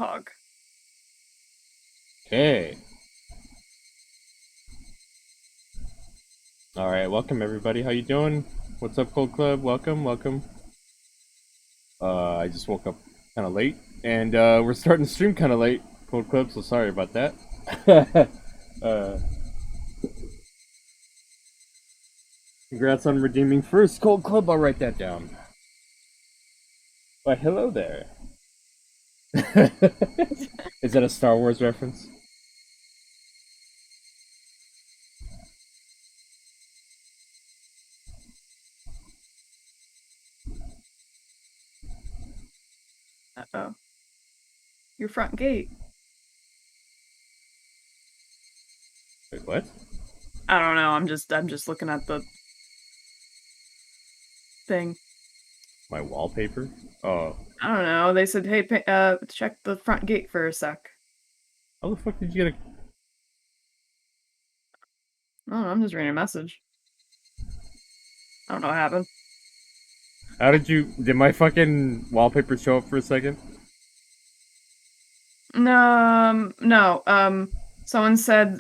Pog. Okay. All right. Welcome everybody. How you doing? What's up, Cold Club? Welcome. I just woke up kind of late, and we're starting the stream kind of late, Cold Club. So sorry about that. uh, congrats on redeeming first, Cold Club. I'll write that down. Why, hello there. Is that a Star Wars reference? Uh-oh. Your front gate. Wait, what? I don't know, I'm just looking at the thing. My wallpaper? Oh. I don't know. They said, hey, check the front gate for a sec. How the fuck did you get a... I don't know, I'm just reading a message. I don't know what happened. How did you... Did my fucking wallpaper show up for a second? No, someone said,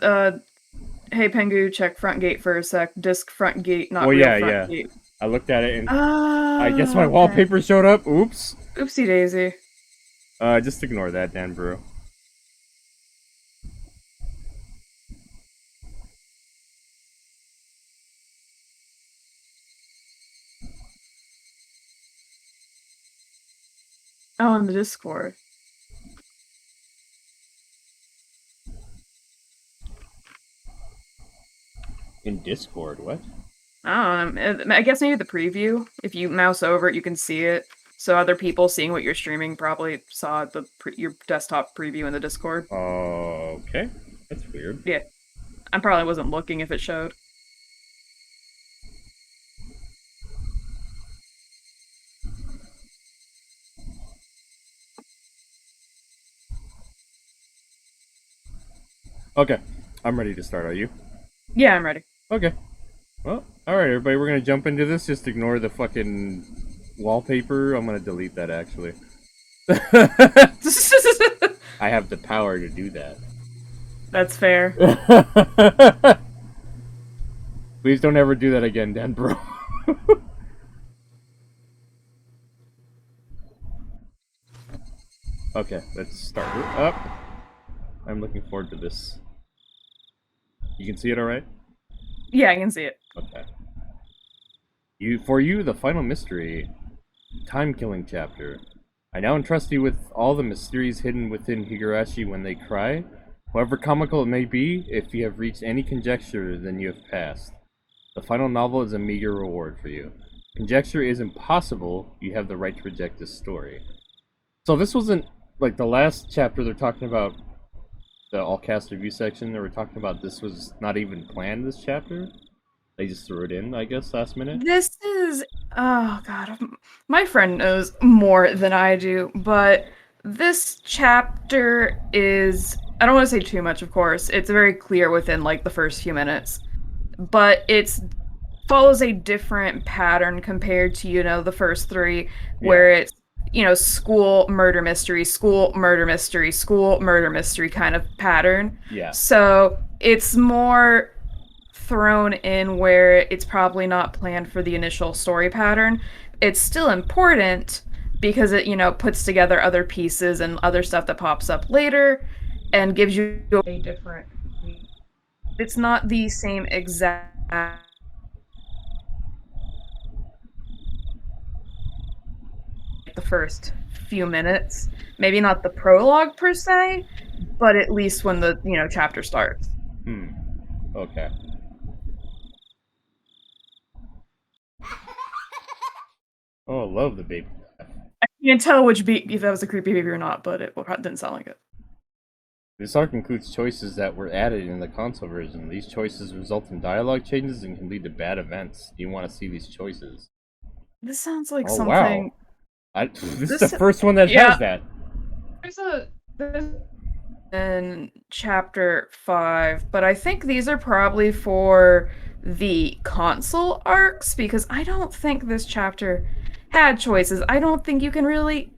hey, Pengu, check front gate for a sec. Disc front gate, not Well, real yeah, front yeah. gate. I looked at it and I guess my Oh, okay. wallpaper showed up. Oops. Oopsie daisy. Just ignore that, Dan Brew. Oh, in the Discord. In Discord, what? I don't know. I guess maybe the preview. If you mouse over it, you can see it. So other people seeing what you're streaming probably saw your desktop preview in the Discord. Okay. That's weird. Yeah, I probably wasn't looking if it showed. Okay. I'm ready to start, are you? Yeah, I'm ready. Okay. Well, alright, everybody. We're gonna jump into this. Just ignore the fucking wallpaper. I'm gonna delete that, actually. I have the power to do that. That's fair. Please don't ever do that again, Dan Bro. Okay, let's start it up. I'm looking forward to this. You can see it alright? Yeah, I can see it. Okay. For you, the final mystery. Time-killing chapter. I now entrust you with all the mysteries hidden within Higurashi when they cry. However comical it may be, if you have reached any conjecture, then you have passed. The final novel is a meager reward for you. Conjecture is impossible, you have the right to reject this story. So this wasn't, like, the last chapter they're talking about, the all-cast review section, they were talking about this was not even planned, this chapter? They just threw it in, I guess, last minute? This is oh god, my friend knows more than I do, but this chapter is I don't want to say too much, of course. It's very clear within like the first few minutes, but it's follows a different pattern compared to the first three, where it's school murder mystery, school murder mystery, school murder mystery kind of pattern. Yeah. So it's more thrown in where it's probably not planned for the initial story pattern. It's still important because it puts together other pieces and other stuff that pops up later and gives you a different. It's not the same exact the first few minutes. Maybe not the prologue per se, but at least when the chapter starts. Okay. Oh, I love the baby laugh. I can't tell if that was a creepy baby or not, but it didn't sound like it. This arc includes choices that were added in the console version. These choices result in dialogue changes and can lead to bad events. Do you want to see these choices? This sounds like Oh, something. wow. This is the first one that has that. There's in chapter 5, but I think these are probably for the console arcs because I don't think this chapter had choices. I don't think you can really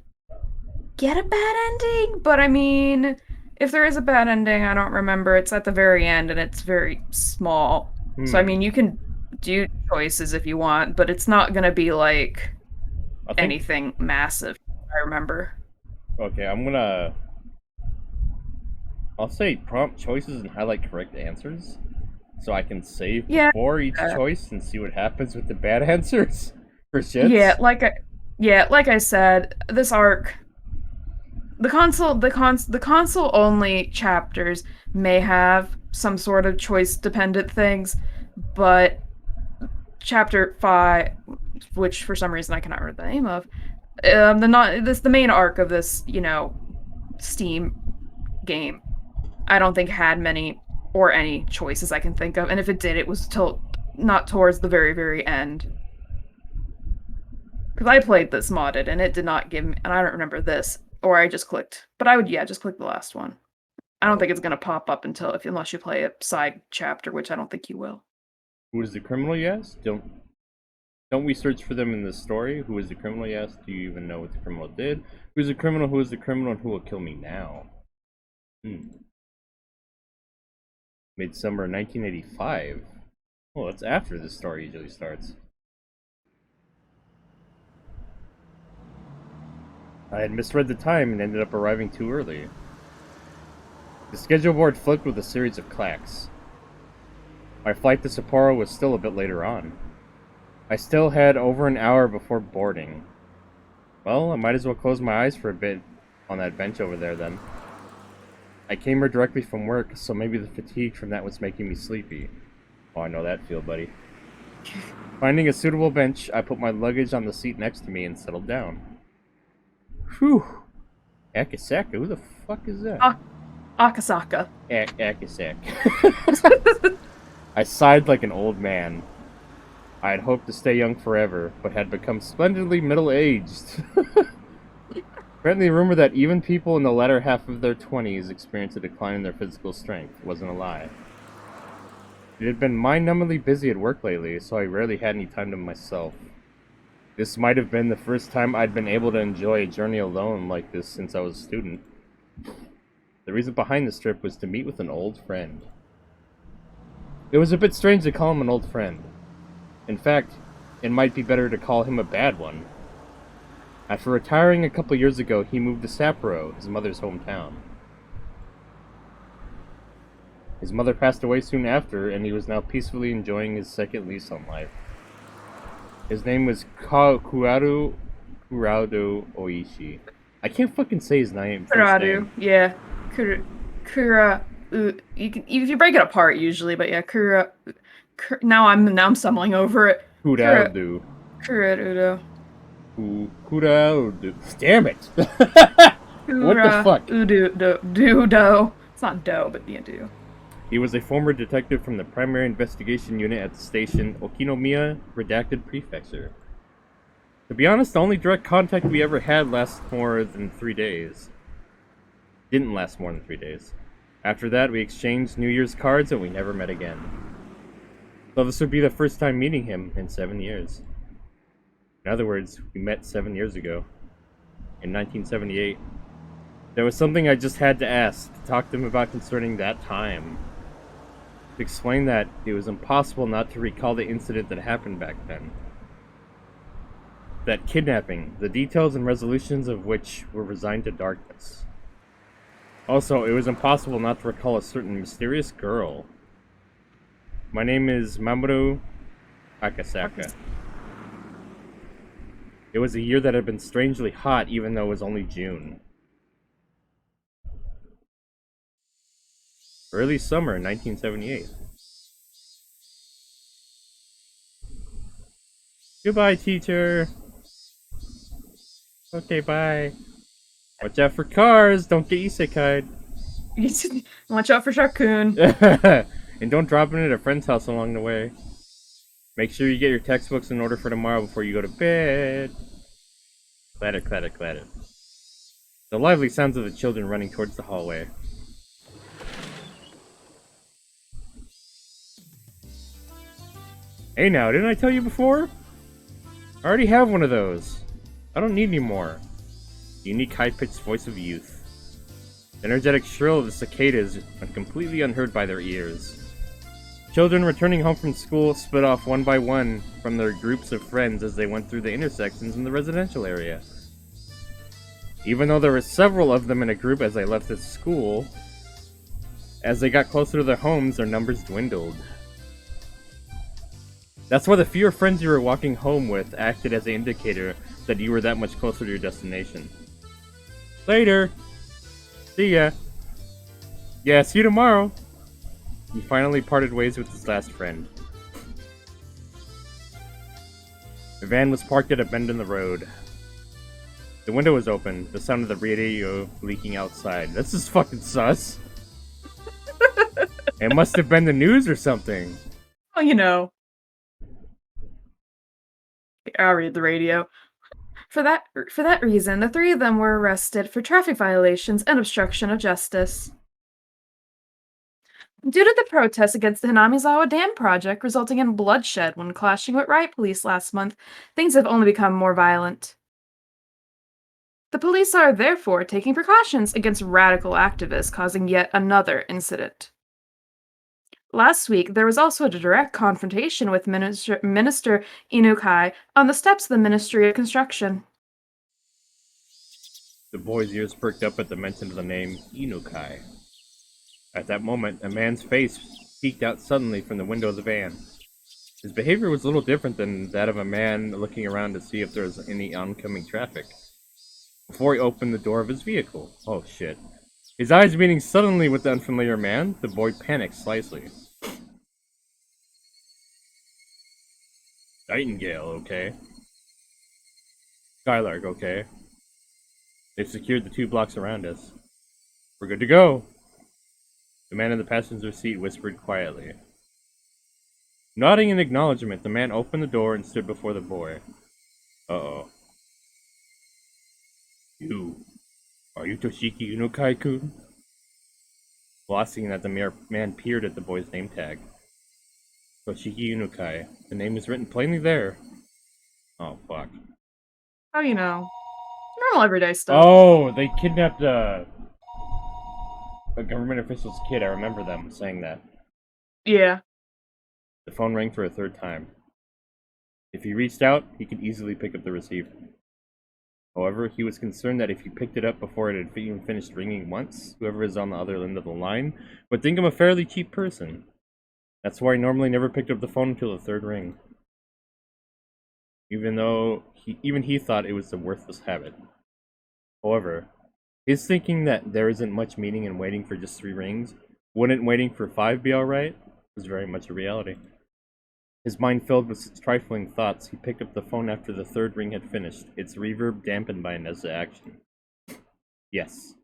get a bad ending, but I mean, if there is a bad ending, I don't remember. It's at the very end and it's very small. So I Hmm. mean, you can do choices if you want, but it's not gonna be like I think. anything massive. I remember. Okay, I'll say prompt choices and highlight correct answers, so I can save Yeah, before each choice and see what happens with the bad answers for yeah, shits. like I said, this arc, the console only chapters may have some sort of choice dependent things, but chapter 5, which for some reason I cannot remember the name of, the main arc of this, Steam game, I don't think had many or any choices I can think of, and if it did, it was till not towards the very very end. Because I played this modded and it did not give me, and I don't remember this, or I just clicked, but I would, yeah, just click the last one. I don't think it's gonna pop up unless you play a side chapter, which I don't think you will. Who is the criminal? Yes. Don't we search for them in the story? Who is the criminal? Yes. Do you even know what the criminal did? Who's the criminal? Who is the criminal? And who will kill me now? Hmm. Midsummer 1985. Oh, that's after the story usually starts. I had misread the time and ended up arriving too early. The schedule board flipped with a series of clacks. My flight to Sapporo was still a bit later on. I still had over an hour before boarding. Well, I might as well close my eyes for a bit on that bench over there then. I came here directly from work, so maybe the fatigue from that was making me sleepy. Oh, I know that feel, buddy. Finding a suitable bench, I put my luggage on the seat next to me and settled down. Whew. Akasaka? Who the fuck is that? Akasaka. Akasaka. I sighed like an old man. I had hoped to stay young forever, but had become splendidly middle-aged. Apparently, the rumor that even people in the latter half of their 20s experience a decline in their physical strength wasn't a lie. It had been mind-numbingly busy at work lately, so I rarely had any time to myself. This might have been the first time I'd been able to enjoy a journey alone like this since I was a student. The reason behind this trip was to meet with an old friend. It was a bit strange to call him an old friend. In fact, it might be better to call him a bad one. After retiring a couple years ago, he moved to Sapporo, his mother's hometown. His mother passed away soon after, and he was now peacefully enjoying his second lease on life. His name was Kurado Oishi. I can't fucking say his first Kuradu, name. yeah. Kura. You can if you break it apart usually, but yeah, now I'm stumbling over it. Kura Kurado. Kurado. Kurado. Damn it! What the Kura fuck? do. It's not do, but yeah, do. He was a former detective from the Primary Investigation Unit at the station Okinomiya Redacted Prefecture. To be honest, the only direct contact we ever had lasted more than 3 days. Didn't last more than 3 days. After that, we exchanged New Year's cards and we never met again. So this would be the first time meeting him in 7 years. In other words, we met 7 years ago. In 1978. There was something I just had to ask, to talk to him about concerning that time. To explain that it was impossible not to recall the incident that happened back then. That kidnapping, the details and resolutions of which were resigned to darkness. Also, it was impossible not to recall a certain mysterious girl. My name is Mamoru Akasaka. It was a year that had been strangely hot even though it was only June. Early summer 1978. Goodbye, teacher. Okay, bye. Watch out for cars. Don't get isekai'd. Watch out for Shakun. And don't drop in at a friend's house along the way. Make sure you get your textbooks in order for tomorrow before you go to bed. Clatter, clatter, clatter. The lively sounds of the children running towards the hallway. Hey now, didn't I tell you before? I already have one of those. I don't need any more. the unique high-pitched voice of youth. The energetic shrill of the cicadas went completely unheard by their ears. Children returning home from school split off one by one from their groups of friends as they went through the intersections in the residential area. Even though there were several of them in a group as they left the school, as they got closer to their homes, their numbers dwindled. That's why the fewer friends you were walking home with acted as an indicator that you were that much closer to your destination. Later! See ya! Yeah, see you tomorrow! He finally parted ways with his last friend. The van was parked at a bend in the road. The window was open, the sound of the radio leaking outside. This is fucking sus! It must have been the news or something. Oh, you know. I'll read the radio. For that reason, the three of them were arrested for traffic violations and obstruction of justice. Due to the protests against the Hinamizawa Dam project resulting in bloodshed when clashing with riot police last month, things have only become more violent. The police are therefore taking precautions against radical activists causing yet another incident. Last week, there was also a direct confrontation with Minister Inukai on the steps of the Ministry of Construction. The boy's ears perked up at the mention of the name Inukai. At that moment, a man's face peeked out suddenly from the window of the van. His behavior was a little different than that of a man looking around to see if there was any oncoming traffic. Before he opened the door of his vehicle. Oh shit. His eyes meeting suddenly with the unfamiliar man, the boy panicked slightly. Nightingale, okay. Skylark, okay. They've secured the 2 blocks around us. We're good to go. The man in the passenger seat whispered quietly. Nodding in acknowledgement, the man opened the door and stood before the boy. Uh-oh. Are you Toshiki Unokai-kun? Glossing that the man peered at the boy's name tag. Toshiki Unokai. The name is written plainly there. Oh, fuck. Oh, you know. Normal everyday stuff. Oh, they kidnapped a government official's kid. I remember them saying that. Yeah. The phone rang for a 3rd time. If he reached out, he could easily pick up the receiver. However, he was concerned that if he picked it up before it had even finished ringing once, whoever is on the other end of the line would think him a fairly cheap person. That's why he normally never picked up the phone until the 3rd ring. Even he thought it was a worthless habit. However, his thinking that there isn't much meaning in waiting for just 3 rings, wouldn't waiting for 5 be alright, was very much a reality. His mind filled with such trifling thoughts, he picked up the phone after the 3rd ring had finished, its reverb dampened by Inez's action. Yes.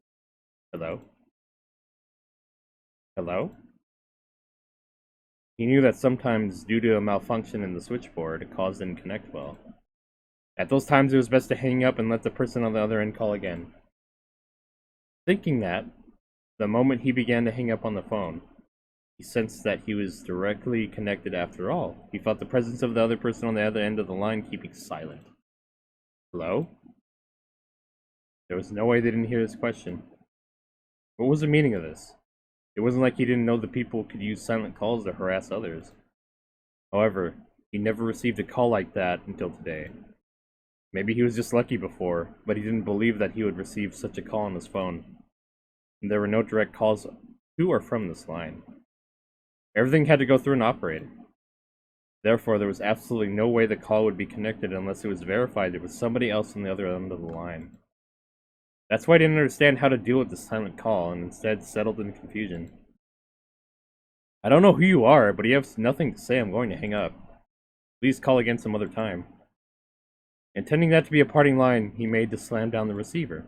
Hello? Hello? He knew that sometimes, due to a malfunction in the switchboard, calls didn't connect well. At those times, it was best to hang up and let the person on the other end call again. Thinking that, the moment he began to hang up on the phone, he sensed that he was directly connected after all. He felt the presence of the other person on the other end of the line keeping silent. Hello? There was no way they didn't hear his question. What was the meaning of this? It wasn't like he didn't know the people could use silent calls to harass others. However, he never received a call like that until today. Maybe he was just lucky before, but he didn't believe that he would receive such a call on his phone. And there were no direct calls to or from this line. Everything had to go through an operator. Therefore, there was absolutely no way the call would be connected unless it was verified there was somebody else on the other end of the line. That's why I didn't understand how to deal with the silent call and instead settled in confusion. I don't know who you are, but if you have nothing to say, I'm going to hang up. Please call again some other time. Intending that to be a parting line, he made to slam down the receiver.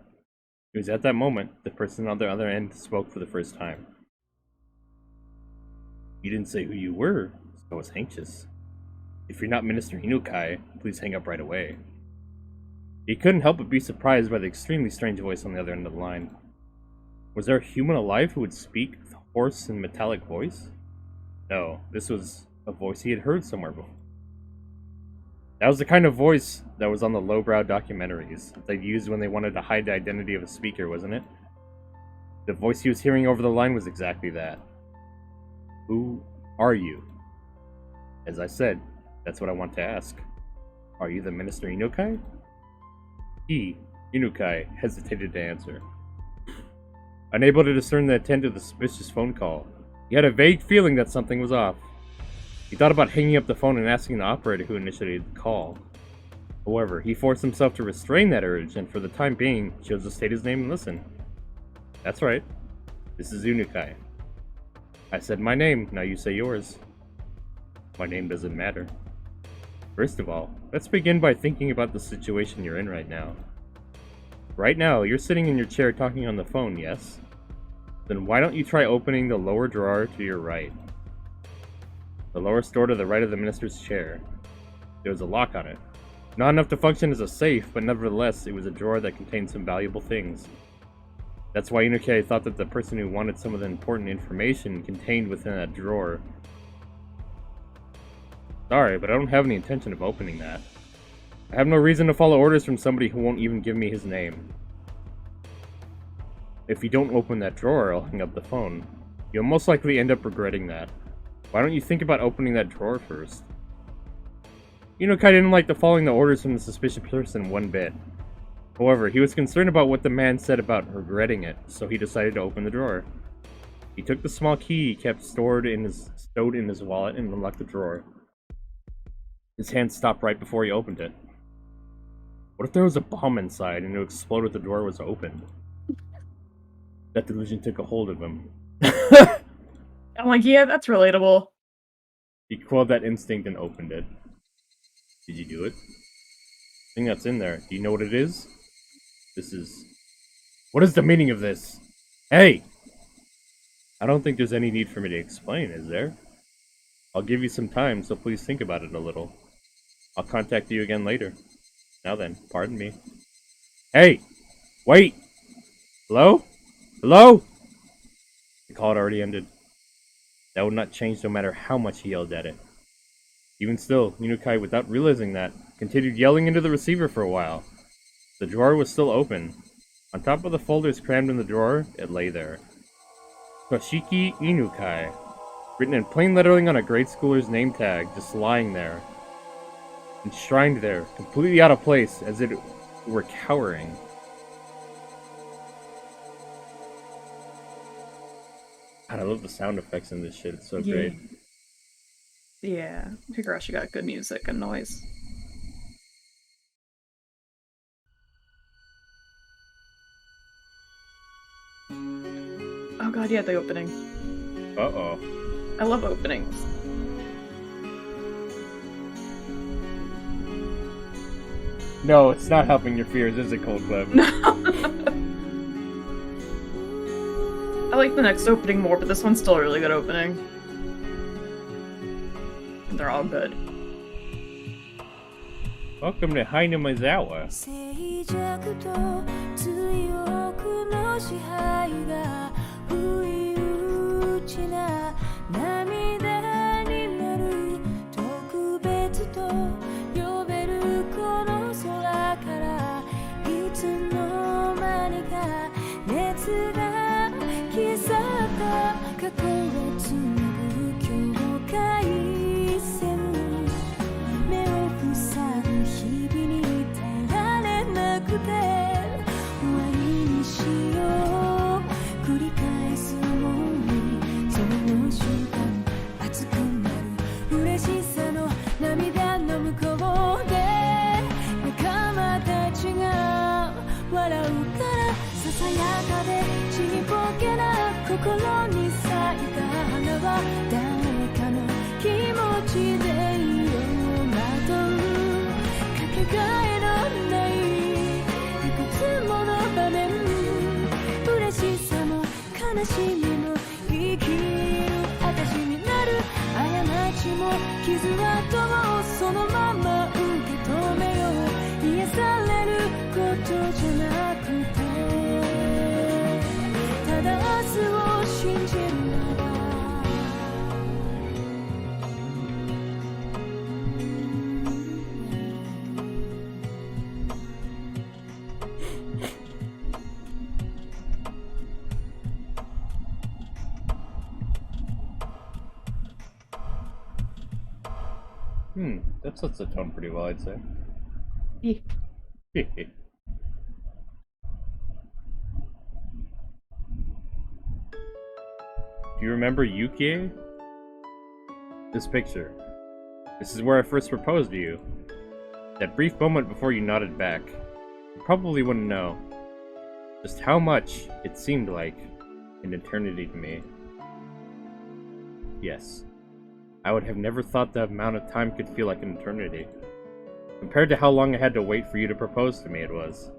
It was at that moment the person on the other end spoke for the first time. You didn't say who you were, so I was anxious. If you're not Minister Inukai, please hang up right away. He couldn't help but be surprised by the extremely strange voice on the other end of the line. Was there a human alive who would speak with a hoarse and metallic voice? No, this was a voice he had heard somewhere before. That was the kind of voice that was on the lowbrow documentaries that they'd used when they wanted to hide the identity of a speaker, wasn't it? The voice he was hearing over the line was exactly that. Who are you? As I said, that's what I want to ask. Are you the Minister Inukai? He, Inukai, hesitated to answer. Unable to discern the intent of the suspicious phone call, he had a vague feeling that something was off. He thought about hanging up the phone and asking the operator who initiated the call. However, he forced himself to restrain that urge and for the time being chose to state his name and listen. That's right. This is Inukai. I said my name, now you say yours. My name doesn't matter. First of all, let's begin by thinking about the situation you're in right now. Right now, you're sitting in your chair talking on the phone, yes? Then why don't you try opening the lower drawer to your right? The lower door to the right of the minister's chair. There was a lock on it. Not enough to function as a safe, but nevertheless, it was a drawer that contained some valuable things. That's why Inukai thought that the person who wanted some of the important information contained within that drawer. Sorry, but I don't have any intention of opening that. I have no reason to follow orders from somebody who won't even give me his name. If you don't open that drawer, I'll hang up the phone. You'll most likely end up regretting that. Why don't you think about opening that drawer first? Inukai didn't like following the orders from the suspicious person one bit. However, he was concerned about what the man said about regretting it, so he decided to open the drawer. He took the small key he kept stowed in his wallet and unlocked the drawer. His hand stopped right before he opened it. What if there was a bomb inside and it would explode if the door was opened? That delusion took a hold of him. I'm like, yeah, that's relatable. He quelled that instinct and opened it. Did you do it? The thing that's in there, do you know what it is? What is the meaning of this? Hey! I don't think there's any need for me to explain, is there? I'll give you some time, so please think about it a little. I'll contact you again later. Now then, pardon me. Hey! Wait! Hello? Hello? The call had already ended. That would not change no matter how much he yelled at it. Even still, Inukai, without realizing that, continued yelling into the receiver for a while. The drawer was still open. On top of the folders crammed in the drawer, it lay there. Toshiki Inukai, written in plain lettering on a grade schooler's name tag, just lying there. Enshrined there, completely out of place, as if it were cowering. God, I love the sound effects in this shit, it's so great. Yeah, Higurashi got good music and noise. Oh god, yeah, the opening. Uh-oh. I love openings. No, it's not helping your fears, is it, Cold Web? I like the next opening more, but this one's still a really good opening. And they're all good. Welcome to Higurashi. That sets the tone pretty well, I'd say. Yeah. Do you remember Yukie? This picture. This is where I first proposed to you. That brief moment before you nodded back. You probably wouldn't know just how much it seemed like an eternity to me. Yes, I would have never thought the amount of time could feel like an eternity. Compared to how long I had to wait for you to propose to me, it was.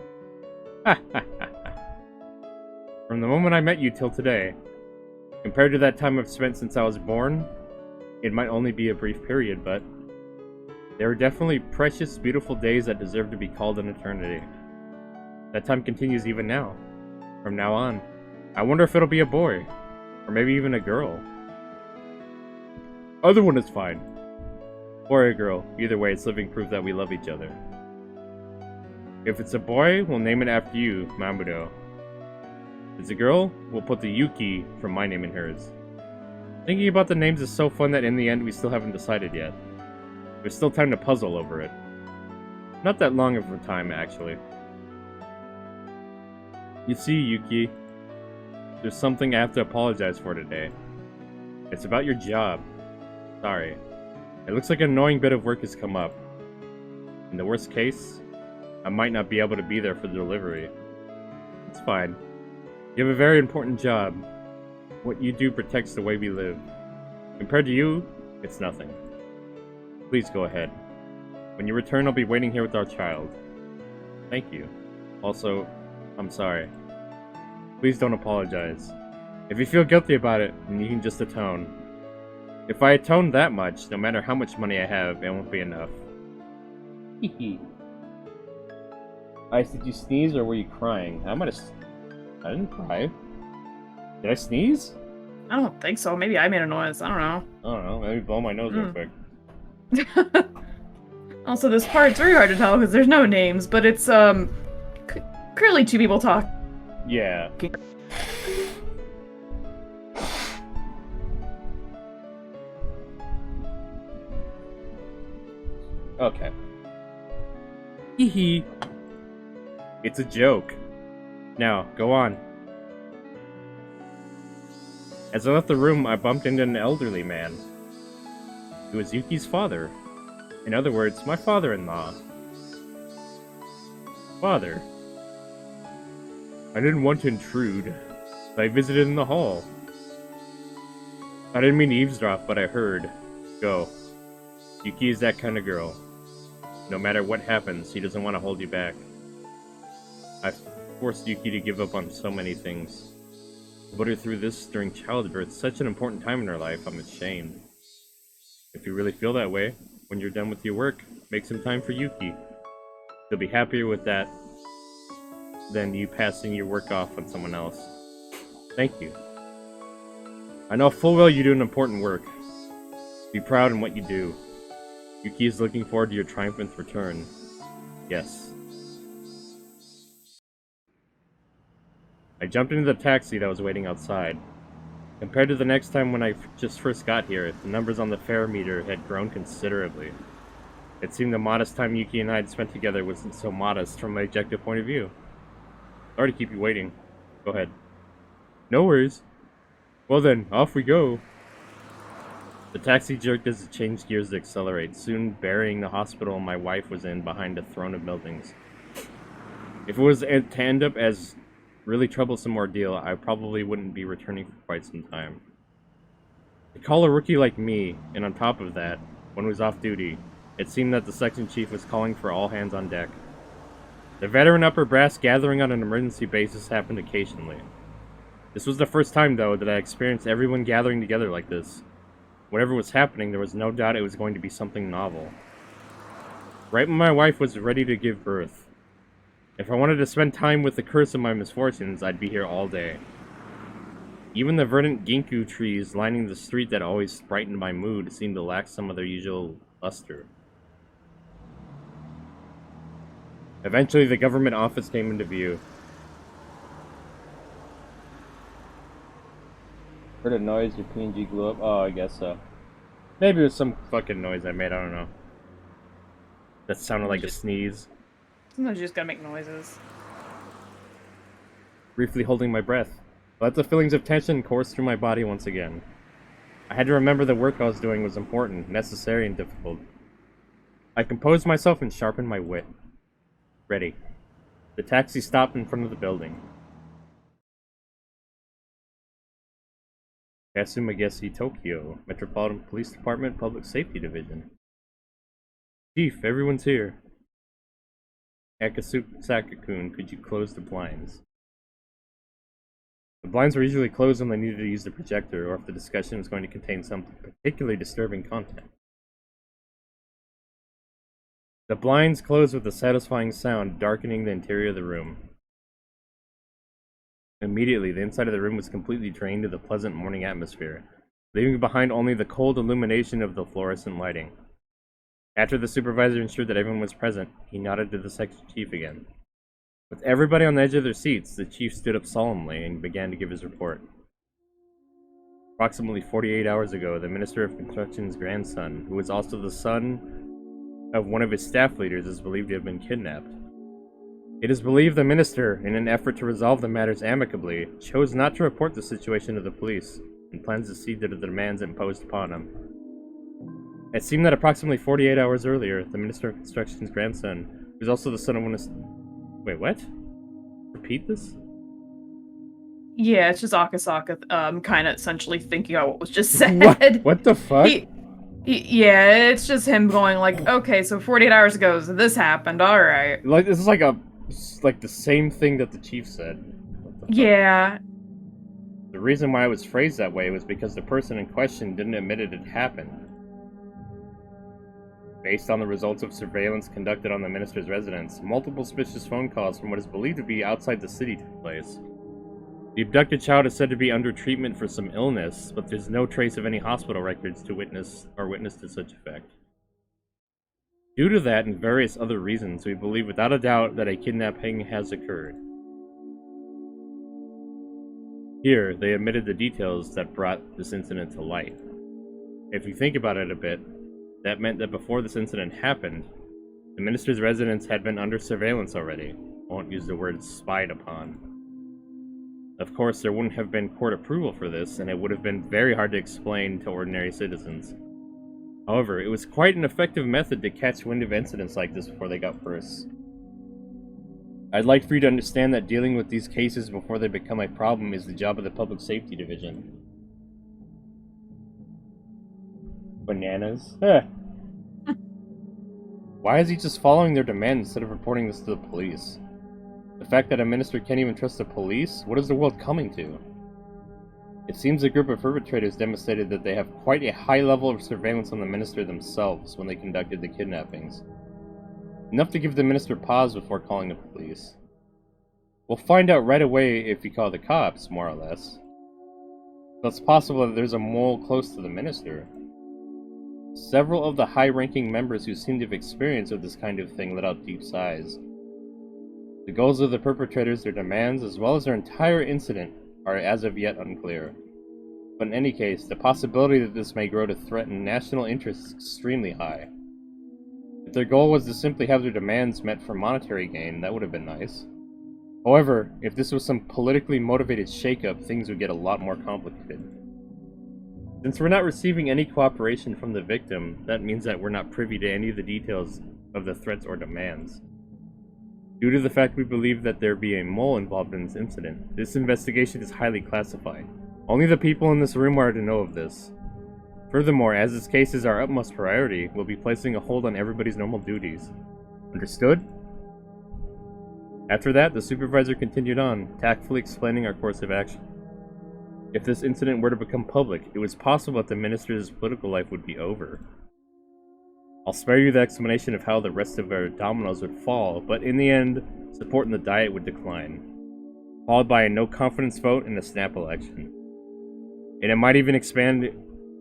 From the moment I met you till today, compared to that time I've spent since I was born, it might only be a brief period, but there are definitely precious, beautiful days that deserve to be called an eternity. That time continues even now. From now on. I wonder if it'll be a boy. Or maybe even a girl. Other one is fine. Boy or girl, either way, it's living proof that we love each other. If it's a boy, we'll name it after you, Mamoru. If it's a girl, we'll put the Yuki from my name in hers. Thinking about the names is so fun that in the end we still haven't decided yet. There's still time to puzzle over it. Not that long of a time, actually. You see, Yuki, there's something I have to apologize for today. It's about your job. Sorry. It looks like an annoying bit of work has come up. In the worst case, I might not be able to be there for the delivery. It's fine. You have a very important job. What you do protects the way we live. Compared to you, it's nothing. Please go ahead. When you return, I'll be waiting here with our child. Thank you. Also, I'm sorry. Please don't apologize. If you feel guilty about it, then you can just atone. If I atone that much, no matter how much money I have, it won't be enough. Hehe. Ice, did you sneeze or were you crying? I didn't cry. Did I sneeze? I don't think so. Maybe I made a noise. I don't know. I don't know. Let me blow my nose real quick. Also, this part's very hard to tell because there's no names, but it's, clearly two people talk. Yeah. Okay. Hee. It's a joke. Now, go on. As I left the room, I bumped into an elderly man. He was Yuki's father. In other words, my father-in-law. Father. I didn't want to intrude, so I visited in the hall. I didn't mean to eavesdrop, but I heard. Go. Yuki is that kind of girl. No matter what happens, he doesn't want to hold you back. I've forced Yuki to give up on so many things. To put her through this during childbirth, such an important time in her life, I'm ashamed. If you really feel that way, when you're done with your work, make some time for Yuki. He'll be happier with that than you passing your work off on someone else. Thank you. I know full well you do an important work. Be proud in what you do. Yuki is looking forward to your triumphant return. Yes. I jumped into the taxi that was waiting outside. Compared to the next time when I just first got here, the numbers on the fare meter had grown considerably. It seemed the modest time Yuki and I had spent together wasn't so modest from my objective point of view. Sorry to keep you waiting. Go ahead. No worries. Well then, off we go. The taxi jerked as it changed gears to accelerate, soon burying the hospital my wife was in behind a throne of buildings. If it was to end up as really troublesome ordeal, I probably wouldn't be returning for quite some time. To call a rookie like me, and on top of that, when he was off duty, it seemed that the section chief was calling for all hands on deck. The veteran upper brass gathering on an emergency basis happened occasionally. This was the first time, though, that I experienced everyone gathering together like this. Whatever was happening, there was no doubt it was going to be something novel. Right when my wife was ready to give birth. If I wanted to spend time with the curse of my misfortunes, I'd be here all day. Even the verdant ginkgo trees lining the street that always brightened my mood seemed to lack some of their usual luster. Eventually, the government office came into view. Heard a noise, your PNG blew up? Oh, I guess so. Maybe it was some fucking noise I made, I don't know. That sounded like a sneeze. Sometimes you just gotta make noises. Briefly holding my breath. Let the feelings of tension course through my body once again. I had to remember the work I was doing was important, necessary, and difficult. I composed myself and sharpened my wit. Ready. The taxi stopped in front of the building. Kasumagesi, Tokyo, Metropolitan Police Department, Public Safety Division. Chief, everyone's here. Akasaka-kun, could you close the blinds? The blinds were usually closed when they needed to use the projector, or if the discussion was going to contain some particularly disturbing content. The blinds closed with a satisfying sound, darkening the interior of the room. Immediately, the inside of the room was completely drained of the pleasant morning atmosphere, leaving behind only the cold illumination of the fluorescent lighting. After the supervisor ensured that everyone was present, he nodded to the section chief again. With everybody on the edge of their seats, the chief stood up solemnly and began to give his report. Approximately 48 hours ago, the Minister of Construction's grandson, who was also the son of one of his staff leaders, is believed to have been kidnapped. It is believed the minister, in an effort to resolve the matters amicably, chose not to report the situation to the police, and plans to cede to the demands imposed upon him. It seemed that approximately 48 hours earlier, the Minister of Construction's grandson, who was also the son of one of... Wait, what? Repeat this? Yeah, it's just Akasaka, kind of essentially thinking about what was just said. What the fuck? Yeah, it's just him going like, okay, so 48 hours ago, so this happened, alright. Like, this is like the same thing that the chief said. Yeah. The reason why it was phrased that way was because the person in question didn't admit it had happened. Based on the results of surveillance conducted on the minister's residence, multiple suspicious phone calls from what is believed to be outside the city took place. The abducted child is said to be under treatment for some illness, but there's no trace of any hospital records to witness to such effect. Due to that and various other reasons, we believe without a doubt that a kidnapping has occurred. Here, they admitted the details that brought this incident to light. If you think about it a bit, that meant that before this incident happened, the minister's residence had been under surveillance already. I won't use the word spied upon. Of course, there wouldn't have been court approval for this, and it would have been very hard to explain to ordinary citizens. However, it was quite an effective method to catch wind of incidents like this before they got worse. I'd like for you to understand that dealing with these cases before they become a problem is the job of the Public Safety Division. Bananas? Why is he just following their demands instead of reporting this to the police? The fact that a minister can't even trust the police? What is the world coming to? It seems a group of perpetrators demonstrated that they have quite a high level of surveillance on the minister themselves when they conducted the kidnappings. Enough to give the minister pause before calling the police. We'll find out right away if you call the cops, more or less. So it's possible that there's a mole close to the minister. Several of the high-ranking members who seem to have experience with this kind of thing let out deep sighs. The goals of the perpetrators, their demands, as well as their entire incident are as of yet unclear. But in any case, the possibility that this may grow to threaten national interests is extremely high. If their goal was to simply have their demands met for monetary gain, that would have been nice. However, if this was some politically motivated shakeup, things would get a lot more complicated. Since we're not receiving any cooperation from the victim, that means that we're not privy to any of the details of the threats or demands. Due to the fact we believe that there be a mole involved in this incident, this investigation is highly classified. Only the people in this room are to know of this. Furthermore, as this case is our utmost priority, we'll be placing a hold on everybody's normal duties. Understood? After that, the supervisor continued on, tactfully explaining our course of action. If this incident were to become public, it was possible that the minister's political life would be over. I'll spare you the explanation of how the rest of our dominoes would fall, but in the end, support in the Diet would decline, followed by a no-confidence vote and a snap election. And it might even expand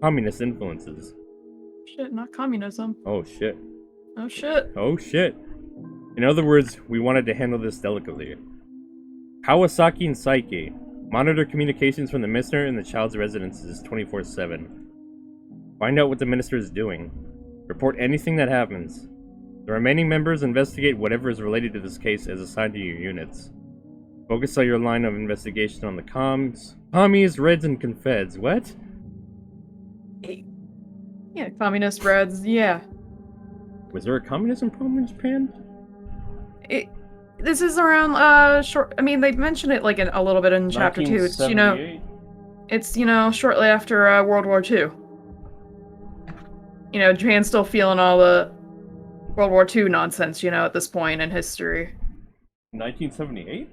communist influences. Shit, not communism. Oh shit. Oh shit. Oh shit. In other words, we wanted to handle this delicately. Kawasaki and Saiki monitor communications from the minister and the child's residences 24/7. Find out what the minister is doing. Report anything that happens. The remaining members investigate whatever is related to this case as assigned to your units. Focus on your line of investigation on the commies, Reds, and Confeds. What? Yeah, communist Reds, yeah. Was there a communism problem in Japan? This is around, short, I mean, they mentioned it, like, a little bit in Chapter 2. It's, shortly after, World War II. Japan's still feeling all the World War II nonsense, at this point in history. 1978?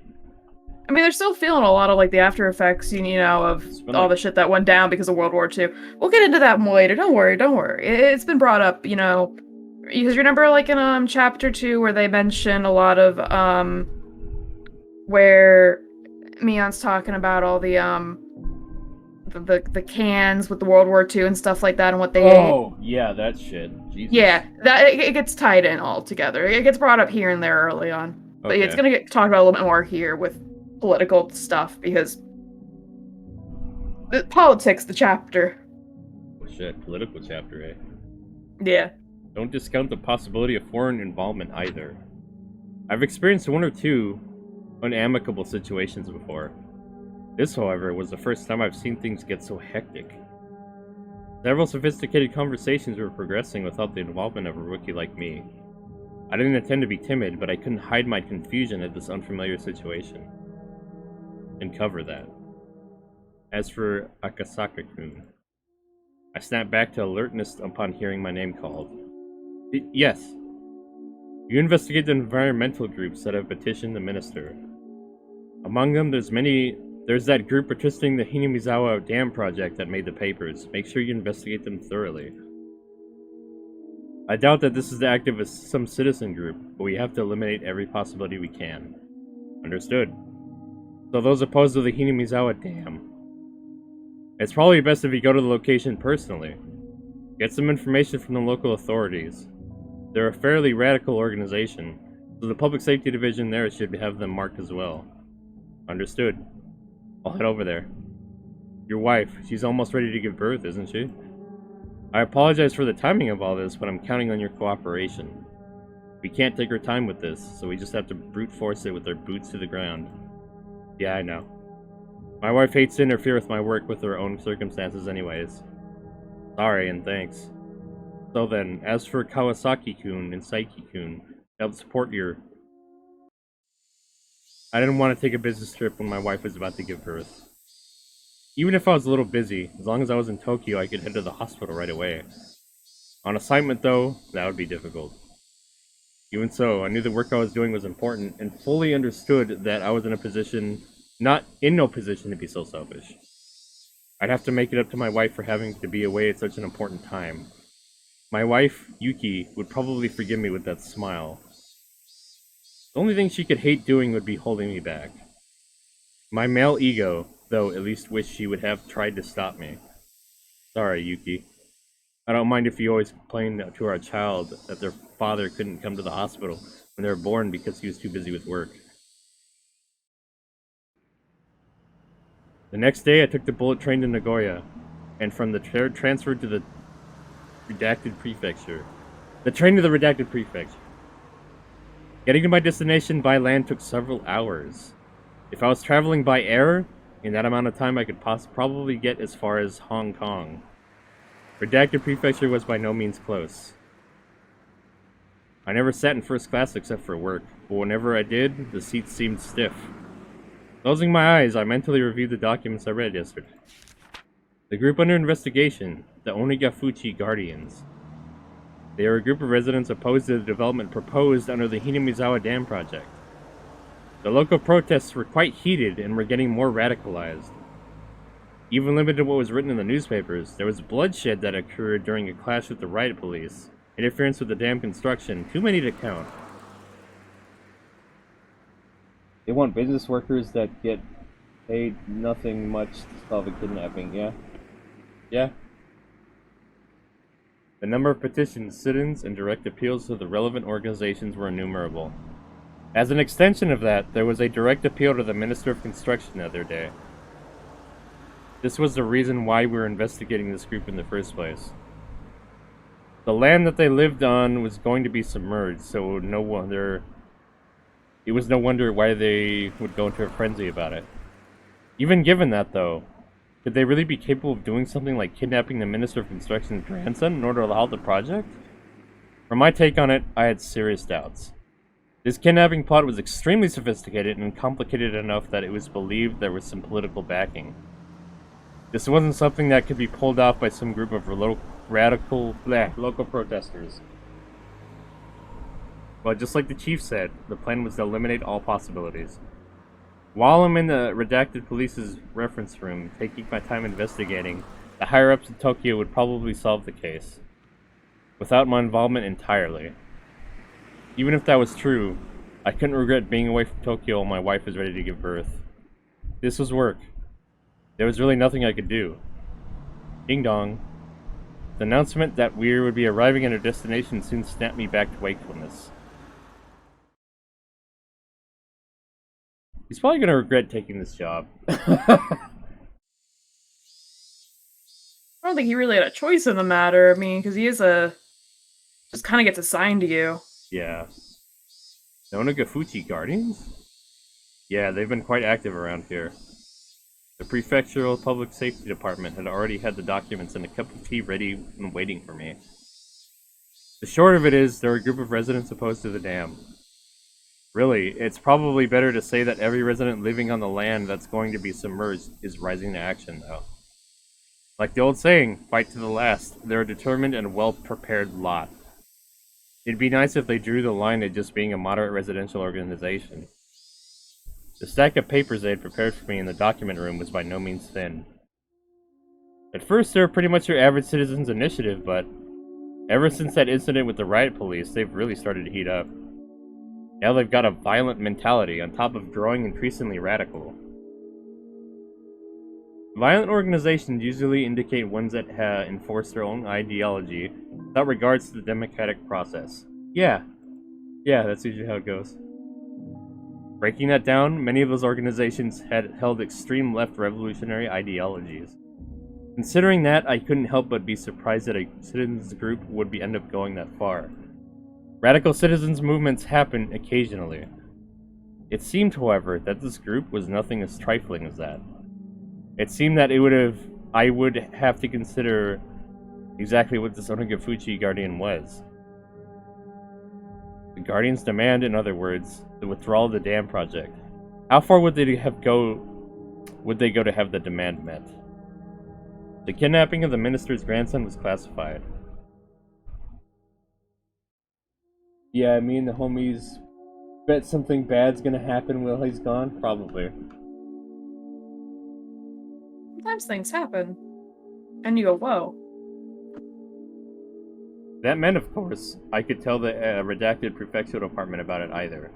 I mean, they're still feeling a lot of, like, the after effects, of all the shit that went down because of World War II. We'll get into that more later. Don't worry. It's been brought up, because you remember, like, in, Chapter 2 where they mention a lot of, where Mion's talking about all the cans with the World War II and stuff like that and what they ate. Oh, yeah, that shit. Jesus. Yeah, that it gets tied in all together. It gets brought up here and there early on. But Okay. it's gonna get talked about a little bit more here with political stuff because the politics, the chapter. Oh, shit, political chapter, eh? Yeah. Don't discount the possibility of foreign involvement either. I've experienced one or two unamicable situations before. This, however, was the first time I've seen things get so hectic. Several sophisticated conversations were progressing without the involvement of a rookie like me. I didn't intend to be timid, but I couldn't hide my confusion at this unfamiliar situation. And cover that. As for Akasaka-kun, I snapped back to alertness upon hearing my name called. Yes. You investigate the environmental groups that have petitioned the minister. Among them, there's that group protesting the Hinamizawa Dam project that made the papers. Make sure you investigate them thoroughly. I doubt that this is the act of some citizen group, but we have to eliminate every possibility we can. Understood. So those opposed to the Hinamizawa Dam. It's probably best if you go to the location personally. Get some information from the local authorities. They're a fairly radical organization, so the Public Safety Division there should have them marked as well. Understood. I'll head over there. Your wife, she's almost ready to give birth, isn't she? I apologize for the timing of all this, but I'm counting on your cooperation. We can't take our time with this, so we just have to brute force it with our boots to the ground. Yeah, I know. My wife hates to interfere with my work with her own circumstances anyways. Sorry, and thanks. So then, as for Kawasaki-kun and Saiki-kun, help support your... I didn't want to take a business trip when my wife was about to give birth. Even if I was a little busy, as long as I was in Tokyo, I could head to the hospital right away. On assignment, though, that would be difficult. Even so, I knew the work I was doing was important, and fully understood that I was in no position to be so selfish. I'd have to make it up to my wife for having to be away at such an important time. My wife, Yuki, would probably forgive me with that smile. The only thing she could hate doing would be holding me back. My male ego, though, at least wished she would have tried to stop me. Sorry, Yuki. I don't mind if you always complain to our child that their father couldn't come to the hospital when they were born because he was too busy with work. The next day, I took the bullet train to Nagoya, and from the transferred to the redacted prefecture. The train to the redacted prefecture. Getting to my destination by land took several hours. If I was traveling by air, in that amount of time I could probably get as far as Hong Kong. Redacted prefecture was by no means close. I never sat in first class except for work, but whenever I did, the seats seemed stiff. Closing my eyes, I mentally reviewed the documents I read yesterday. The group under investigation, the Onigafuchi Guardians. They are a group of residents opposed to the development proposed under the Hinamizawa Dam project. The local protests were quite heated and were getting more radicalized. Even limited to what was written in the newspapers, there was bloodshed that occurred during a clash with the riot police, interference with the dam construction, too many to count. They want business workers that get paid nothing much to solve a kidnapping, yeah? Yeah? The number of petitions, sit-ins, and direct appeals to the relevant organizations were innumerable. As an extension of that, there was a direct appeal to the Minister of Construction the other day. This was the reason why we were investigating this group in the first place. The land that they lived on was going to be submerged, so it was no wonder why they would go into a frenzy about it. Even given that, though, could they really be capable of doing something like kidnapping the Minister of Construction's grandson in order to halt the project? From my take on it, I had serious doubts. This kidnapping plot was extremely sophisticated and complicated enough that it was believed there was some political backing. This wasn't something that could be pulled off by some group of local protesters. But just like the chief said, the plan was to eliminate all possibilities. While I'm in the redacted police's reference room, taking my time investigating, the higher-ups in Tokyo would probably solve the case. Without my involvement entirely. Even if that was true, I couldn't regret being away from Tokyo while my wife was ready to give birth. This was work. There was really nothing I could do. Ding dong. The announcement that we would be arriving at our destination soon snapped me back to wakefulness. He's probably gonna regret taking this job. I don't think he really had a choice in the matter. I mean, because he is just kind of gets assigned to you. Yeah. The Onagafuchi Guardians? Yeah, they've been quite active around here. The Prefectural Public Safety Department had already had the documents and a cup of tea ready and waiting for me. The short of it is, there were a group of residents opposed to the dam. Really, it's probably better to say that every resident living on the land that's going to be submerged is rising to action, though. Like the old saying, fight to the last, they're a determined and well-prepared lot. It'd be nice if they drew the line at just being a moderate residential organization. The stack of papers they had prepared for me in the document room was by no means thin. At first, they were pretty much your average citizen's initiative, but ever since that incident with the riot police, they've really started to heat up. Now they've got a violent mentality on top of growing increasingly radical. Violent organizations usually indicate ones that enforce their own ideology without regards to the democratic process. Yeah, that's usually how it goes. Breaking that down, many of those organizations had held extreme left revolutionary ideologies. Considering that, I couldn't help but be surprised that a citizens group would end up going that far. Radical citizens movements happen occasionally. It seemed, however, that this group was nothing as trifling as that. It seemed that I would have to consider exactly what this Onagafuchi Guardian was. The Guardian's demand, in other words, the withdrawal of the dam project. How far would they go to have the demand met? The kidnapping of the minister's grandson was classified. Yeah, me and the homies bet something bad's gonna happen while he's gone? Probably. Sometimes things happen. And you go, whoa. That meant, of course, I could tell the redacted prefectural department about it either.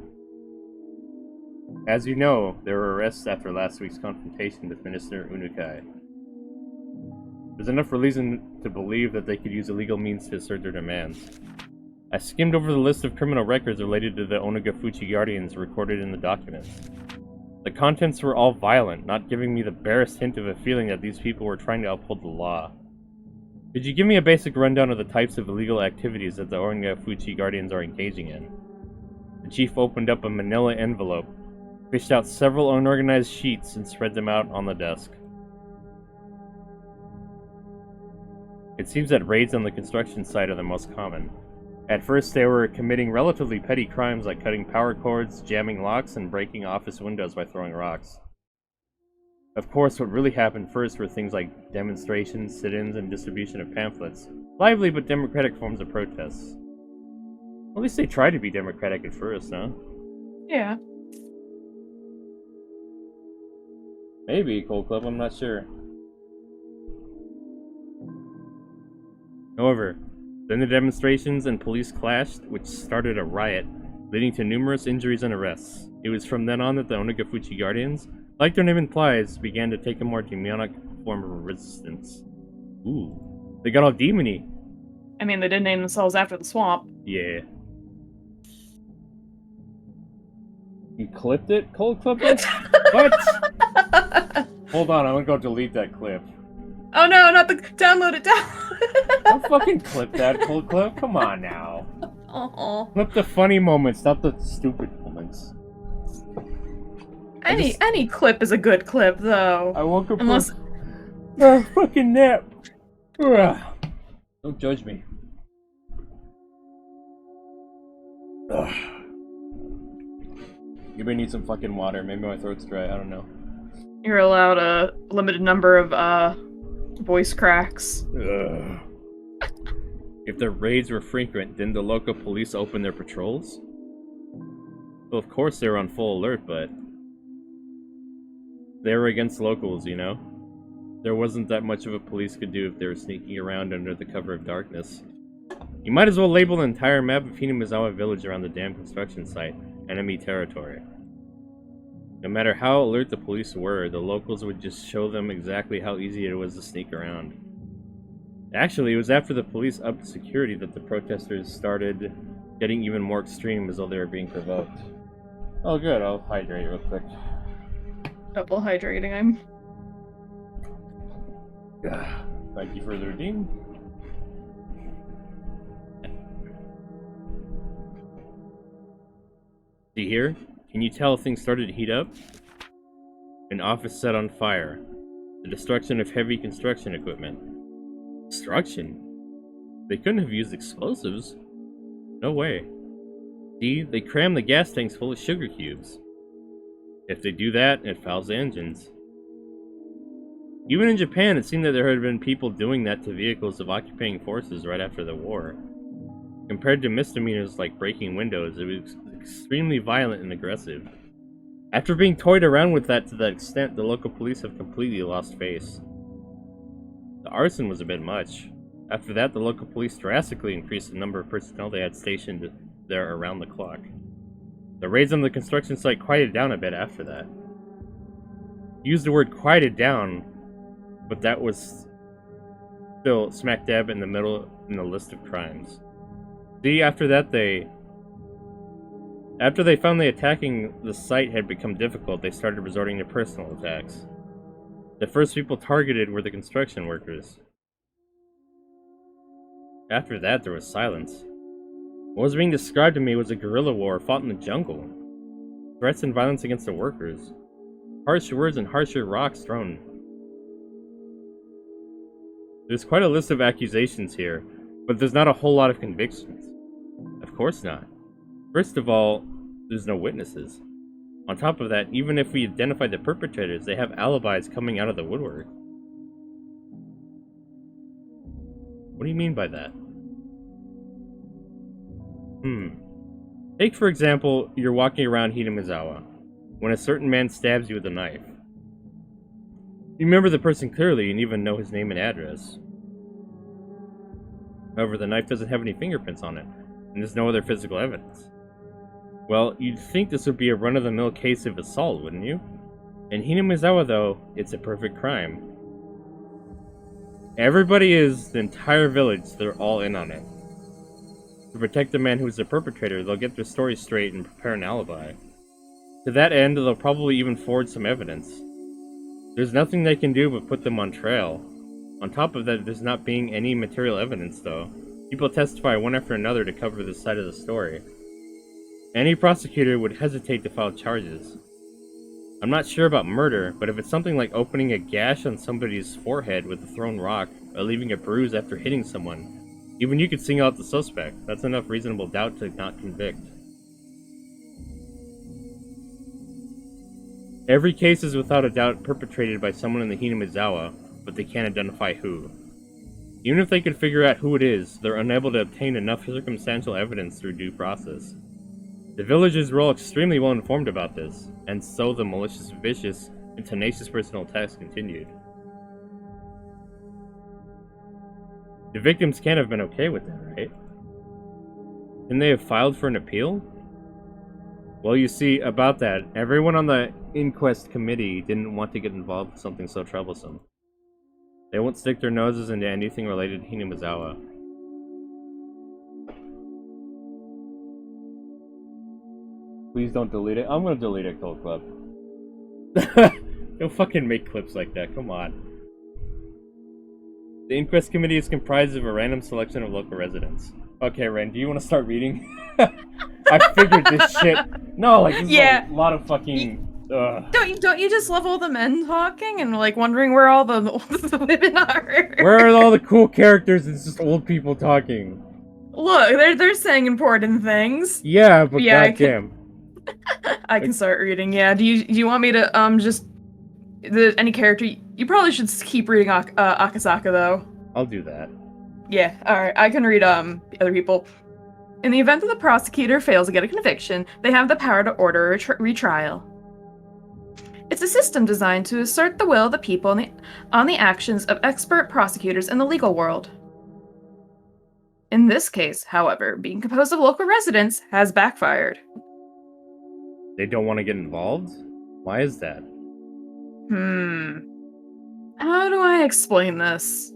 As you know, there were arrests after last week's confrontation with Minister Unukai. There's enough reason to believe that they could use illegal means to assert their demands. I skimmed over the list of criminal records related to the Onagafuchi Guardians recorded in the documents. The contents were all violent, not giving me the barest hint of a feeling that these people were trying to uphold the law. Could you give me a basic rundown of the types of illegal activities that the Onagafuchi Guardians are engaging in? The chief opened up a manila envelope, fished out several unorganized sheets, and spread them out on the desk. It seems that raids on the construction site are the most common. At first, they were committing relatively petty crimes like cutting power cords, jamming locks, and breaking office windows by throwing rocks. Of course, what really happened first were things like demonstrations, sit-ins, and distribution of pamphlets. Lively but democratic forms of protests. At least they tried to be democratic at first, huh? Yeah. Maybe, Cold Club, I'm not sure. However, then the demonstrations and police clashed, which started a riot, leading to numerous injuries and arrests. It was from then on that the Onagafuchi Guardians, like their name implies, began to take a more demonic form of resistance. Ooh, they got all demony. I mean, they did name themselves after the swamp. Yeah. You clipped it? Cold clipped it? What? Hold on, I'm gonna go delete that clip. Oh no, not the download it down. Don't fucking clip that, cold clip. Come on now. Oh. Clip the funny moments, not the stupid moments. Any clip is a good clip, though. I woke up Unless for a fucking nap. Ugh. Don't judge me. Ugh. You may need some fucking water. Maybe my throat's dry. I don't know. you're allowed a limited number of voice cracks. Ugh. If the raids were frequent, didn't the local police open their patrols? Well, of course they were on full alert, but they were against locals, you know? There wasn't that much of a police could do if they were sneaking around under the cover of darkness. You might as well label the entire map of Hinamizawa village around the damn construction site enemy territory. No matter how alert the police were, the locals would just show them exactly how easy it was to sneak around. Actually, it was after the police upped security that the protesters started getting even more extreme, as though they were being provoked. Oh good, I'll hydrate real quick. Double hydrating, Thank you for the redeem. See here? Can you tell things started to heat up? An office set on fire. The destruction of heavy construction equipment. Destruction? They couldn't have used explosives. No way. See, they crammed the gas tanks full of sugar cubes. If they do that, it fouls the engines. Even in Japan, it seemed that there had been people doing that to vehicles of occupying forces right after the war. Compared to misdemeanors like breaking windows, it was extremely violent and aggressive. After being toyed around with that to that extent, the local police have completely lost face. The arson was a bit much. After that, the local police drastically increased the number of personnel they had stationed there around the clock. The raids on the construction site quieted down a bit after that. Used the word quieted down, but that was still smack dab in the middle in the list of crimes. See, after they found the attacking the site had become difficult, they started resorting to personal attacks. The first people targeted were the construction workers. After that, there was silence. What was being described to me was a guerrilla war fought in the jungle. Threats and violence against the workers. Harsh words and harsher rocks thrown. There's quite a list of accusations here, but there's not a whole lot of convictions. Of course not. First of all, there's no witnesses. On top of that, even if we identify the perpetrators, they have alibis coming out of the woodwork. What do you mean by that? Take, for example, you're walking around Hinamizawa, when a certain man stabs you with a knife. You remember the person clearly and even know his name and address. However, the knife doesn't have any fingerprints on it, and there's no other physical evidence. Well, you'd think this would be a run-of-the-mill case of assault, wouldn't you? In Hinamizawa, though, it's a perfect crime. Everybody is, the entire village, they're all in on it. To protect the man who's the perpetrator, they'll get their story straight and prepare an alibi. To that end, they'll probably even forge some evidence. There's nothing they can do but put them on trail. On top of that, there's not being any material evidence, though. People testify one after another to cover this side of the story. Any prosecutor would hesitate to file charges. I'm not sure about murder, but if it's something like opening a gash on somebody's forehead with a thrown rock, or leaving a bruise after hitting someone, even you could single out the suspect. That's enough reasonable doubt to not convict. Every case is without a doubt perpetrated by someone in the Hinamizawa, but they can't identify who. Even if they could figure out who it is, they're unable to obtain enough circumstantial evidence through due process. The villagers were all extremely well informed about this, and so the malicious, vicious, and tenacious personal attacks continued. The victims can't have been okay with that, right? Couldn't they have filed for an appeal? Well, you see, about that, everyone on the inquest committee didn't want to get involved with something so troublesome. They won't stick their noses into anything related to Hinamizawa. Please don't delete it. I'm gonna delete it, Cold Club. Don't fucking make clips like that, come on. The inquest committee is comprised of a random selection of local residents. Okay, Wren, do you want to start reading? I figured this shit. No, like, this is Yeah. a lot of fucking... Don't you just love all the men talking and like wondering where all the women are? Where are all the cool characters? It's just old people talking. Look, they're saying important things. Yeah, but Yeah, goddamn. I can start reading. Yeah. Do you want me to just any character? You probably should keep reading Akasaka though. I'll do that. Yeah. All right. I can read the other people. In the event that the prosecutor fails to get a conviction, they have the power to order a retrial. It's a system designed to assert the will of the people on the actions of expert prosecutors in the legal world. In this case, however, being composed of local residents has backfired. They don't want to get involved? Why is that? How do I explain this?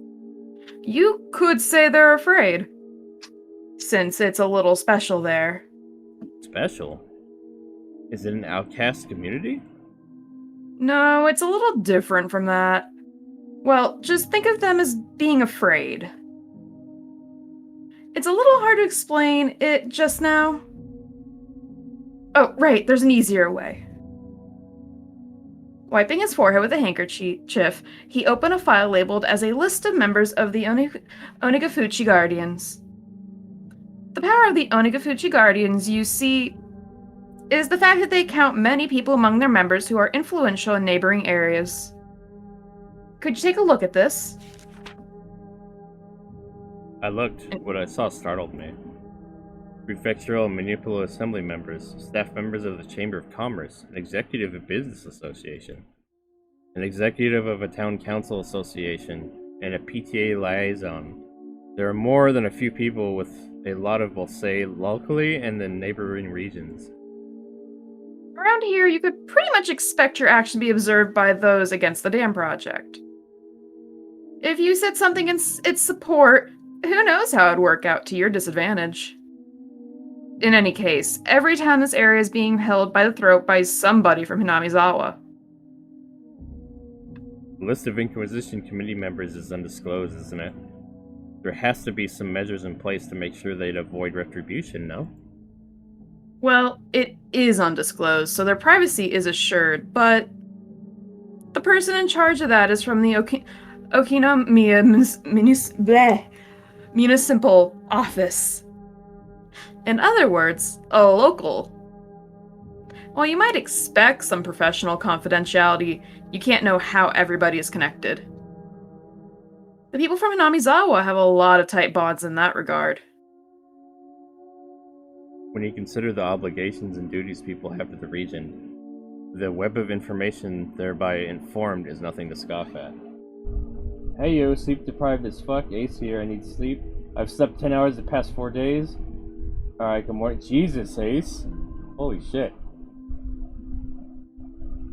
You could say they're afraid, since it's a little special there. Special? Is it an outcast community? No, it's a little different from that. Well, just think of them as being afraid. It's a little hard to explain it just now. Oh, right, there's an easier way. Wiping his forehead with a handkerchief, he opened a file labeled as a list of members of the Onigafuchi Guardians. The power of the Onigafuchi Guardians, you see, is the fact that they count many people among their members who are influential in neighboring areas. Could you take a look at this? I looked. What I saw startled me. Prefectural and municipal assembly members, staff members of the Chamber of Commerce, an executive of business association, an executive of a town council association, and a PTA liaison. There are more than a few people with a lot of both say locally and in neighboring regions. Around here, you could pretty much expect your action to be observed by those against the dam project. If you said something in its support, who knows how it'd work out to your disadvantage. In any case, every time this area is being held by the throat by somebody from Hinamizawa. The list of Inquisition Committee members is undisclosed, isn't it? There has to be some measures in place to make sure they'd avoid retribution, no? Well, it is undisclosed, so their privacy is assured, but the person in charge of that is from the Okinomiya Municipal Office. In other words, a local. While you might expect some professional confidentiality, you can't know how everybody is connected. The people from Hinamizawa have a lot of tight bonds in that regard. When you consider the obligations and duties people have to the region, the web of information thereby informed is nothing to scoff at. Hey yo, sleep deprived as fuck, Ace here, I need sleep. I've slept 10 hours the past 4 days. Alright, good morning. Jesus, Ace. Holy shit.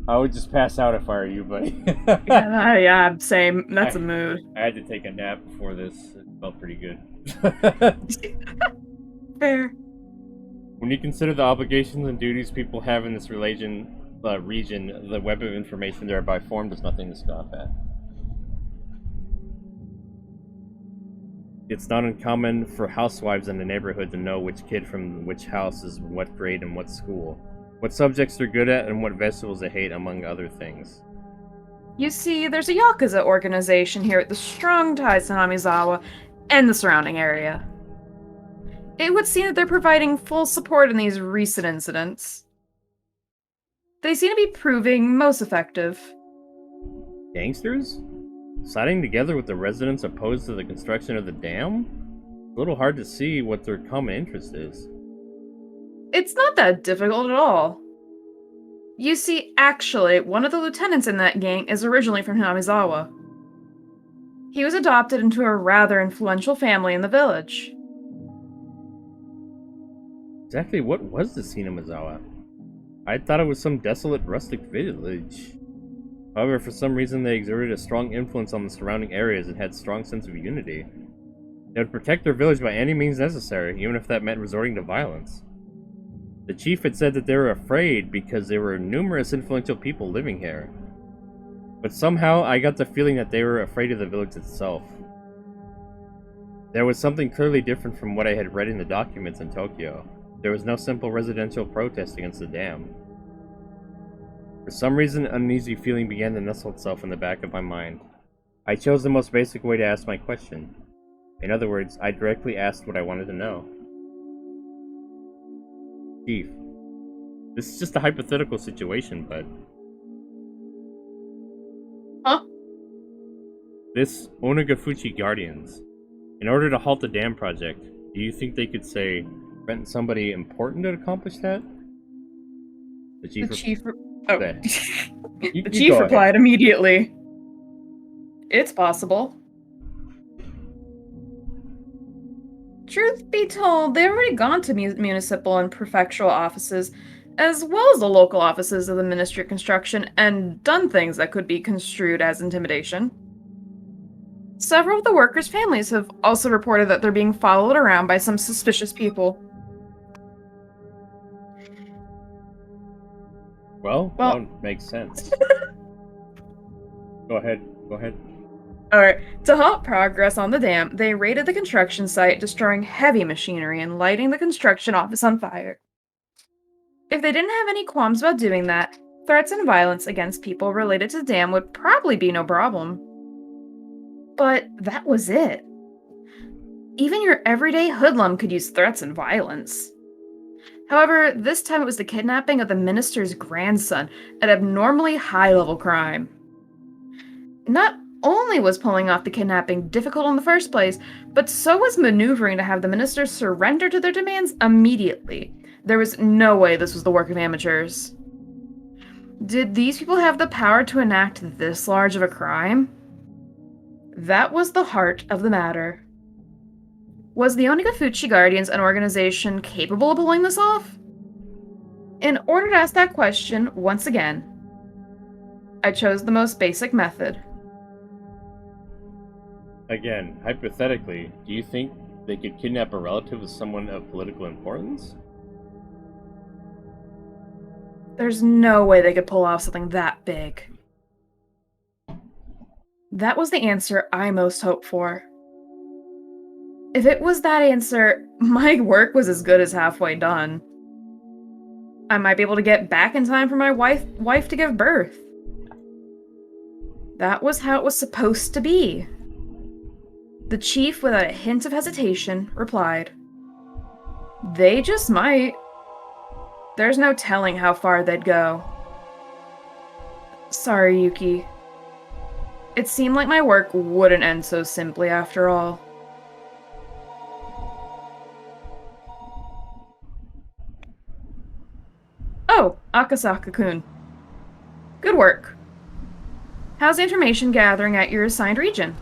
I would just pass out if I were you, buddy. Yeah, same. That's a mood. I had to take a nap before this. It felt pretty good. Fair. When you consider the obligations and duties people have in this region, the web of information thereby formed is nothing to scoff at. It's not uncommon for housewives in the neighborhood to know which kid from which house is what grade and what school, what subjects they're good at, and what vegetables they hate, among other things. You see, there's a Yakuza organization here with the strong ties to Namizawa and the surrounding area. It would seem that they're providing full support in these recent incidents. They seem to be proving most effective. Gangsters? Siding together with the residents opposed to the construction of the dam? A little hard to see what their common interest is. It's not that difficult at all. You see, actually, one of the lieutenants in that gang is originally from Hinamizawa. He was adopted into a rather influential family in the village. Exactly what was the Hinamizawa? I thought it was some desolate rustic village. However, for some reason they exerted a strong influence on the surrounding areas and had a strong sense of unity. They would protect their village by any means necessary, even if that meant resorting to violence. The chief had said that they were afraid because there were numerous influential people living here. But somehow I got the feeling that they were afraid of the village itself. There was something clearly different from what I had read in the documents in Tokyo. There was no simple residential protest against the dam. For some reason, an uneasy feeling began to nestle itself in the back of my mind. I chose the most basic way to ask my question. In other words, I directly asked what I wanted to know. Chief, this is just a hypothetical situation, but Huh? this Onagafuchi Guardians, in order to halt the dam project, do you think they could say, threaten somebody important to accomplish that? The The chief. chief. Oh. The The chief replied immediately. It's possible. Truth be told, they've already gone to municipal and prefectural offices, as well as the local offices of the Ministry of Construction, and done things that could be construed as intimidation. Several of the workers' families have also reported that they're being followed around by some suspicious people. Well, Well, that makes sense. Go ahead. Alright, to halt progress on the dam, they raided the construction site, destroying heavy machinery and lighting the construction office on fire. If they didn't have any qualms about doing that, threats and violence against people related to the dam would probably be no problem. But that was it. Even your everyday hoodlum could use threats and violence. However, this time it was the kidnapping of the minister's grandson, an abnormally high-level crime. Not only was pulling off the kidnapping difficult in the first place, but so was maneuvering to have the minister surrender to their demands immediately. There was no way this was the work of amateurs. Did these people have the power to enact this large of a crime? That was the heart of the matter. Was the Onagafuchi Guardians an organization capable of pulling this off? In order to ask that question, once again, I chose the most basic method. Again, hypothetically, do you think they could kidnap a relative of someone of political importance? There's no way they could pull off something that big. That was the answer I most hoped for. If it was that answer, my work was as good as halfway done. I might be able to get back in time for my wife to give birth. That was how it was supposed to be. The chief, without a hint of hesitation, replied, "They just might. There's no telling how far they'd go." Sorry, Yuki. It seemed like my work wouldn't end so simply after all. Oh, Akasaka-kun. Good work. How's the information gathering at your assigned region?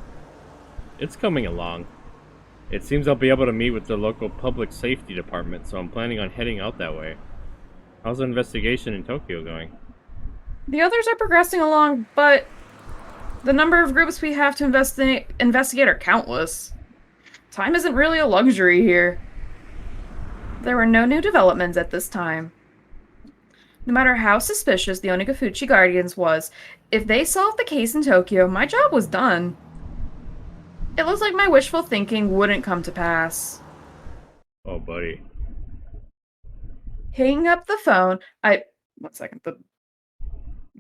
It's coming along. It seems I'll be able to meet with the local public safety department, so I'm planning on heading out that way. How's the investigation in Tokyo going? The others are progressing along, but the number of groups we have to investigate are countless. Time isn't really a luxury here. There were no new developments at this time. No matter how suspicious the Onagafuchi Guardians was, if they solved the case in Tokyo, my job was done. It looks like my wishful thinking wouldn't come to pass. Oh, buddy. Hanging up the phone, one second,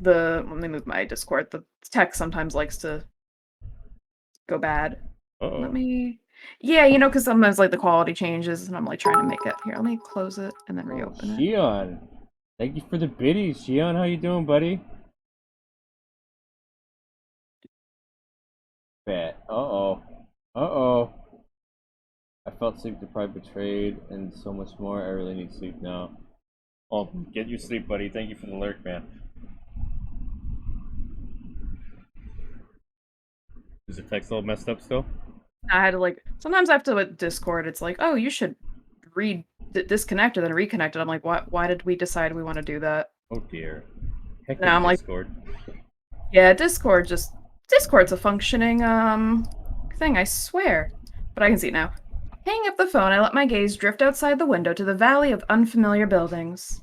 let me move my Discord. The text sometimes likes to go bad. Uh-oh. Yeah, because sometimes, like, the quality changes, and I'm, like, trying to make it. Here, let me close it and then reopen it. Shion. Thank you for the biddies. Shion, how you doing, buddy? Bet. Uh-oh. I felt sleep deprived, betrayed, and so much more. I really need sleep now. Oh, get your sleep, buddy. Thank you for the lurk, man. Is the text all messed up still? I had to, sometimes I have to, with Discord, it's like, oh, you should disconnect and then reconnect it. I'm like, why did we decide we want to do that? Oh, dear. Heck Now I'm Discord. Yeah, Discord's a functioning, thing, I swear. But I can see it now. Hanging up the phone, I let my gaze drift outside the window to the valley of unfamiliar buildings.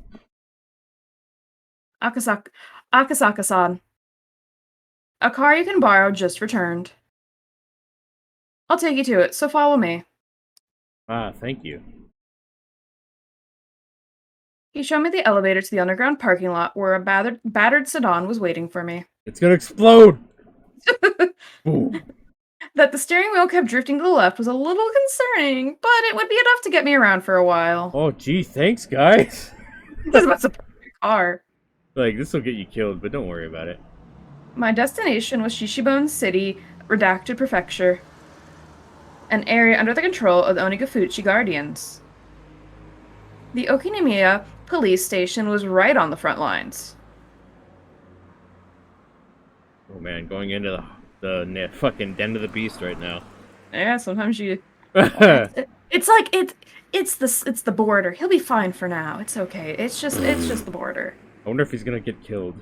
Akasaka-san. A car you can borrow just returned. I'll take you to it, so follow me. Ah, thank you. He showed me the elevator to the underground parking lot where a battered sedan was waiting for me. It's gonna explode! Boom. That the steering wheel kept drifting to the left was a little concerning, but it would be enough to get me around for a while. Oh, gee, thanks, guys. This was a perfect car. Like, this will get you killed, but don't worry about it. My destination was Shishibone City, Redacted Prefecture, an area under the control of the Onigafuchi Guardians. The Okinomiya police station was right on the front lines. Oh man, going into the fucking den of the beast right now. Yeah, sometimes you. I It's like it's the border. He'll be fine for now. It's okay. It's just the border. wonder if he's gonna get killed.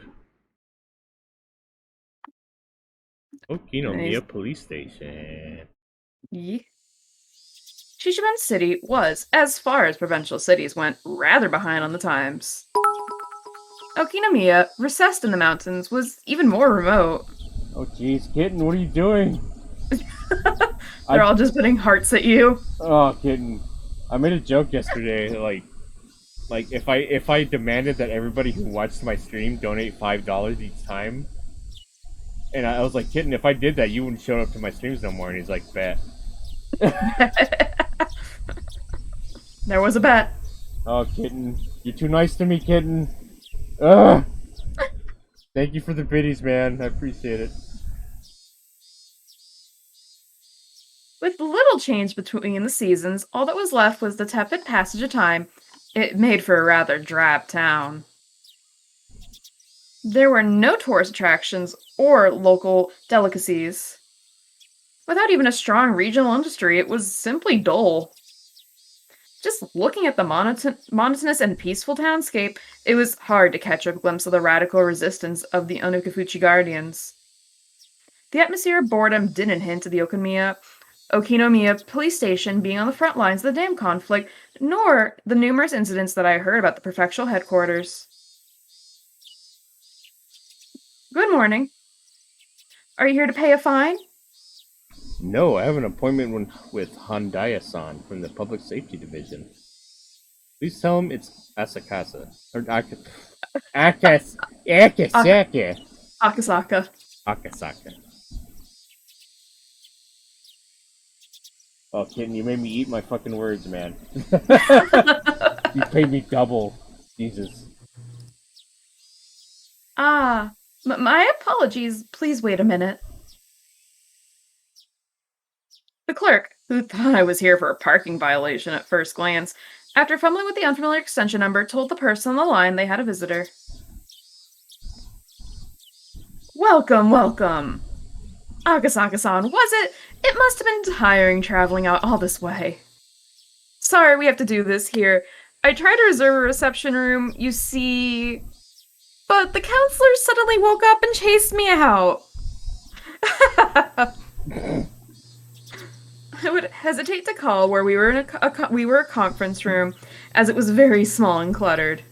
Okinomiya Police Station. Yeah. Shishiban City was, as far as provincial cities went, rather behind on the times. Okinomiya, recessed in the mountains, was even more remote. Oh jeez, kitten, what are you doing? They're all just putting hearts at you. Oh, kitten. I made a joke yesterday, like if I demanded that everybody who watched my stream donate $5 each time, and I was like, kitten, if I did that, you wouldn't show up to my streams no more. And he's like, bet. There was a bet. Oh, kitten, you're too nice to me, kitten. Ugh. Thank you for the biddies, man. I appreciate it. With little change between the seasons, all that was left was the tepid passage of time. It made for a rather drab town. There were no tourist attractions or local delicacies. Without even a strong regional industry, it was simply dull. Just looking at the monotonous and peaceful townscape, it was hard to catch a glimpse of the radical resistance of the Onukafuchi Guardians. The atmosphere of boredom didn't hint at the Okinomiya police station being on the front lines of the dam conflict, nor the numerous incidents that I heard about the prefectural headquarters. Good morning. Are you here to pay a fine? No, I have an appointment with Handaya-san from the Public Safety Division. Please tell him it's Asakasa. Or Akasaka. Akasaka. Akasaka. Oh, kitten, you made me eat my fucking words, man. You paid me double. Jesus. My apologies. Please wait a minute. The clerk, who thought I was here for a parking violation at first glance, after fumbling with the unfamiliar extension number, told the person on the line they had a visitor. Welcome, welcome. Akasaka-san, was it? It must have been tiring traveling out all this way. Sorry, we have to do this here. I tried to reserve a reception room, you see, but the counselor suddenly woke up and chased me out. I would hesitate to call where we were in a conference room, as it was very small and cluttered.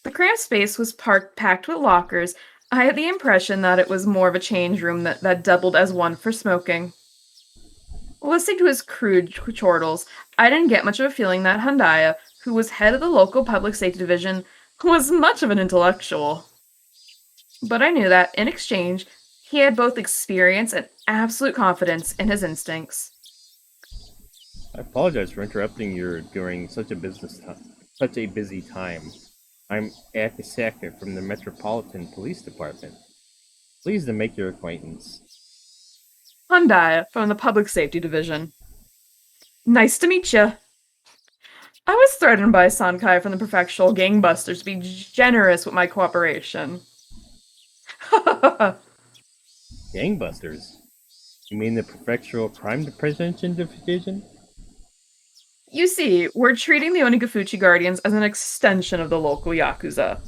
The cramped space was packed with lockers. I had the impression that it was more of a change room that doubled as one for smoking. Listening to his crude chortles, I didn't get much of a feeling that Handaya, who was head of the local public safety division, was much of an intellectual. But I knew that, in exchange, he had both experience and absolute confidence in his instincts. I apologize for interrupting you during such a busy time. I'm Akasaka from the Metropolitan Police Department. Pleased to make your acquaintance. Handaya from the Public Safety Division. Nice to meet ya. I was threatened by Sankai from the prefectural gangbusters to be generous with my cooperation. Gangbusters? You mean the Prefectural Crime Prevention Division? You see, we're treating the Onigafuchi Guardians as an extension of the local Yakuza.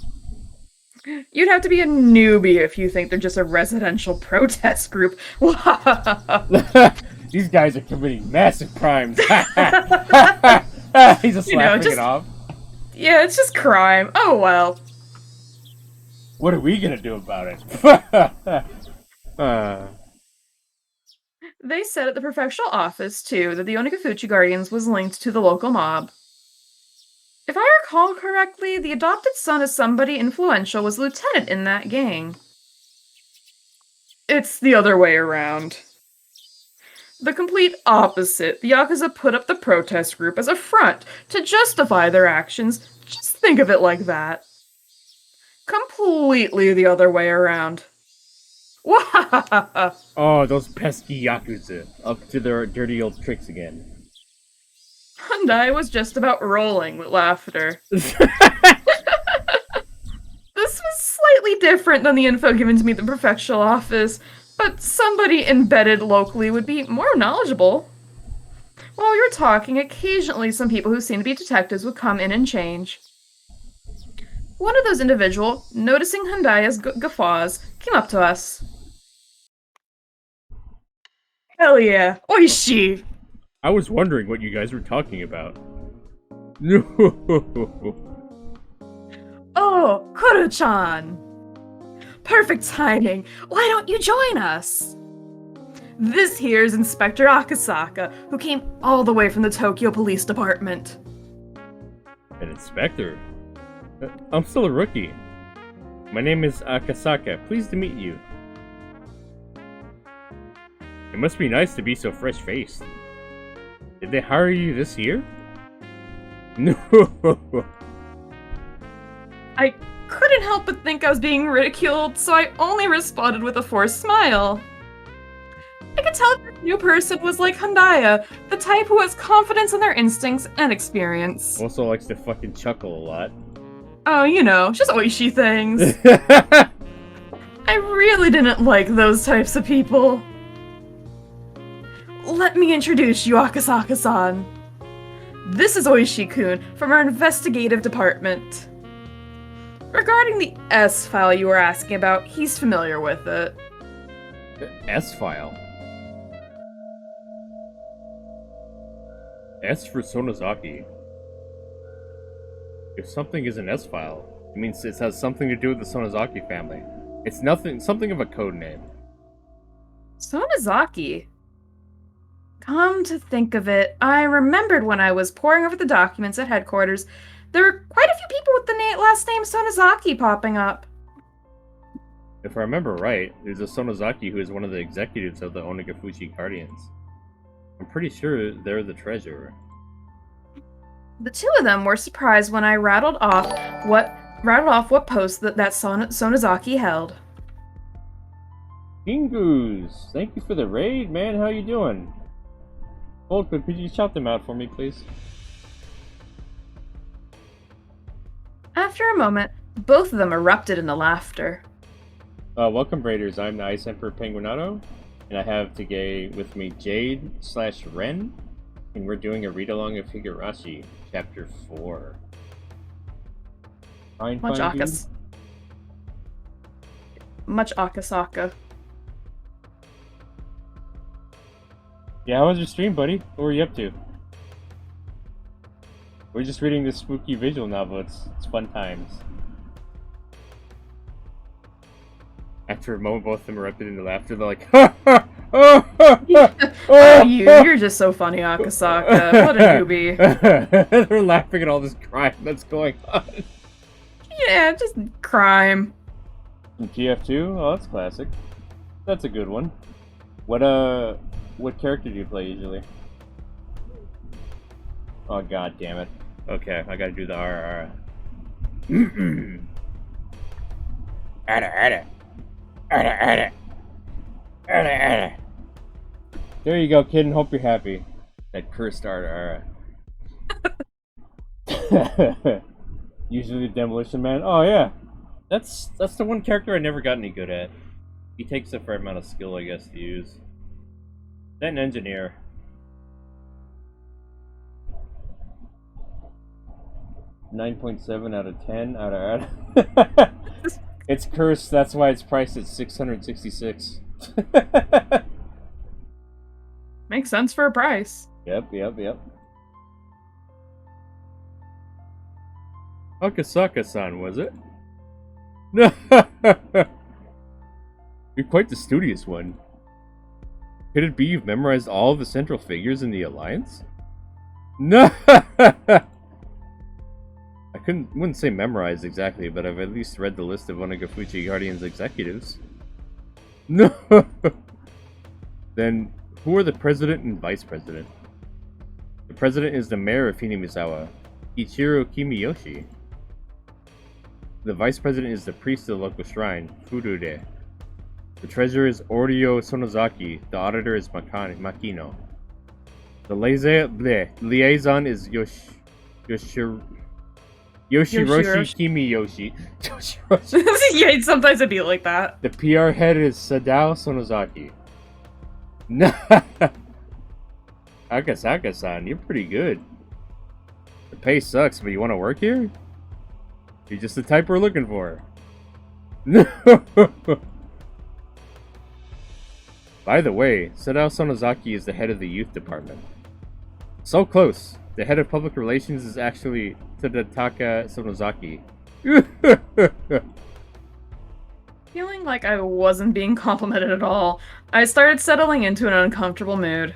You'd have to be a newbie if you think they're just a residential protest group. These guys are committing massive crimes. He's just laughing it off. Yeah, it's just crime. Oh well. What are we gonna do about it? They said at the prefectural office, too, that the Onikafuchi Guardians was linked to the local mob. If I recall correctly, the adopted son of somebody influential was lieutenant in that gang. It's the other way around. The complete opposite. The Yakuza put up the protest group as a front to justify their actions. Just think of it like that. Completely the other way around. Wahahaha! Oh, those pesky Yakuza. Up to their dirty old tricks again. Hyundai was just about rolling with laughter. This was slightly different than the info given to me at the prefectural office, but somebody embedded locally would be more knowledgeable. While we were talking, occasionally some people who seemed to be detectives would come in and change. One of those individuals, noticing Hyundai's guffaws, came up to us. Hell yeah, oishi! I was wondering what you guys were talking about. No. Oh, Kuro-chan! Perfect timing. Why don't you join us? This here's Inspector Akasaka, who came all the way from the Tokyo Police Department. An inspector? I'm still a rookie. My name is Akasaka. Pleased to meet you. It must be nice to be so fresh-faced. Did they hire you this year? No. I couldn't help but think I was being ridiculed, so I only responded with a forced smile. I could tell this new person was like Hyundai, the type who has confidence in their instincts and experience. Also likes to fucking chuckle a lot. Oh, you know, just oishi things. I really didn't like those types of people. Let me introduce you, Akasaka-san. This is Oishi-kun from our investigative department. Regarding the S-file you were asking about, he's familiar with it. S-file? S for Sonozaki. If something is an S-file, it means it has something to do with the Sonozaki family. It's something of a code name. Sonozaki? Come to think of it, I remembered when I was poring over the documents at headquarters, there were quite a few people with the last name Sonozaki popping up. If I remember right, there's a Sonozaki who is one of the executives of the Onikafuchi Guardians. I'm pretty sure they're the treasurer. The two of them were surprised when I rattled off what post that Sonozaki held. Kingus, thank you for the raid, man. How you doing? Volka, could you shout them out for me, please? After a moment, both of them erupted into laughter. Welcome, Raiders. I'm the Ice Emperor Penguinato, and I have today with me Jade/Wren, and we're doing a read-along of Higurashi, Chapter 4. Much Akasaka. Yeah, how was your stream, buddy? What were you up to? We're just reading this spooky visual novel. It's fun times. After a moment, both of them erupted into laughter. They're like, ha ha! Oh, ha, ha, oh, you're just so funny, Akasaka. What a newbie. They're laughing at all this crime that's going on. Yeah, just crime. GF2? Oh, that's classic. That's a good one. What character do you play usually? Oh, god damn it. Okay, I gotta do the RR. There you go, kid, and hope you're happy. That cursed RR. Usually the Demolition Man. Oh yeah. That's the one character I never got any good at. He takes a fair amount of skill, I guess, to use. Then engineer. .7 out of 10 out of It's cursed, that's why it's priced at 666. Makes sense for a price. Yep. Akasaka-san, was it? You're quite the studious one. Could it be you've memorized all of the central figures in the Alliance? No! Wouldn't say memorized exactly, but I've at least read the list of Onagafuchi Guardian's executives. No! Then, who are the president and vice president? The president is the mayor of Hinamizawa, Ichiro Kimiyoshi. The vice president is the priest of the local shrine, Furude. The treasurer is Orio Sonozaki. The auditor is Makino. The liaison is Yoshiroshi Kimiyoshi. Yeah, sometimes it'd be like that. The PR head is Sadao Sonozaki. Akasaka-san, you're pretty good. The pay sucks, but you want to work here? You're just the type we're looking for. By the way, Sadao Sonozaki is the head of the youth department. So close. The head of public relations is actually Tadataka Sonozaki. Feeling like I wasn't being complimented at all, I started settling into an uncomfortable mood.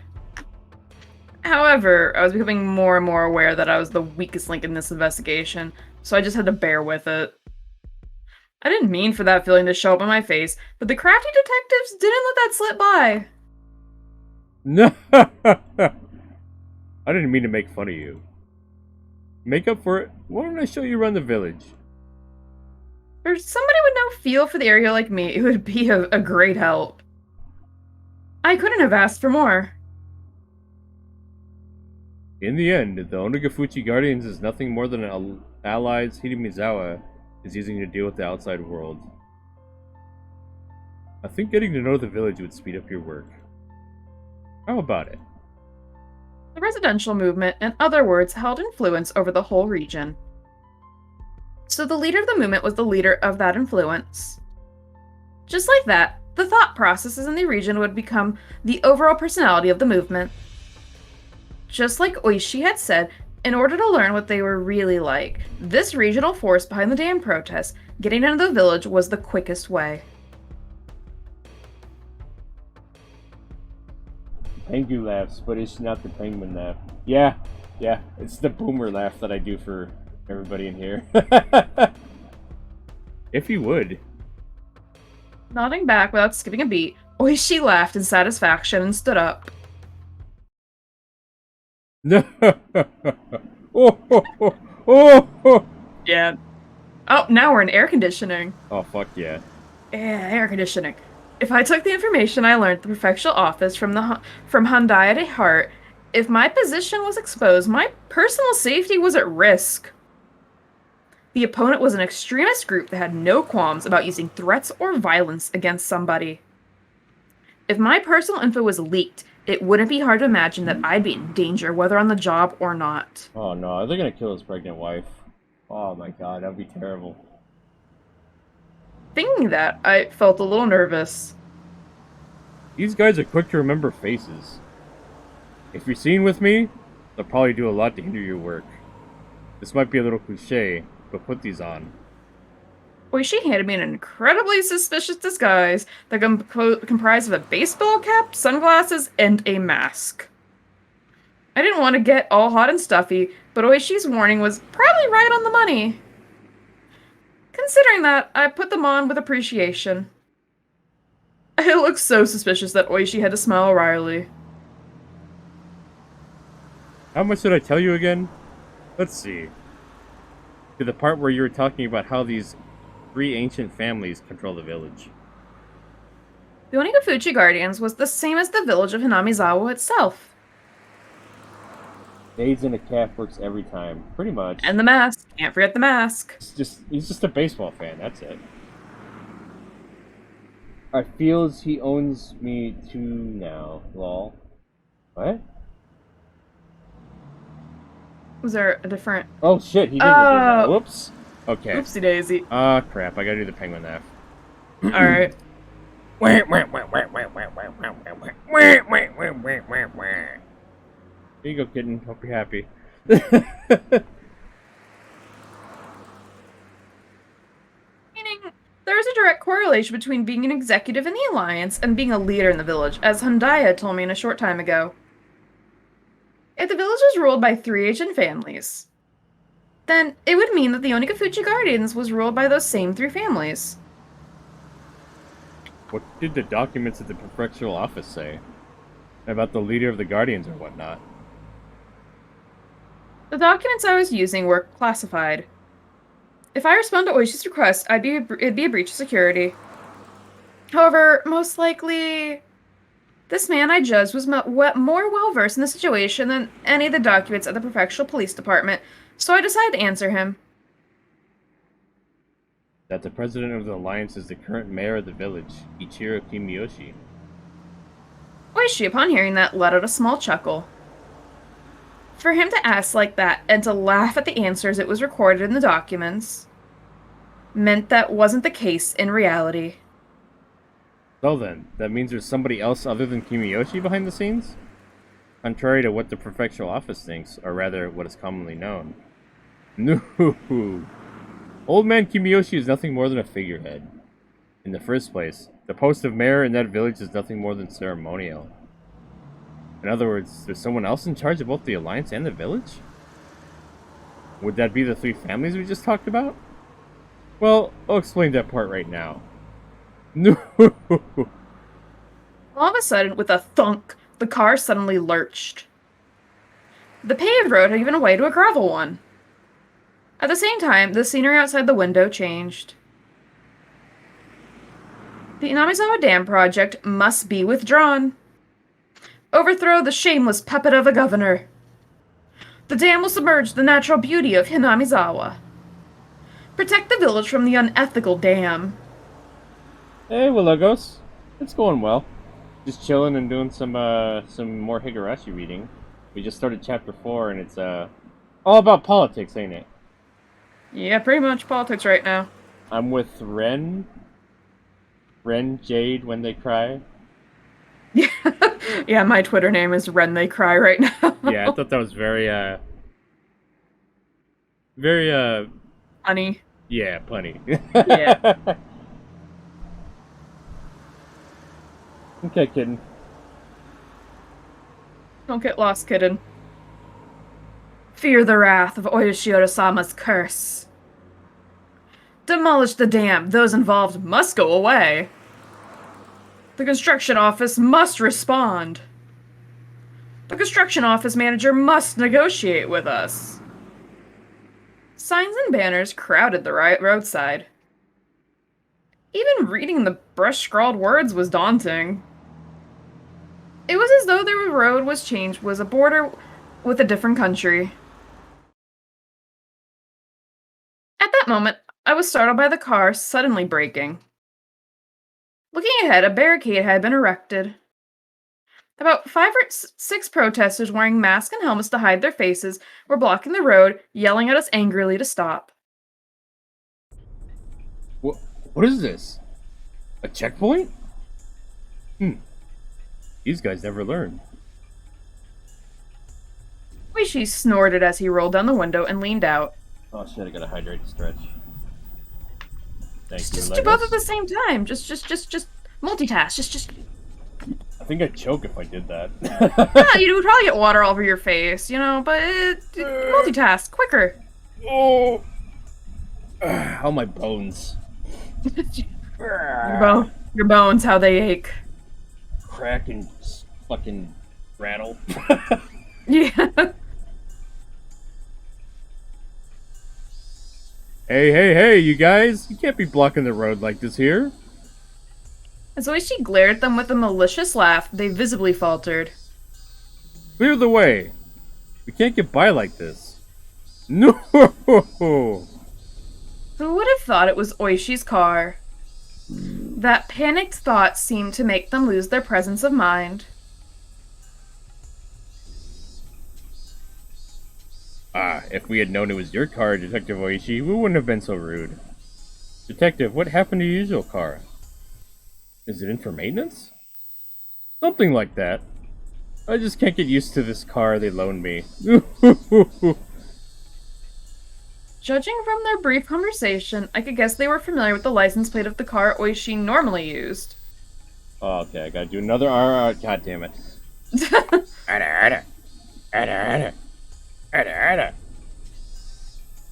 However, I was becoming more and more aware that I was the weakest link in this investigation, so I just had to bear with it. I didn't mean for that feeling to show up on my face, but the crafty detectives didn't let that slip by. No, I didn't mean to make fun of you. Make up for it, why don't I show you around the village? For somebody with no feel for the area like me, it would be a great help. I couldn't have asked for more. In the end, the Onagafuchi Guardians is nothing more than allies Hinamizawa is using to deal with the outside world. I think getting to know the village would speed up your work. How about it? The residential movement, in other words, held influence over the whole region. So the leader of the movement was the leader of that influence. Just like that, the thought processes in the region would become the overall personality of the movement. Just like Oishi had said, in order to learn what they were really like, this regional force behind the dam protests, getting into the village was the quickest way. Pengu laughs, but it's not the penguin laugh. Yeah, it's the boomer laugh that I do for everybody in here. If you would. Nodding back without skipping a beat, Oishi laughed in satisfaction and stood up. No. Oh. Yeah. Oh, now we're in air conditioning. Oh, fuck yeah. Yeah, air conditioning. If I took the information I learned at the prefectural office from Hyundai to heart, if my position was exposed, my personal safety was at risk. The opponent was an extremist group that had no qualms about using threats or violence against somebody. If my personal info was leaked, it wouldn't be hard to imagine that I'd be in danger, whether on the job or not. Oh no, they're gonna kill his pregnant wife. Oh my god, that'd be terrible. Thinking that, I felt a little nervous. These guys are quick to remember faces. If you're seen with me, they'll probably do a lot to hinder your work. This might be a little cliche, but put these on. Oishi handed me an incredibly suspicious disguise that comprised of a baseball cap, sunglasses, and a mask. I didn't want to get all hot and stuffy, but Oishi's warning was probably right on the money. Considering that, I put them on with appreciation. It looked so suspicious that Oishi had to smile wryly. How much did I tell you again? Let's see. To the part where you were talking about how these 3 ancient families control the village. The Onagafuchi Guardians was the same as the village of Hinamizawa itself. Days in a calf works every time, pretty much. And the mask. Can't forget the mask. He's just a baseball fan, that's it. I feels he owns me too now, lol. What? Was there a different... Oh shit, he didn't do that. Whoops. Okay. Oopsie daisy. Ah, crap, I gotta do the penguin laugh. Alright. Here you go, kitten. Hope you're happy. Meaning, there is a direct correlation correlation between being an executive in the Alliance and being a leader in the village, as Hyundai told me in a short time ago. If the village was ruled by 3 ancient families, then it would mean that the Onikafuchi Guardians was ruled by those same 3 families. What did the documents at the prefectural office say? About the leader of the Guardians or whatnot? The documents I was using were classified. If I respond to Oishi's request, it'd be a breach of security. However, most likely, this man I judged was more well-versed in the situation than any of the documents at the prefectural police department, so I decided to answer him. That the president of the Alliance is the current mayor of the village, Ichiro Kimiyoshi. Oishi, upon hearing that, let out a small chuckle. For him to ask like that and to laugh at the answers it was recorded in the documents meant that wasn't the case in reality. So then, that means there's somebody else other than Kimiyoshi behind the scenes? Contrary to what the prefectural office thinks, or rather, what is commonly known. No! Old man Kimiyoshi is nothing more than a figurehead. In the first place, the post of mayor in that village is nothing more than ceremonial. In other words, there's someone else in charge of both the Alliance and the village? Would that be the 3 families we just talked about? Well, I'll explain that part right now. No! All of a sudden, with a thunk, the car suddenly lurched. The paved road had given way to a gravel one. At the same time, the scenery outside the window changed. The Inamizawa Dam project must be withdrawn. Overthrow the shameless puppet of a governor. The dam will submerge the natural beauty of Hinamizawa. Protect the village from the unethical dam. Hey, Willogos. It's going well. Just chilling and doing some more Higurashi reading. We just started chapter 4 and it's all about politics, ain't it? Yeah, pretty much politics right now. I'm with Wren. Wren, Jade, When They Cry. Yeah, my Twitter name is Wren They Cry right now. Yeah, I thought that was very Funny. yeah, punny. Yeah. Okay, kidding. Don't get lost, kidden. Fear the wrath of Oyashiro-sama's curse. Demolish the dam. Those involved must go away. The construction office must respond. The construction office manager must negotiate with us. Signs and banners crowded the roadside. Even reading the brush-scrawled words was daunting. It was as though the road was a border with a different country. At that moment, I was startled by the car suddenly braking. Looking ahead, a barricade had been erected. About 5 or 6 protesters wearing masks and helmets to hide their faces were blocking the road, yelling at us angrily to stop. What is this? A checkpoint? These guys never learn. Oishi snorted as he rolled down the window and leaned out. Oh shit, I gotta hydrate and stretch. Thank you, Just Legos. do both at the same time. Just multitask. Just. I think I'd choke if I did that. Yeah, you would probably get water all over your face, but multitask quicker. Oh, how my bones. Your bones, how they ache. Crack and fucking rattle. Yeah. Hey, you guys! You can't be blocking the road like this here. As Oishi glared at them with a malicious laugh, they visibly faltered. Clear the way. We can't get by like this. No! Who would have thought it was Oishi's car? That panicked thought seemed to make them lose their presence of mind. If we had known it was your car, Detective Oishi, we wouldn't have been so rude. Detective, what happened to your usual car? Is it in for maintenance? Something like that. I just can't get used to this car they loaned me. Judging from their brief conversation, I could guess they were familiar with the license plate of the car Oishi normally used. Oh, okay, I gotta do another R. God damn it.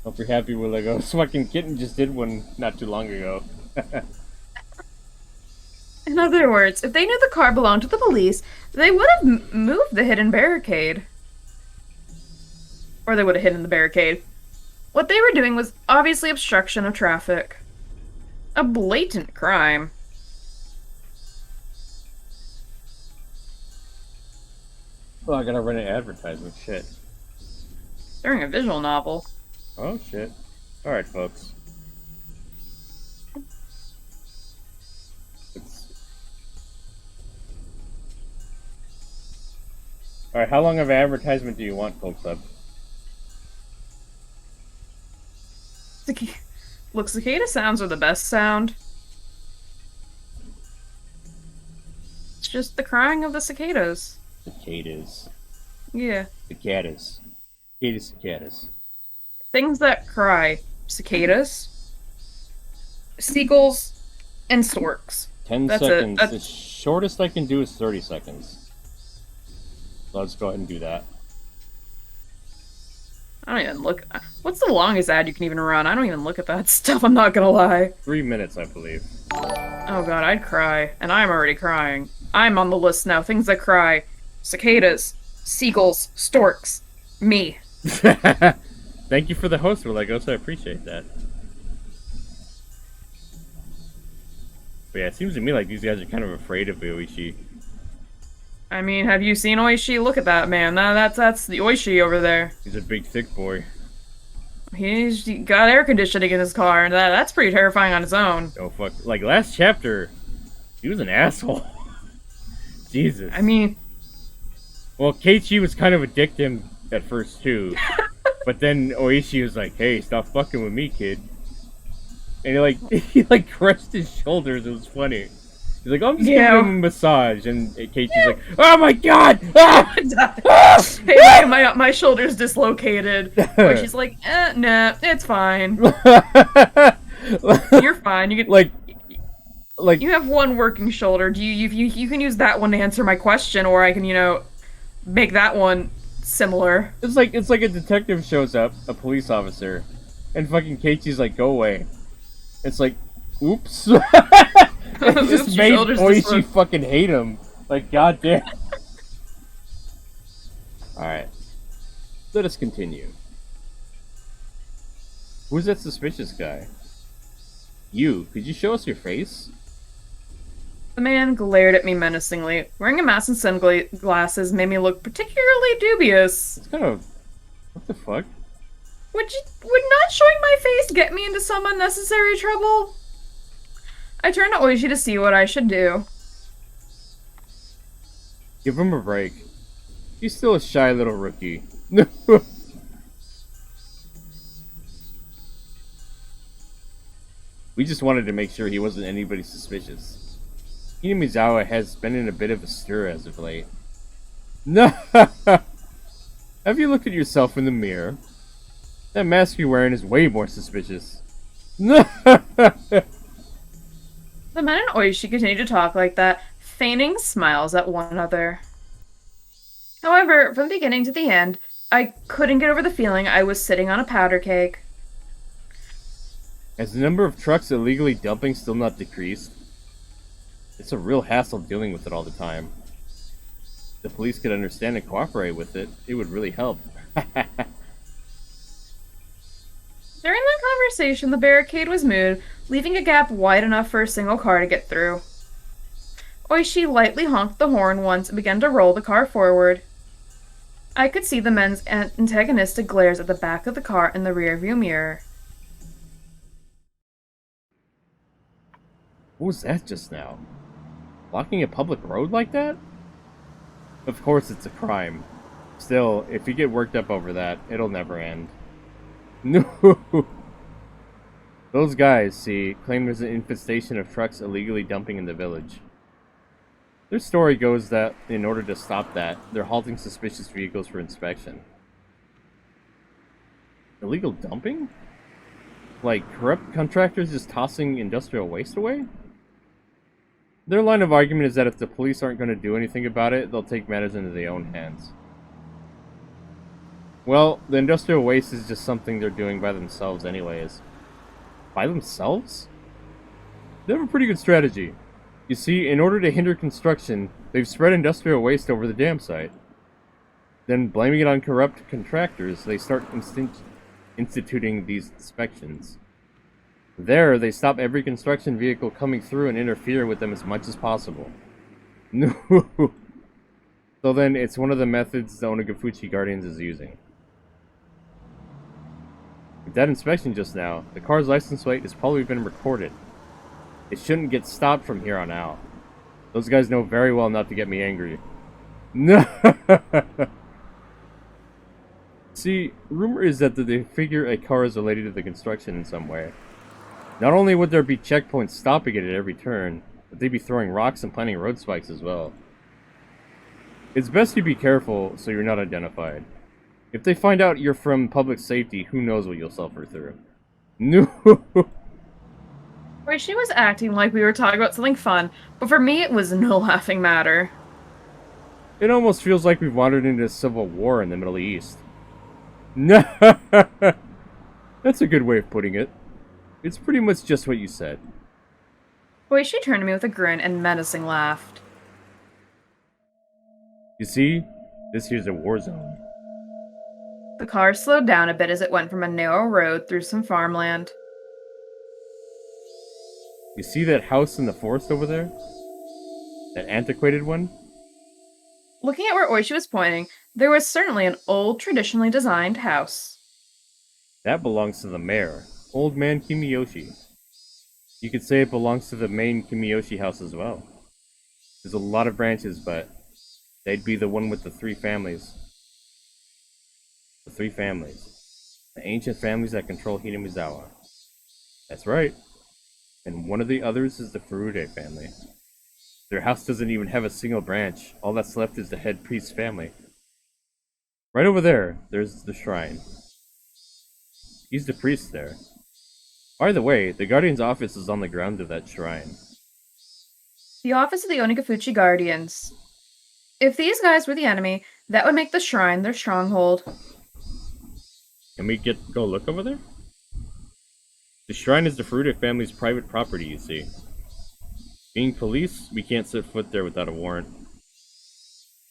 Hope you're happy with Lego. This fucking kitten just did one not too long ago. In other words, if they knew the car belonged to the police, they would have moved the hidden barricade. Or they would have hidden the barricade. What they were doing was obviously obstruction of traffic. A blatant crime. Oh, I gotta run an advertisement. Shit. During a visual novel. Oh, shit. Alright, folks. Alright, how long of an advertisement do you want, Cold Club? Look, cicada sounds are the best sound. It's just the crying of the cicadas. Cicadas. Yeah. Cicadas. Cicadas. Things that cry. Cicadas, seagulls, and storks. 10 That's seconds. it. The shortest I can do is 30 seconds. So let's go ahead and do that. I don't even look. What's the longest ad you can even run? I don't even look at that stuff, I'm not gonna lie. 3 minutes, I believe. Oh god, I'd cry. And I'm already crying. I'm on the list now. Things that cry. Cicadas, seagulls, storks, me. Thank you for the host, Legos. I appreciate that. But yeah, it seems to me like these guys are kind of afraid of Oishi. I mean, have you seen Oishi? Look at that man. That's the Oishi over there. He's a big, thick boy. He's got air conditioning in his car, and that's pretty terrifying on its own. Oh fuck! Like last chapter, he was an asshole. Jesus. I mean, well, Keiichi was kind of a dick to him at first too, but then Oishi was like, "Hey, stop fucking with me, kid." And he crushed his shoulders. It was funny. He's like, I'm just giving him a massage, and Keiichi's like, oh my god! Ah! Hey, my shoulder's dislocated. Or she's like, nah, it's fine. You're fine. You can like you have one working shoulder. You can use that one to answer my question, or I can make that one similar. It's like a detective shows up, a police officer, and fucking Keiichi's like, go away. It's like, oops. It just made Oishi fucking hate him. Like, goddamn. Alright. Let us continue. Who's that suspicious guy? You, could you show us your face? The man glared at me menacingly. Wearing a mask and sunglasses made me look particularly dubious. It's kind of... What the fuck? Would not showing my face get me into some unnecessary trouble? I turned to Oishi to see what I should do. Give him a break. He's still a shy little rookie. We just wanted to make sure he wasn't anybody suspicious. Hinamizawa has been in a bit of a stir as of late. No. Have you looked at yourself in the mirror? That mask you're wearing is way more suspicious. No. The men and Oishi continued to talk like that, feigning smiles at one another. However, from the beginning to the end, I couldn't get over the feeling I was sitting on a powder keg. Has the number of trucks illegally dumping still not decreased? It's a real hassle dealing with it all the time. If the police could understand and cooperate with it, it would really help. During that conversation, the barricade was moved, leaving a gap wide enough for a single car to get through. Oishi lightly honked the horn once and began to roll the car forward. I could see the men's antagonistic glares at the back of the car in the rearview mirror. What was that just now? Blocking a public road like that? Of course it's a crime. Still, if you get worked up over that, it'll never end. No! Those guys, see, claim there's an infestation of trucks illegally dumping in the village. Their story goes that, in order to stop that, they're halting suspicious vehicles for inspection. Illegal dumping? Like, corrupt contractors just tossing industrial waste away? Their line of argument is that if the police aren't going to do anything about it, they'll take matters into their own hands. Well, the industrial waste is just something they're doing by themselves anyways. By themselves? They have a pretty good strategy. You see, in order to hinder construction, they've spread industrial waste over the dam site. Then, blaming it on corrupt contractors, they start instituting these inspections. There, they stop every construction vehicle coming through and interfere with them as much as possible. No. So then, it's one of the methods the Onagafuchi Guardians is using. With that inspection just now, the car's license plate has probably been recorded. It shouldn't get stopped from here on out. Those guys know very well not to get me angry. No. See, rumor is that they figure a car is related to the construction in some way. Not only would there be checkpoints stopping it at every turn, but they'd be throwing rocks and planting road spikes as well. It's best you be careful so you're not identified. If they find out you're from public safety, who knows what you'll suffer through. No. Wait, she was acting like we were talking about something fun, but for me it was no laughing matter. It almost feels like we've wandered into a civil war in the Middle East. No. That's a good way of putting it. It's pretty much just what you said. Wait, she turned to me with a grin and menacing laughed. You see, this here's a war zone. The car slowed down a bit as it went from a narrow road through some farmland. You see that house in the forest over there? That antiquated one? Looking at where Oishi was pointing, there was certainly an old, traditionally designed house. That belongs to the mayor, Old Man Kimiyoshi. You could say it belongs to the main Kimiyoshi house as well. There's a lot of branches, but they'd be the one with the three families. The three families. The ancient families that control Hinamizawa. That's right. And one of the others is the Furude family. Their house doesn't even have a single branch. All that's left is the head priest's family. Right over there, there's the shrine. He's the priest there. By the way, the Guardian's office is on the grounds of that shrine. The office of the Onagafuchi Guardians. If these guys were the enemy, that would make the shrine their stronghold. Can we go look over there? The shrine is the Furude family's private property, you see. Being police, we can't set foot there without a warrant.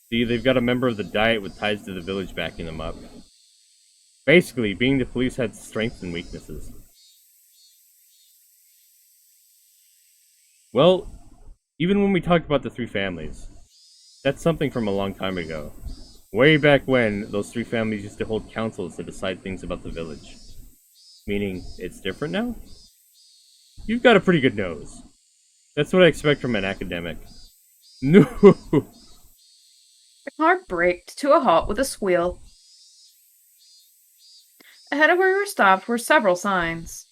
See, they've got a member of the Diet with ties to the village backing them up. Basically, being the police had strengths and weaknesses. Well, even when we talk about the three families, that's something from a long time ago. Way back when, those three families used to hold councils to decide things about the village. Meaning, it's different now? You've got a pretty good nose. That's what I expect from an academic. No! The car braked to a halt with a squeal. Ahead of where we were stopped were several signs.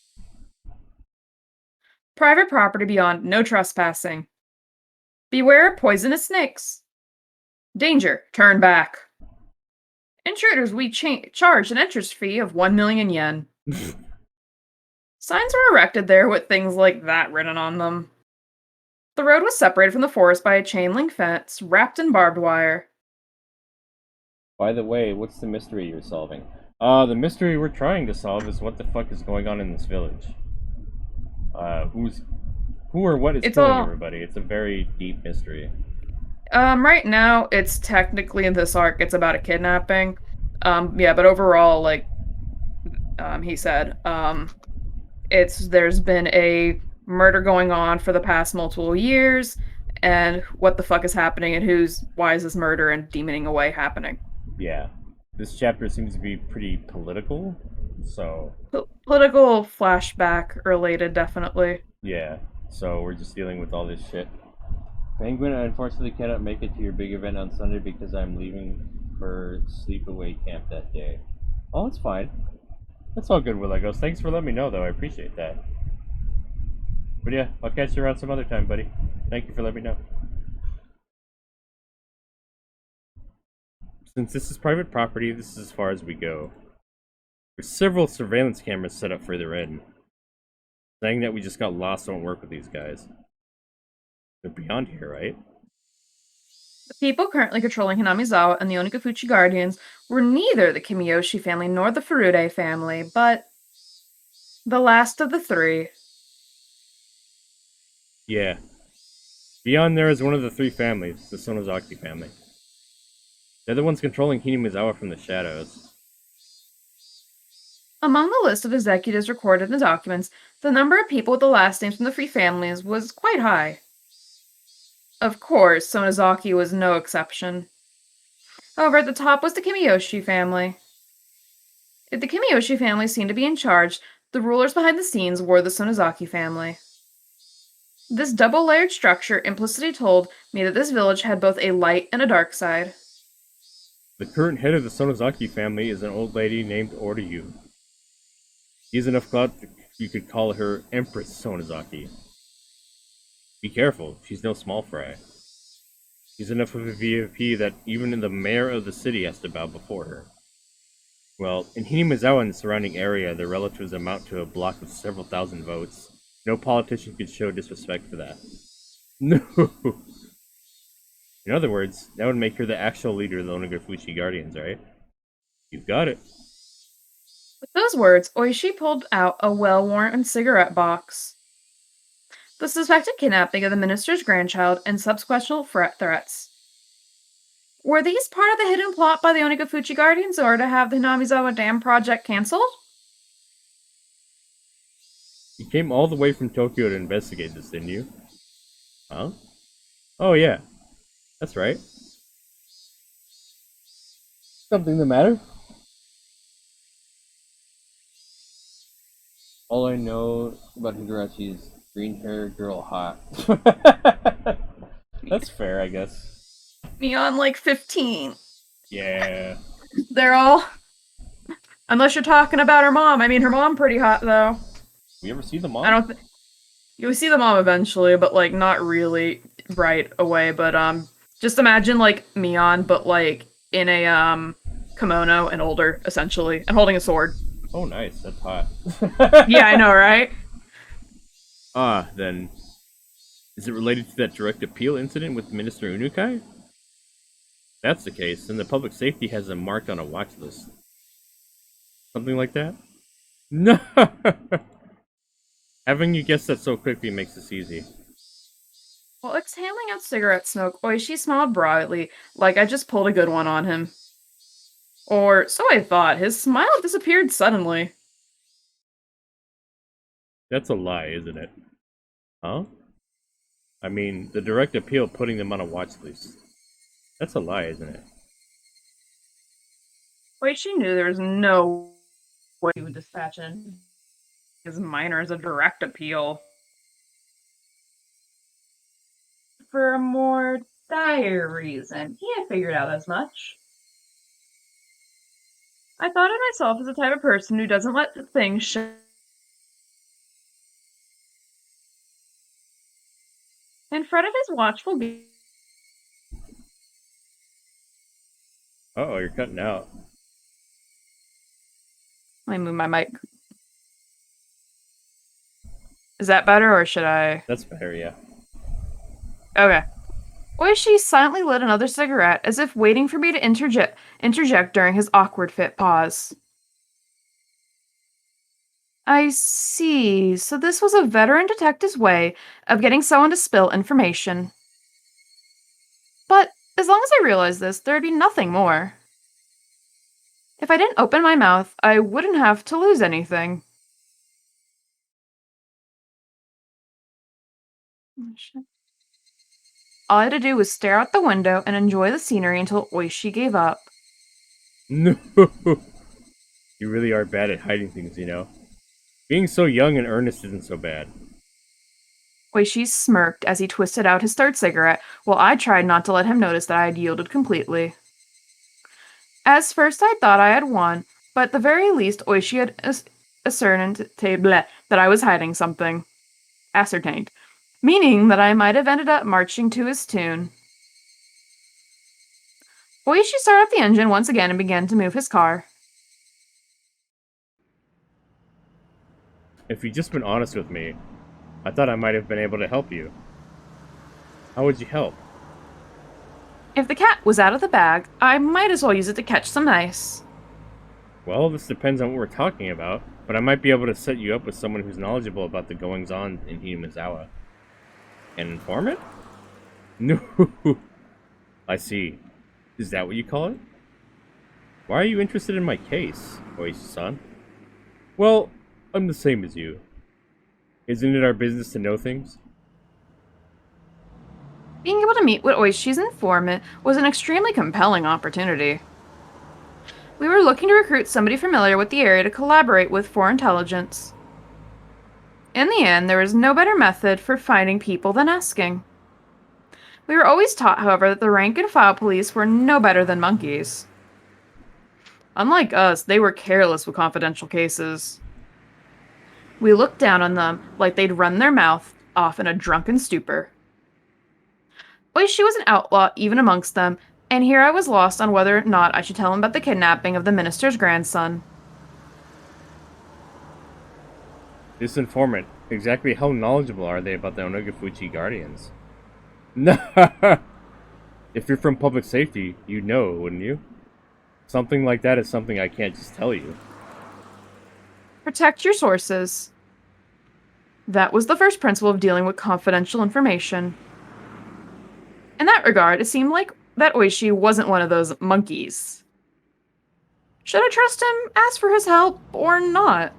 Private property beyond, no trespassing. Beware poisonous snakes. Danger, turn back. Intruders, we charge an entrance fee of 1 million yen. Signs were erected there with things like that written on them. The road was separated from the forest by a chain link fence wrapped in barbed wire. By the way, what's the mystery you're solving? The mystery we're trying to solve is what the fuck is going on in this village. Who or what is killing everybody? It's a very deep mystery. Right now, it's technically in this arc, it's about a kidnapping. Yeah, but overall, like, he said, there's been a murder going on for the past multiple years, and what the fuck is happening, and why is this murder and demoning away happening? Yeah. This chapter seems to be pretty political, so... Political flashback related, definitely. Yeah, so we're just dealing with all this shit. Penguin, I unfortunately cannot make it to your big event on Sunday because I'm leaving for sleepaway camp that day. Oh, it's fine. That's all good, Willegos. Thanks for letting me know, though. I appreciate that. But yeah, I'll catch you around some other time, buddy. Thank you for letting me know. Since this is private property, this is as far as we go. There's several surveillance cameras set up further in. Saying that we just got lost won't work with these guys. They're beyond here, right? The people currently controlling Hinamizawa and the Onikafuchi Guardians were neither the Kimiyoshi family nor the Furude family, but the last of the three. Yeah. Beyond there is one of the three families, the Sonozaki family. They're the ones controlling Hinamizawa from the shadows. Among the list of executives recorded in the documents, the number of people with the last names from the three families was quite high. Of course, Sonozaki was no exception. However, at the top was the Kimiyoshi family. If the Kimiyoshi family seemed to be in charge, the rulers behind the scenes were the Sonozaki family. This double-layered structure implicitly told me that this village had both a light and a dark side. The current head of the Sonozaki family is an old lady named Oryu. She's enough clout that you could call her Empress Sonozaki. Be careful, she's no small fry. She's enough of a VIP that even the mayor of the city has to bow before her. Well, in Hinamizawa and the surrounding area, their relatives amount to a block of several thousand votes. No politician could show disrespect for that. No! In other words, that would make her the actual leader of the Onagafuchi Guardians, right? You've got it. With those words, Oishi pulled out a well-worn cigarette box. The suspected kidnapping of the minister's grandchild and subsequent threats. Were these part of the hidden plot by the Onagafuchi Guardians or to have the Hinamizawa Dam project cancelled? You came all the way from Tokyo to investigate this, didn't you? Huh? Oh, yeah. That's right. Something the matter? All I know about Higurashi is green hair girl hot. That's fair, I guess. Beyond like 15. Yeah. They're all. Unless you're talking about her mom. I mean, her mom pretty hot though. We ever see the mom? I don't. You'll see the mom eventually, but like not really right away. But just imagine like Mion, but like in a kimono and older, essentially, and holding a sword. Oh, nice. That's hot. Yeah, I know, right? Then is it related to that direct appeal incident with Minister Unukai? If that's the case, then the public safety has him marked on a watch list. Something like that? No! Having you guess that so quickly makes this easy. While exhaling out cigarette smoke, Oishi smiled broadly, like I just pulled a good one on him. Or so I thought. His smile disappeared suddenly. That's a lie, isn't it? Huh? I mean, the direct appeal putting them on a watch list. That's a lie, isn't it? Oishi knew there was no way he would dispatch his minor as a direct appeal. For a more dire reason. He had figured out as much. I thought of myself as the type of person who doesn't let things show. In front of his watchful gaze, Uh oh, you're cutting out. let me move my mic. Is that better, or should I? That's better, yeah. Okay. Oishi silently lit another cigarette, as if waiting for me to interject during his awkward fit pause. I see. So this was a veteran detective's way of getting someone to spill information. But as long as I realized this, there'd be nothing more. If I didn't open my mouth, I wouldn't have to lose anything. All I had to do was stare out the window and enjoy the scenery until Oishi gave up. No! You really are bad at hiding things, you know? Being so young and earnest isn't so bad. Oishi smirked as he twisted out his third cigarette, while I tried not to let him notice that I had yielded completely. As first I thought I had won, but at the very least Oishi had ascertained that I was hiding something. Ascertained. Meaning that I might have ended up marching to his tune. Oishi started up the engine once again and began to move his car. If you'd just been honest with me, I thought I might have been able to help you. How would you help? If the cat was out of the bag, I might as well use it to catch some mice. Well, this depends on what we're talking about, but I might be able to set you up with someone who's knowledgeable about the goings-on in Himizawa. An informant? No. I see. Is that what you call it? Why are you interested in my case, Oishi-san? Well, I'm the same as you. Isn't it our business to know things? Being able to meet with Oishi's informant was an extremely compelling opportunity. We were looking to recruit somebody familiar with the area to collaborate with for intelligence. In the end, there was no better method for finding people than asking. We were always taught, however, that the rank and file police were no better than monkeys. Unlike us, they were careless with confidential cases. We looked down on them like they'd run their mouth off in a drunken stupor. Oishi was an outlaw even amongst them, and here I was lost on whether or not I should tell him about the kidnapping of the minister's grandson. This informant, exactly how knowledgeable are they about the Onagafuchi Guardians? No. If you're from public safety, you'd know, wouldn't you? Something like that is something I can't just tell you. Protect your sources. That was the first principle of dealing with confidential information. In that regard, it seemed like that Oishi wasn't one of those monkeys. Should I trust him, ask for his help, or not?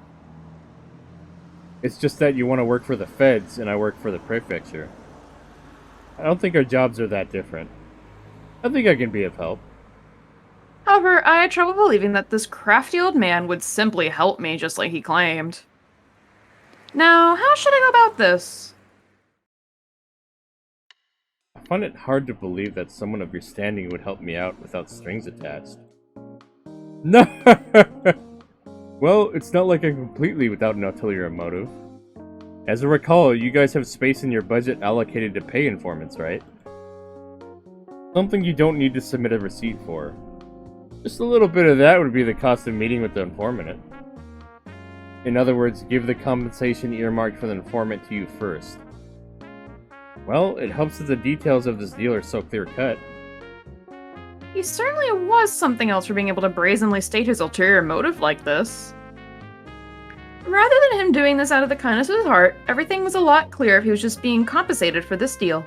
It's just that you want to work for the feds and I work for the prefecture. I don't think our jobs are that different. I think I can be of help. However, I had trouble believing that this crafty old man would simply help me just like he claimed. Now, how should I go about this? I find it hard to believe that someone of your standing would help me out without strings attached. No! Well, it's not like I'm completely without an ulterior motive. As I recall, you guys have space in your budget allocated to pay informants, right? Something you don't need to submit a receipt for. Just a little bit of that would be the cost of meeting with the informant. In other words, give the compensation earmarked for the informant to you first. Well, it helps that the details of this deal are so clear-cut. He certainly was something else for being able to brazenly state his ulterior motive like this. Rather than him doing this out of the kindness of his heart, everything was a lot clearer if he was just being compensated for this deal.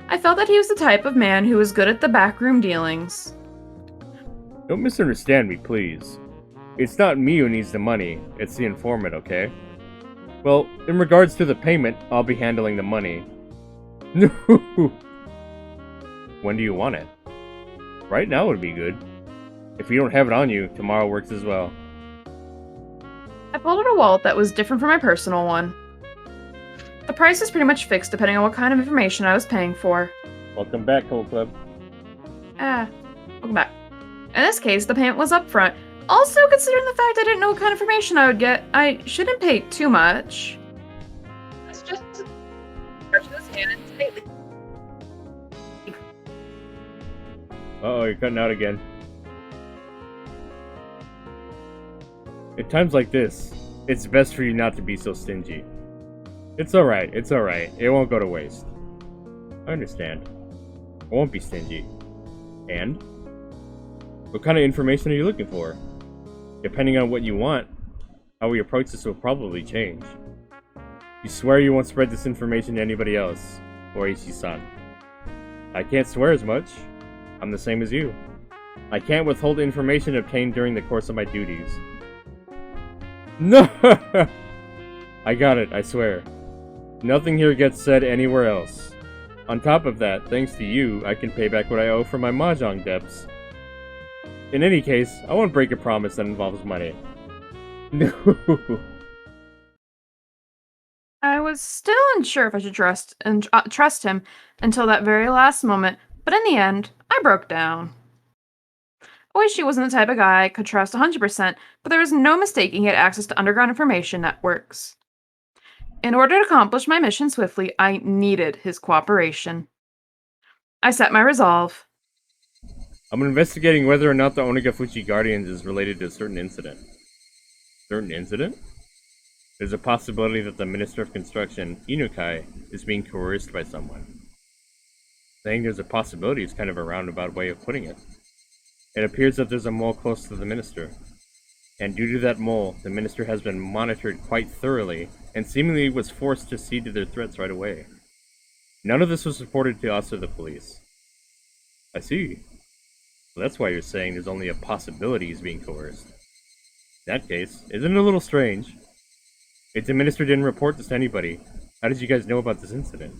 I felt that he was the type of man who was good at the backroom dealings. Don't misunderstand me, please. It's not me who needs the money, it's the informant, okay? Well, in regards to the payment, I'll be handling the money. No. When do you want it? Right now would be good. If you don't have it on you, tomorrow works as well. I pulled out a wallet that was different from my personal one. The price is pretty much fixed depending on what kind of information I was paying for. Welcome back, Cold Club. Welcome back. In this case, the payment was upfront. Also, considering the fact I didn't know what kind of information I would get, I shouldn't pay too much. Let's just stretch this hand tightly. Uh-oh, you're cutting out again. At times like this, it's best for you not to be so stingy. It's alright, it's alright. It won't go to waste. I understand. I won't be stingy. And? What kind of information are you looking for? Depending on what you want, how we approach this will probably change. You swear you won't spread this information to anybody else, Oishi-san. I can't swear as much. I'm the same as you. I can't withhold information obtained during the course of my duties. No! I got it, I swear. Nothing here gets said anywhere else. On top of that, thanks to you, I can pay back what I owe for my mahjong debts. In any case, I won't break a promise that involves money. No. I was still unsure if I should trust him until that very last moment, but in the end, I broke down. Oishi wasn't the type of guy I could trust 100%, but there was no mistaking he had access to underground information networks. In order to accomplish my mission swiftly, I needed his cooperation. I set my resolve. I'm investigating whether or not the Onagafuchi Guardians is related to a certain incident. Certain incident? There's a possibility that the Minister of Construction, Inukai, is being coerced by someone. Saying there's a possibility is kind of a roundabout way of putting it. It appears that there's a mole close to the Minister, and due to that mole, the Minister has been monitored quite thoroughly and seemingly was forced to cede to their threats right away. None of this was reported to us or the police. I see. Well, that's why you're saying there's only a possibility he's being coerced. In that case, isn't it a little strange? If the Minister didn't report this to anybody, how did you guys know about this incident?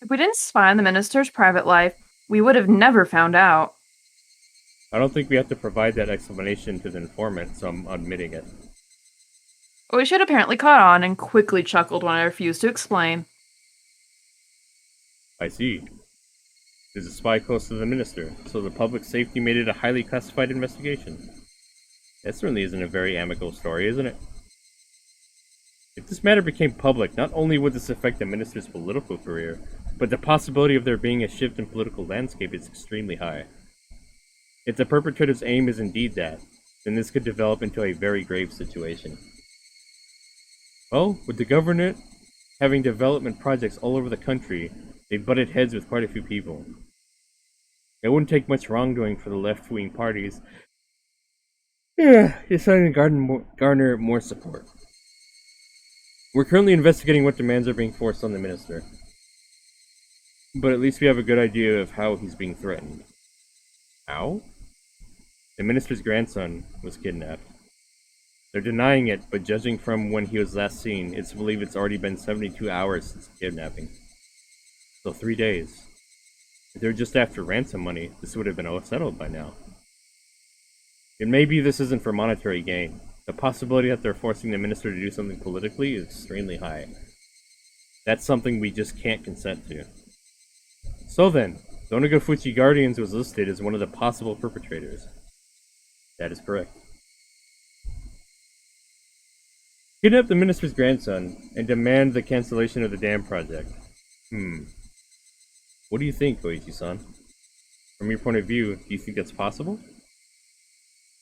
If we didn't spy on the minister's private life, we would have never found out. I don't think we have to provide that explanation to the informant, so I'm admitting it. We should apparently caught on and quickly chuckled when I refused to explain. I see. There's a spy close to the Minister, so the public safety made it a highly classified investigation. That certainly isn't a very amicable story, isn't it? If this matter became public, not only would this affect the Minister's political career, but the possibility of there being a shift in political landscape is extremely high. If the perpetrator's aim is indeed that, then this could develop into a very grave situation. Well, with the government having development projects all over the country, they butted heads with quite a few people. It wouldn't take much wrongdoing for the left-wing parties deciding to garner more support. We're currently investigating what demands are being forced on the Minister. But at least we have a good idea of how he's being threatened. How? The Minister's grandson was kidnapped. They're denying it, but judging from when he was last seen, it's believed it's already been 72 hours since the kidnapping. So 3 days. If they're just after ransom money, this would have been all settled by now. And maybe this isn't for monetary gain. The possibility that they're forcing the Minister to do something politically is extremely high. That's something we just can't consent to. So then, the Onagafuchi Guardians was listed as one of the possible perpetrators. That is correct. Kidnap the Minister's grandson and demand the cancellation of the dam project. What do you think, Koichi-san? From your point of view, do you think that's possible?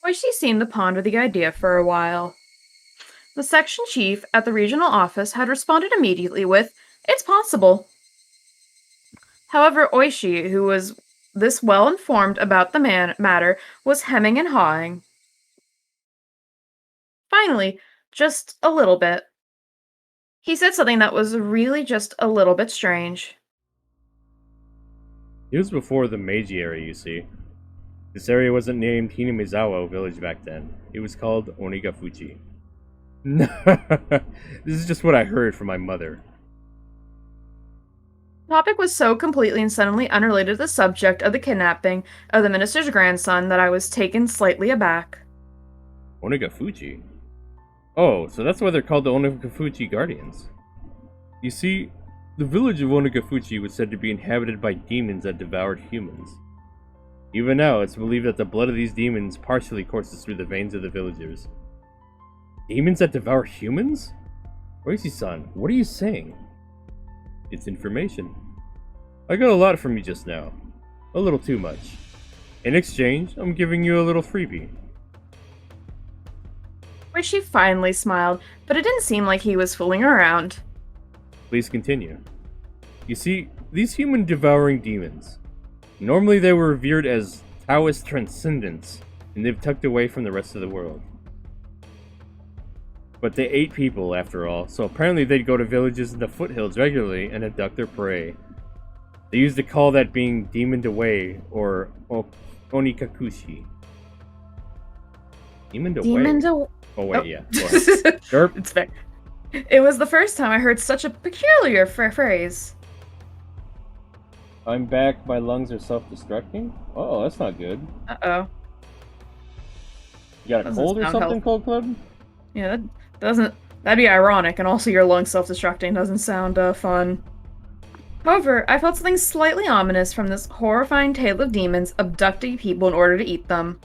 Oishi seemed to ponder the idea for a while. The section chief at the regional office had responded immediately with, "It's possible." However, Oishi, who was this well informed about the matter, was hemming and hawing. Finally, just a little bit. He said something that was really just a little bit strange. It was before the Meiji era, you see. This area wasn't named Hinamizawa village back then. It was called Onigafuchi. This is just what I heard from my mother. The topic was so completely and suddenly unrelated to the subject of the kidnapping of the minister's grandson that I was taken slightly aback. Onigafuchi? Oh, so that's why they're called the Onigafuchi Guardians. You see, the village of Onigafuchi was said to be inhabited by demons that devoured humans. Even now, it's believed that the blood of these demons partially courses through the veins of the villagers. Demons that devour humans? Oishi-san, what are you saying? It's information. I got a lot from you just now. A little too much. In exchange, I'm giving you a little freebie. Richie finally smiled, but it didn't seem like he was fooling around. Please continue. You see, these human-devouring demons, normally they were revered as Taoist transcendents, and they've tucked away from the rest of the world. But they ate people, after all, so apparently they'd go to villages in the foothills regularly and abduct their prey. They used to call that being demoned away, or onikakushi. Demoned away? Oh wait, yeah. Derp. It's fair. It was the first time I heard such a peculiar phrase. I'm back, my lungs are self-destructing? Oh, that's not good. Uh-oh. You got a cold or something, Cold Club? Yeah, that'd be ironic, and also your lungs self-destructing doesn't sound fun. However, I felt something slightly ominous from this horrifying tale of demons abducting people in order to eat them.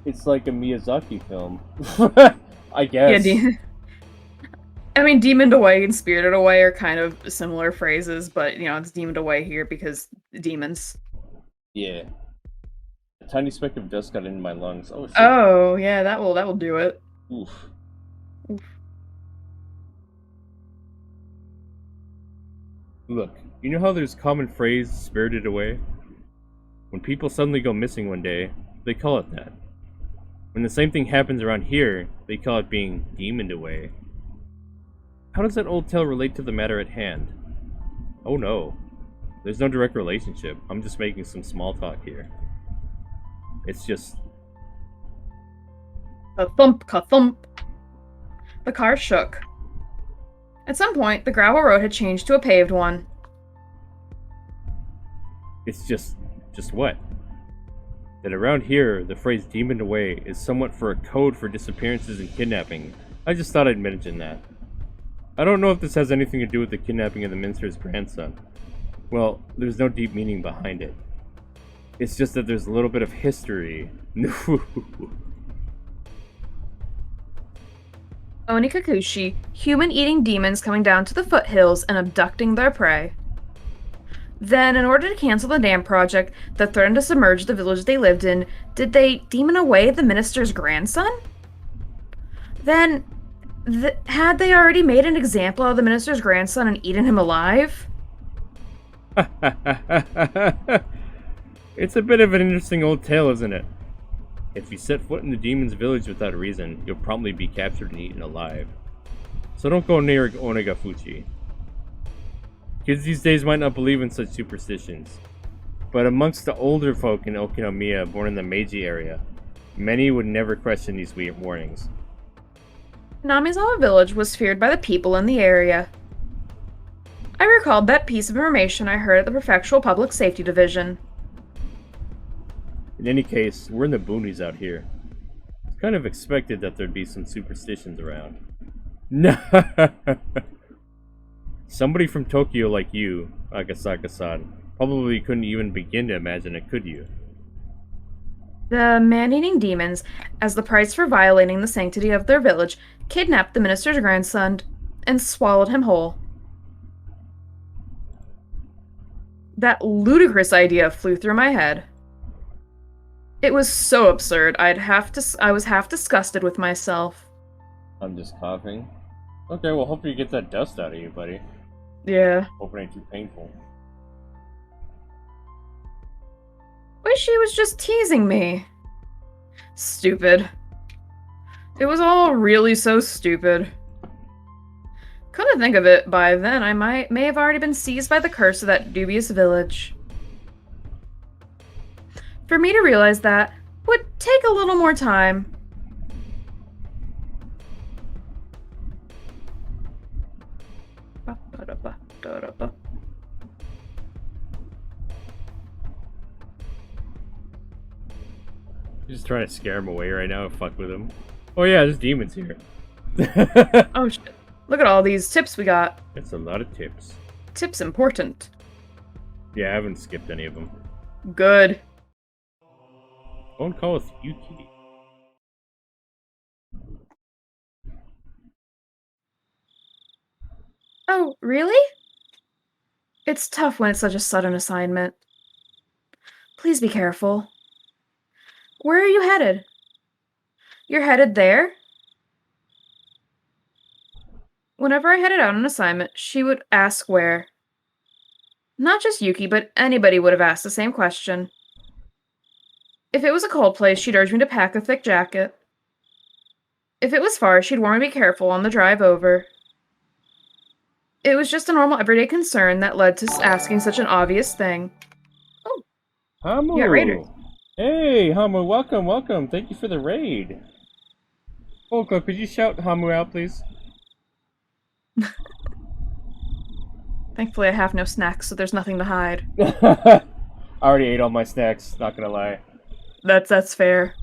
It's like a Miyazaki film. I guess. Yeah, I mean, demoned away and spirited away are kind of similar phrases, but, you know, it's demoned away here because demons. Yeah. A tiny speck of dust got into my lungs. Oh, shit. Oh, yeah, that will do it. Oof. Look, you know how there's a common phrase, spirited away? When people suddenly go missing one day, they call it that. When the same thing happens around here, they call it being demoned away. How does that old tale relate to the matter at hand? Oh no. There's no direct relationship. I'm just making some small talk here. It's just... Ka-thump, ka-thump. The car shook. At some point, the gravel road had changed to a paved one. It's just what? That around here, the phrase demoned away is somewhat for a code for disappearances and kidnapping. I just thought I'd mention that. I don't know if this has anything to do with the kidnapping of the minister's grandson. Well, there's no deep meaning behind it. It's just that there's a little bit of history. Onikakushi, human-eating demons coming down to the foothills and abducting their prey. Then, in order to cancel the dam project that threatened to submerge the village they lived in, did they demon away the minister's grandson? Then, had they already made an example of the minister's grandson and eaten him alive? It's a bit of an interesting old tale, isn't it? If you set foot in the demon's village without a reason, you'll probably be captured and eaten alive. So don't go near Onegafuchi. Kids these days might not believe in such superstitions, but amongst the older folk in Okinomiya born in the Meiji area, many would never question these weird warnings. Namizawa village was feared by the people in the area. I recalled that piece of information I heard at the Prefectural Public Safety Division. In any case, we're in the boonies out here. It's kind of expected that there'd be some superstitions around. No. Somebody from Tokyo like you, Agasaka-san, probably couldn't even begin to imagine it, could you? The man-eating demons, as the price for violating the sanctity of their village, kidnapped the minister's grandson and swallowed him whole. That ludicrous idea flew through my head. It was so absurd, I was half disgusted with myself. I'm just coughing. Okay, well, hopefully you get that dust out of you, buddy. Yeah. Hope it ain't too painful. Wish she was just teasing me. Stupid. It was all really so stupid. Come to think of it, by then I may have already been seized by the curse of that dubious village. For me to realize that would take a little more time. You're just trying to scare him away right now and fuck with him. Oh yeah, there's demons here. Oh shit. Look at all these tips we got. That's a lot of tips. Tips important. Yeah, I haven't skipped any of them. Good. Phone call with Yuki. Oh, really? It's tough when it's such a sudden assignment. Please be careful. Where are you headed? You're headed there? Whenever I headed out on assignment, she would ask where. Not just Yuki, but anybody would have asked the same question. If it was a cold place, she'd urge me to pack a thick jacket. If it was far, she'd warn me to be careful on the drive over. It was just a normal everyday concern that led to asking such an obvious thing. Oh, Hamu! yeah, raiders. Hey, Hamu, welcome, welcome. Thank you for the raid. Olka, could you shout Hamu out, please? Thankfully, I have no snacks, so there's nothing to hide. I already ate all my snacks, not gonna lie. That's fair.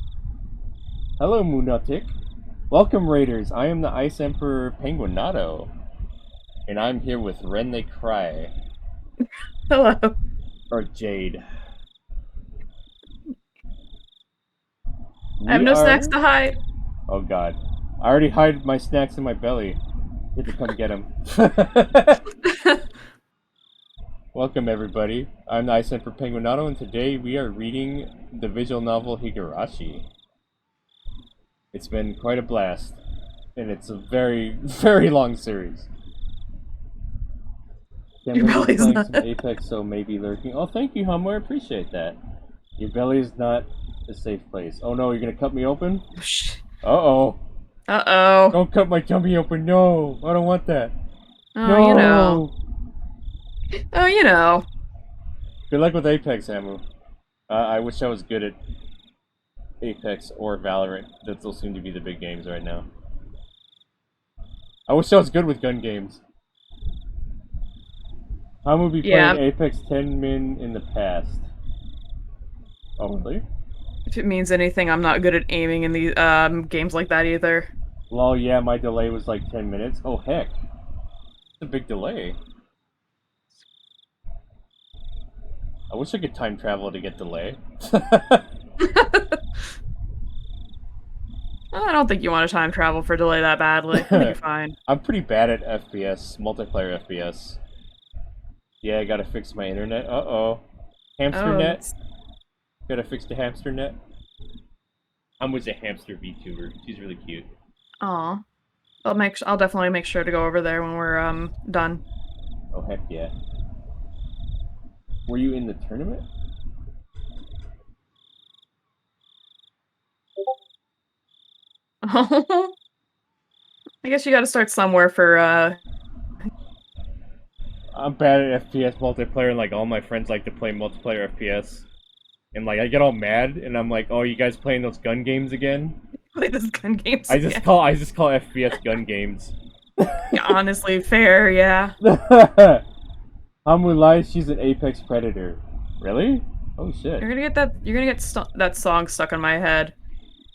Hello, Munatic. Welcome, Raiders. I am the Ice Emperor Penguinato. And I'm here with Wren They Cry. Hello. Or Jade. I have no snacks to hide. Oh god. I already hide my snacks in my belly. You have to come get them. Welcome everybody. I'm the Ice Emperor Penguinato, and today we are reading the visual novel Higurashi. It's been quite a blast. And it's a very, very long series. Can't Your believe you're belly's playing not. some Apex, so maybe lurking. Oh, thank you, Hummer. I appreciate that. Your belly is not a safe place. Oh no, you're gonna cut me open? Uh-oh. Uh-oh. Don't cut my tummy open. No, I don't want that. Oh, you know. No. Oh, you know. Good luck with Apex, Hamu. I wish I was good at Apex or Valorant. Those seem to be the big games right now. I wish I was good with gun games. Hamu be playing Yeah, Apex 10 min in the past. Oh, really? if it means anything, I'm not good at aiming in these games like that either. Lol, yeah, my delay was like 10 minutes. Oh, heck. It's a big delay. I wish I could time travel to get delay. I don't think you want to time travel for delay that badly. I think you're fine. I'm pretty bad at FPS, multiplayer FPS. Yeah, I gotta fix my internet. Uh-oh. Hamster Oh, net? Gotta fix the hamster net. I'm with a hamster VTuber. She's really cute. aw. I'll definitely make sure to go over there when we're done. Oh, heck yeah. Were you in the tournament? I guess you got to start somewhere for I'm bad at FPS multiplayer, and like all my friends like to play multiplayer FPS. And like I get all mad, and I'm like, "Oh, you guys playing those gun games again?" play this gun games. I just call FPS gun games. Yeah, honestly, fair, yeah. Hamu lies. She's an apex predator. Really? Oh shit. You're gonna get that song stuck in my head.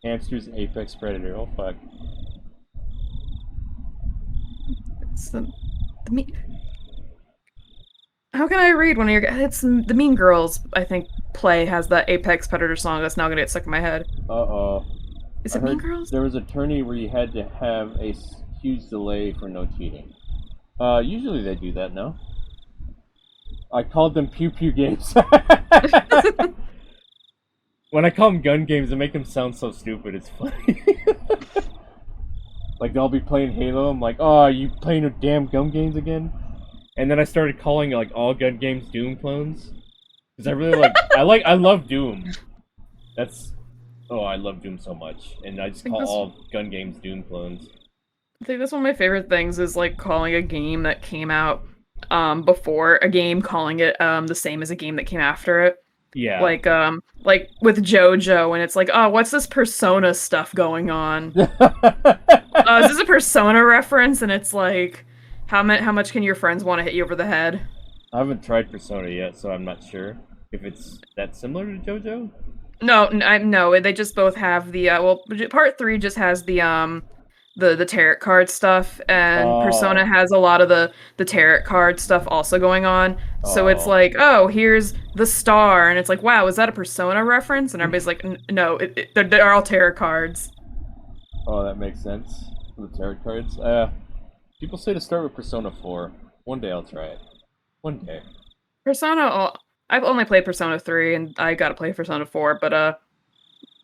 Hamster's an apex predator. Oh fuck. It's the me. How can I read one of your? It's the Mean Girls. I think play has that Apex Predator song that's now gonna get stuck in my head. Uh-oh. Is I it Mean heard Girls? there was a tourney where you had to have a huge delay for no cheating. Usually they do that, no? I called them pew pew games. When I call them gun games, I make them sound so stupid. It's funny. Like they'll be playing Halo. I'm like, oh, you playing damn gun games again? And then I started calling like all gun games Doom clones because I really I love Doom. I love Doom so much, and I just call all gun games Doom clones. I think that's one of my favorite things is like calling a game that came out before a game, calling it the same as a game that came after it. Yeah. Like with JoJo, and it's like, oh, what's this Persona stuff going on? Is this a Persona reference? And it's like, how much can your friends want to hit you over the head? I haven't tried Persona yet, so I'm not sure if it's that similar to JoJo. No, they just both have the part 3 just has the tarot card stuff, and Persona has a lot of the tarot card stuff also going on. So it's like, oh, here's the star, and it's like, wow, is that a Persona reference? And everybody's like, no, they're all tarot cards. Oh, that makes sense. The tarot cards. People say to start with Persona 4. One day I'll try it. One day. I've only played Persona 3, and I gotta play Persona 4, but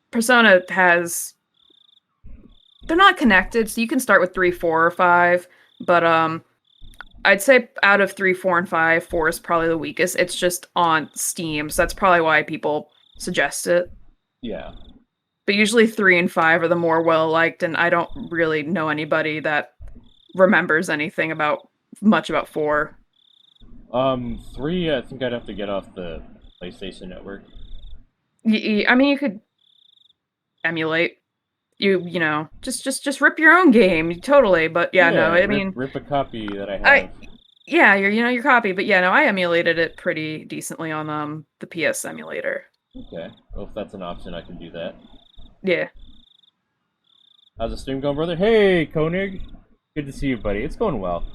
Persona has... They're not connected, so you can start with 3, 4, or 5, but I'd say out of 3, 4, and 5, 4 is probably the weakest. It's just on Steam, so that's probably why people suggest it. Yeah. But usually 3 and 5 are the more well-liked, and I don't really know anybody that remembers anything much about 4. 3, I think I'd have to get off the PlayStation Network. I mean, you could emulate. You know, just rip your own game, totally. But yeah, no, I mean, rip a copy that I have. Yeah, your copy. But yeah, no, I emulated it pretty decently on the PS emulator. Okay, well, if that's an option, I can do that. Yeah. How's the stream going, brother? Hey, Koenig. Good to see you, buddy. It's going well.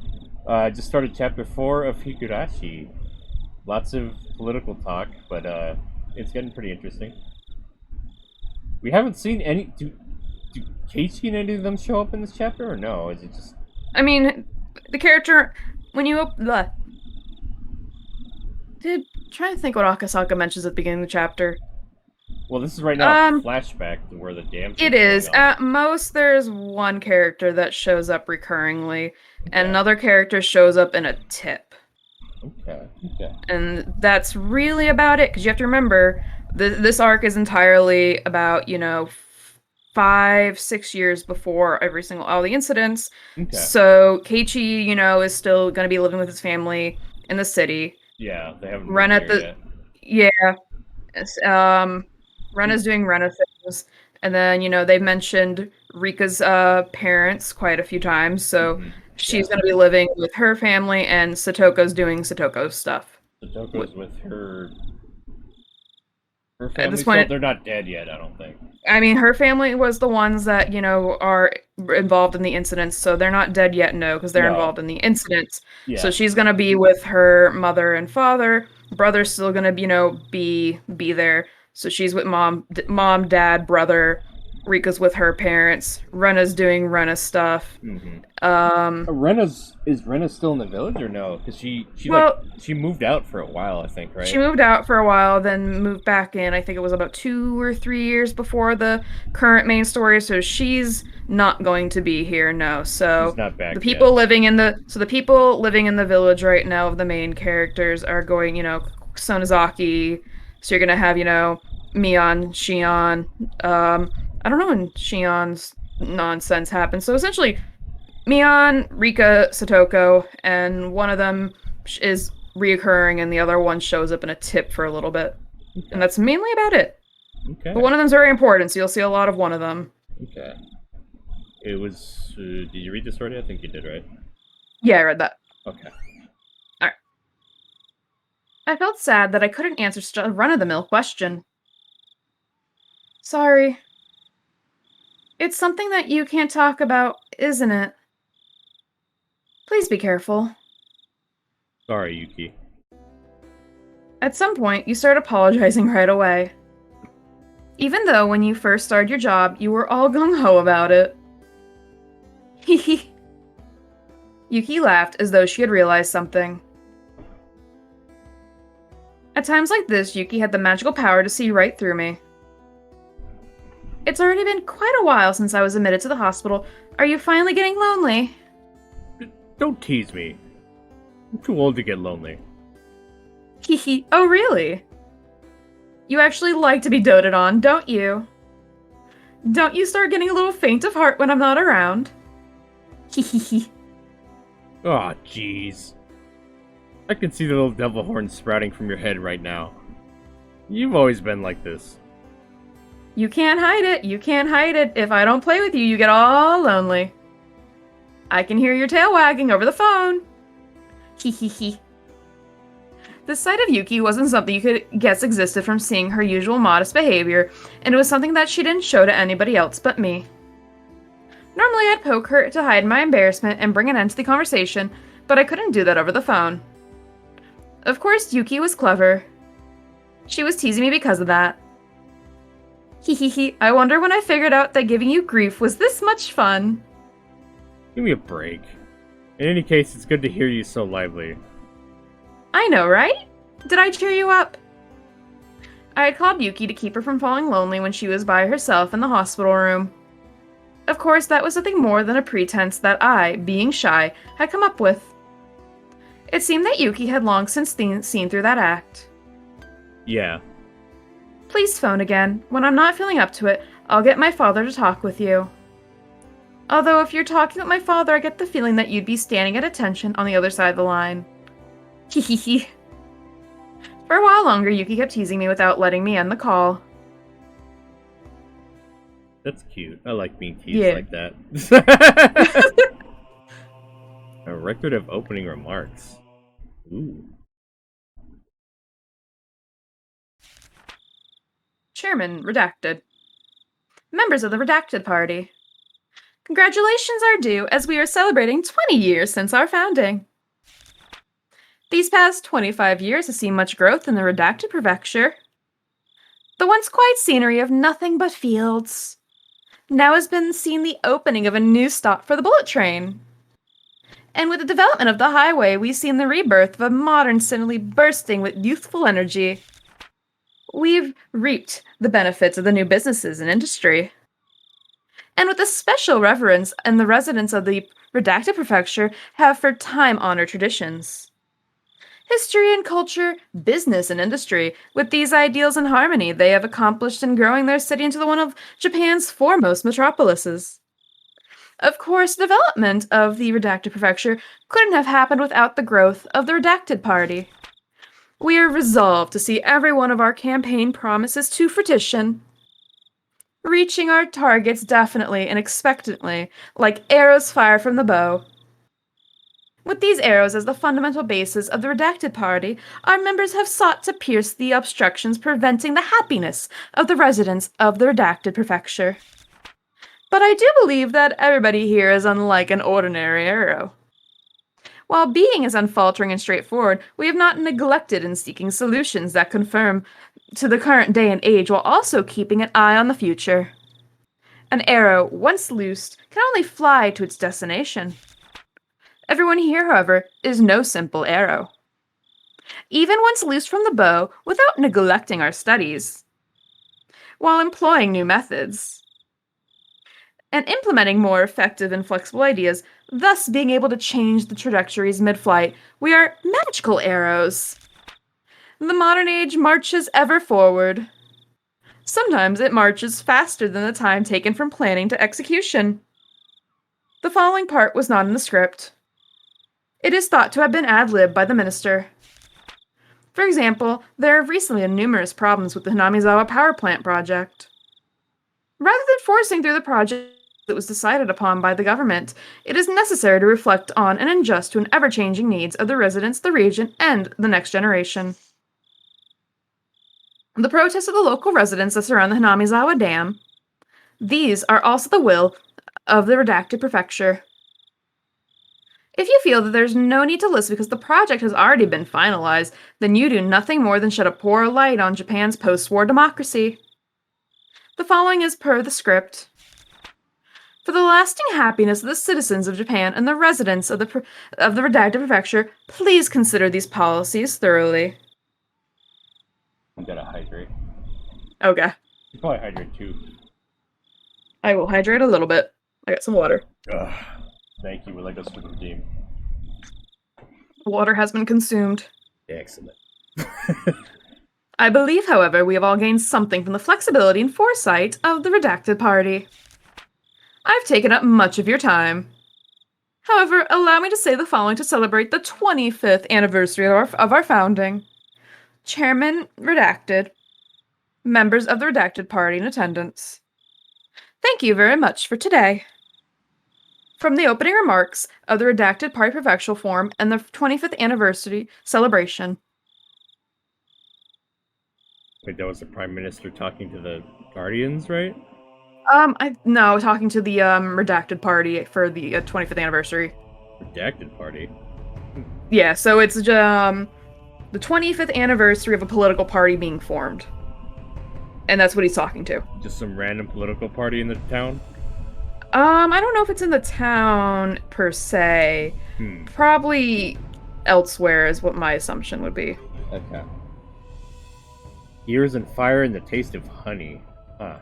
I just started chapter 4 of Higurashi. Lots of political talk, but it's getting pretty interesting. We haven't seen any... Do Keiichi and any of them show up in this chapter, or no? Is it just... I mean, the character... When you... Trying to think what Akasaka mentions at the beginning of the chapter. Well, this is right now a flashback to where the damn... It is. At most, there's one character that shows up recurringly, and another character shows up in a tip. Okay. Okay. And that's really about it, because you have to remember this arc is entirely about 5-6 years before every single all the incidents. Okay. So Keiichi, is still going to be living with his family in the city. Yeah, they haven't Ren moved at there the yet. Yeah, Ren is doing Rena things, and then they've mentioned Rika's parents quite a few times, so Mm-hmm. she's Yeah. going to be living with her family, and Satoko's doing Satoko stuff. Totoko's with her At family this still. point, They're not dead yet, I don't think. I mean, her family was the ones that, are involved in the incidents, so they're not dead yet, no, because they're No. involved in the incidents. So Yeah. she's gonna be with her mother and father. Brother's still gonna, be there. So she's with mom, dad, brother. Rika's with her parents. Rena's doing Rena stuff. Mm-hmm. Um, Is Rena still in the village or no? Because well, she moved out for a while, I think, she right? moved out for a while, then moved back in. I think it was about 2 or 3 years before the current main story. So she's not going to be here, no. She's So not the back yet. people living in the people living in the village right now of the main characters are going, Sonozaki. So you're gonna have, Mion, Shion. I don't know when Shion's nonsense happens. So essentially, Mion, Rika, Satoko, and one of them is reoccurring, and the other one shows up in a tip for a little bit. And Okay. that's mainly about it. But Okay. one of them's very important, so you'll see a lot of one of them. Okay. It was. Did you read this already? I think you did, right? Yeah, I read that. Okay. Alright. I felt sad that I couldn't answer such a run of the mill question. Sorry. It's something that you can't talk about, isn't it? Please be careful. Sorry, Yuki. At some point, you start apologizing right away. Even though when you first started your job, you were all gung ho about it. Hehe. Yuki laughed as though she had realized something. At times like this, Yuki had the magical power to see right through me. It's already been quite a while since I was admitted to the hospital. Are you finally getting lonely? Don't tease me. I'm too old to get lonely. Hehe. Oh, really? You actually like to be doted on, don't you? Don't you start getting a little faint of heart when I'm not around? Hehehe. Aw, jeez. I can see the little devil horn sprouting from your head right now. You've always been like this. You can't hide it. You can't hide it. If I don't play with you, you get all lonely. I can hear your tail wagging over the phone. Hehehe. The sight of Yuki wasn't something you could guess existed from seeing her usual modest behavior, and it was something that she didn't show to anybody else but me. Normally I'd poke her to hide my embarrassment and bring an end to the conversation, but I couldn't do that over the phone. Of course, Yuki was clever. She was teasing me because of that. Hehehe, I wonder when I figured out that giving you grief was this much fun. Give me a break. In any case, it's good to hear you so lively. I know, right? Did I cheer you up? I had called Yuki to keep her from falling lonely when she was by herself in the hospital room. Of course, that was nothing more than a pretense that I, being shy, had come up with. It seemed that Yuki had long since seen through that act. Yeah. Please phone again. When I'm not feeling up to it, I'll get my father to talk with you. Although if you're talking with my father, I get the feeling that you'd be standing at attention on the other side of the line. Hehehe. For a while longer, Yuki kept teasing me without letting me end the call. That's cute. I like being teased Yeah. like that. A record of opening remarks. Ooh. Chairman, redacted. Members of the redacted party. Congratulations are due as we are celebrating 20 years since our founding. These past 25 years have seen much growth in the redacted prefecture. The once quiet scenery of nothing but fields now has been seen the opening of a new stop for the bullet train. And with the development of the highway, we've seen the rebirth of a modern city bursting with youthful energy. We've reaped the benefits of the new businesses and industry. And with a special reverence and the residents of the redacted prefecture have for time-honored traditions. history and culture, business and industry. With these ideals in harmony, they have accomplished in growing their city into one of Japan's foremost metropolises. Of course, development of the Redacted Prefecture couldn't have happened without the growth of the Redacted Party. We are resolved to see every one of our campaign promises to fruition, reaching our targets definitely and expectantly, like arrows fired from the bow. With these arrows as the fundamental basis of the Redacted Party, our members have sought to pierce the obstructions preventing the happiness of the residents of the Redacted Prefecture. But I do believe that everybody here is unlike an ordinary arrow. While being is unfaltering and straightforward, we have not neglected in seeking solutions that conform to the current day and age while also keeping an eye on the future. An arrow, once loosed, can only fly to its destination. Everyone here, however, is no simple arrow. Even once loosed from the bow, without neglecting our studies, while employing new methods, and implementing more effective and flexible ideas, thus being able to change the trajectories mid-flight, we are magical arrows. The modern age marches ever forward. Sometimes it marches faster than the time taken from planning to execution. The following part was not in the script. It is thought to have been ad-libbed by the minister. For example, there have recently been numerous problems with the Hinamizawa power plant project. Rather than forcing through the project that was decided upon by the government, it is necessary to reflect on and adjust to an ever-changing needs of the residents, the region, and the next generation. The protests of the local residents that surround the Hinamizawa Dam, these are also the will of the Redacted Prefecture. If you feel that there's no need to listen because the project has already been finalized, then you do nothing more than shed a poor light on Japan's post-war democracy. The following is per the script. For the lasting happiness of the citizens of Japan and the residents of the Redacted Prefecture, please consider these policies thoroughly. I'm gonna hydrate. Okay. You probably hydrate too. I will hydrate a little bit. I got some water. Ugh. Thank you. We like us for the team. The water has been consumed. Excellent. I believe, however, we have all gained something from the flexibility and foresight of the Redacted Party. I've taken up much of your time. However, allow me to say the following to celebrate the 25th anniversary of our founding. Chairman Redacted, members of the Redacted Party in attendance. Thank you very much for today. From the opening remarks of the Redacted Party Prefectural Forum and the 25th anniversary celebration. Wait, that was the Prime Minister talking to the Guardians, right? No, talking to the Redacted Party for the 25th anniversary. Redacted Party? Yeah, so it's the 25th anniversary of a political party being formed. And that's what he's talking to. Just some random political party in the town? I don't know if it's in the town per se. Probably elsewhere is what my assumption would be. Okay. Ears and fire and the taste of honey. Huh.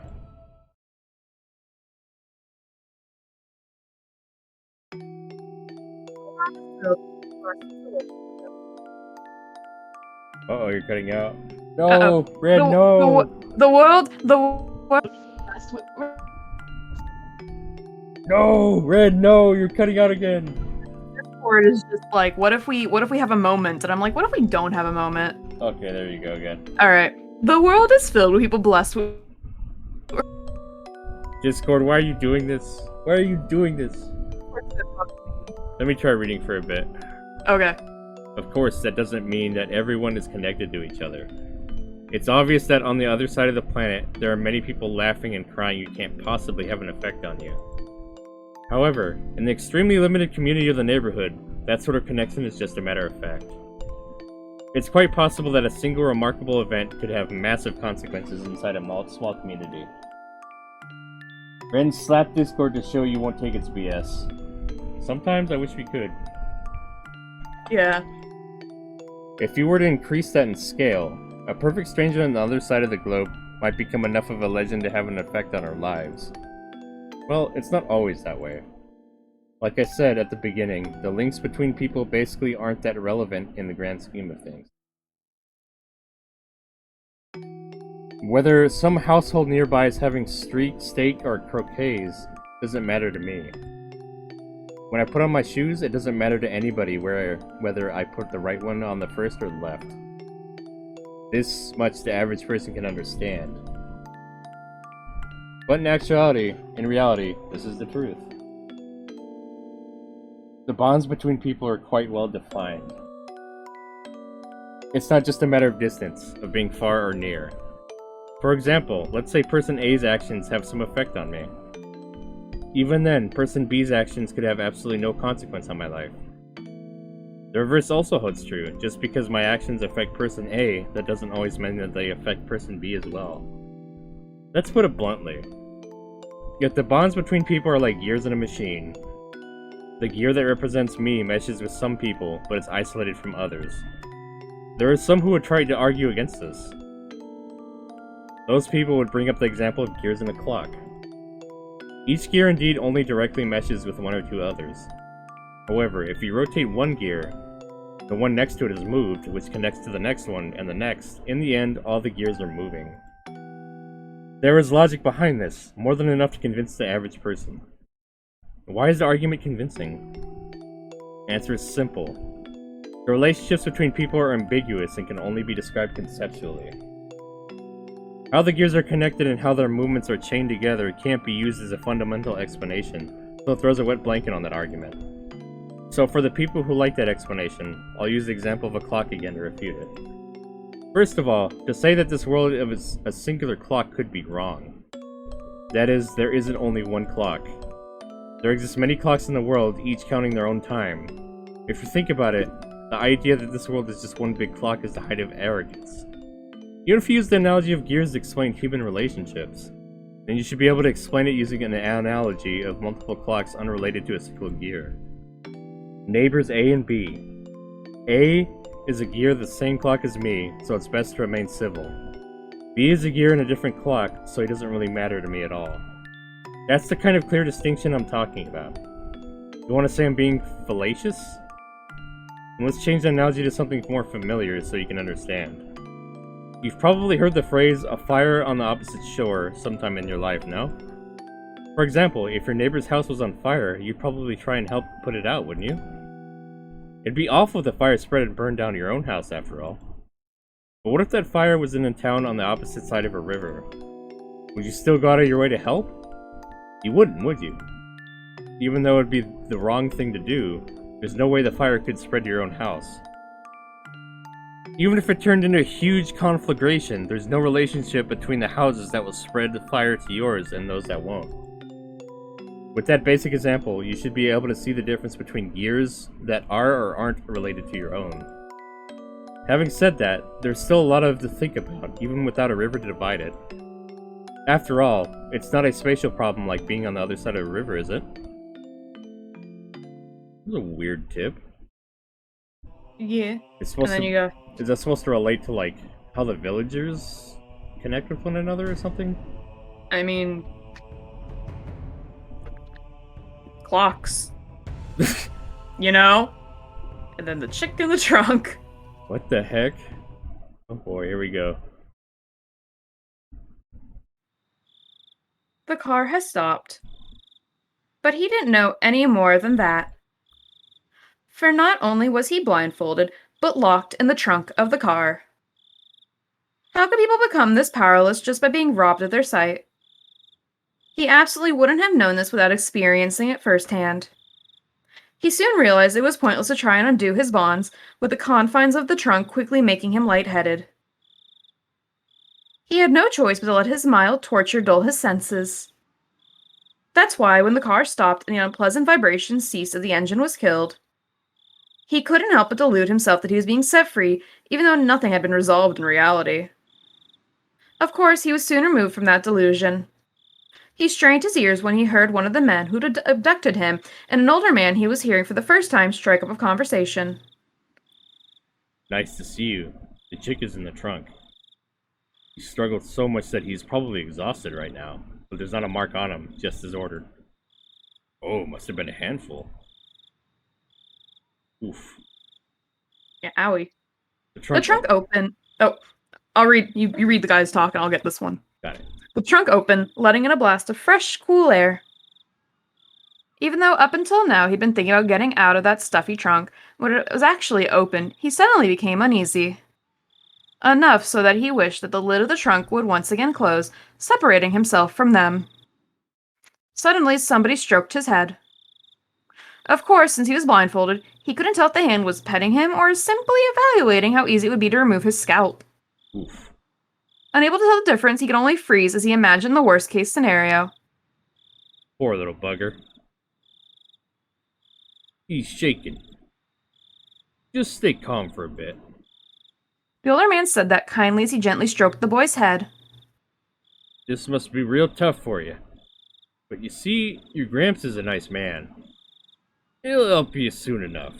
Uh-oh, you're cutting out. No, Uh-oh. Red, no! The world. No, Red, no! You're cutting out again. Discord is just like, what if we have a moment? And I'm like, what if we don't have a moment? Okay, there you go again. All right. The world is filled with people blessed with. Discord, why are you doing this? Why are you doing this? Let me try reading for a bit. Okay. Of course, that doesn't mean that everyone is connected to each other. It's obvious that on the other side of the planet, there are many people laughing and crying who can't possibly have an effect on you. However, in the extremely limited community of the neighborhood, that sort of connection is just a matter of fact. It's quite possible that a single remarkable event could have massive consequences inside a small community. Wren, slap Discord to show you won't take its BS. Sometimes I wish we could. Yeah. If you were to increase that in scale, a perfect stranger on the other side of the globe might become enough of a legend to have an effect on our lives. Well, it's not always that way. Like I said at the beginning, the links between people basically aren't that relevant in the grand scheme of things. Whether some household nearby is having street steak or croquets doesn't matter to me. When I put on my shoes, it doesn't matter to anybody whether I put the right one on the first or left. This much the average person can understand. But in reality, this is the truth. The bonds between people are quite well defined. It's not just a matter of distance, of being far or near. For example, let's say person A's actions have some effect on me. Even then, person B's actions could have absolutely no consequence on my life. The reverse also holds true. Just because my actions affect person A, that doesn't always mean that they affect person B as well. Let's put it bluntly. Yet the bonds between people are like gears in a machine. The gear that represents me meshes with some people, but is isolated from others. There are some who would try to argue against this. Those people would bring up the example of gears in a clock. Each gear indeed only directly meshes with one or two others. However, if you rotate one gear, the one next to it is moved, which connects to the next one and the next. In the end, all the gears are moving. There is logic behind this, more than enough to convince the average person. Why is the argument convincing? Answer is simple. The relationships between people are ambiguous and can only be described conceptually. How the gears are connected and how their movements are chained together can't be used as a fundamental explanation, so it throws a wet blanket on that argument. So for the people who like that explanation, I'll use the example of a clock again to refute it. First of all, to say that this world of a singular clock could be wrong. That is, there isn't only one clock. There exist many clocks in the world, each counting their own time. If you think about it, the idea that this world is just one big clock is the height of arrogance. Even if you use the analogy of gears to explain human relationships, then you should be able to explain it using an analogy of multiple clocks unrelated to a single gear. Neighbors A and B. A is a gear the same clock as me, so it's best to remain civil. B is a gear in a different clock, so he doesn't really matter to me at all. That's the kind of clear distinction I'm talking about. You want to say I'm being fallacious? And let's change the analogy to something more familiar so you can understand. You've probably heard the phrase, a fire on the opposite shore, sometime in your life, no? For example, if your neighbor's house was on fire, you'd probably try and help put it out, wouldn't you? It'd be awful if the fire spread and burned down your own house, after all. But what if that fire was in a town on the opposite side of a river? Would you still go out of your way to help? You wouldn't, would you? Even though it'd be the wrong thing to do, there's no way the fire could spread to your own house. Even if it turned into a huge conflagration, there's no relationship between the houses that will spread the fire to yours and those that won't. With that basic example, you should be able to see the difference between gears that are or aren't related to your own. Having said that, there's still a lot to think about, even without a river to divide it. After all, it's not a spatial problem like being on the other side of a river, is it? That's a weird tip. Yeah. It's supposed And then to, you go, is that supposed to relate to, like, how the villagers connect with one another or something? I mean, clocks. You know? And then the chick in the trunk. What the heck? Oh boy, here we go. The car has stopped. But he didn't know any more than that. For not only was he blindfolded, but locked in the trunk of the car. How could people become this powerless just by being robbed of their sight? He absolutely wouldn't have known this without experiencing it firsthand. He soon realized it was pointless to try and undo his bonds, with the confines of the trunk quickly making him lightheaded. He had no choice but to let his mild torture dull his senses. That's why, when the car stopped and the unpleasant vibrations ceased as the engine was killed, he couldn't help but delude himself that he was being set free, even though nothing had been resolved in reality. Of course, he was soon removed from that delusion. He strained his ears when he heard one of the men who'd abducted him and an older man he was hearing for the first time strike up a conversation. Nice to see you. The chick is in the trunk. He struggled so much that he's probably exhausted right now, but there's not a mark on him, just as ordered. Oh, must have been a handful. Oof. Yeah, owie. The The trunk. trunk opened. Oh, I'll read. You read the guy's talk, and I'll get this one. Got it. The trunk opened, letting in a blast of fresh, cool air. Even though up until now he'd been thinking about getting out of that stuffy trunk, when it was actually open, he suddenly became uneasy. Enough so that he wished that the lid of the trunk would once again close, separating himself from them. Suddenly, somebody stroked his head. Of course, since he was blindfolded, he couldn't tell if the hand was petting him or simply evaluating how easy it would be to remove his scalp. Oof. Unable to tell the difference, he could only freeze as he imagined the worst case scenario. Poor little bugger. He's shaking. Just stay calm for a bit. The older man said that kindly as he gently stroked the boy's head. This must be real tough for you. But you see, your Gramps is a nice man. He'll help you soon enough.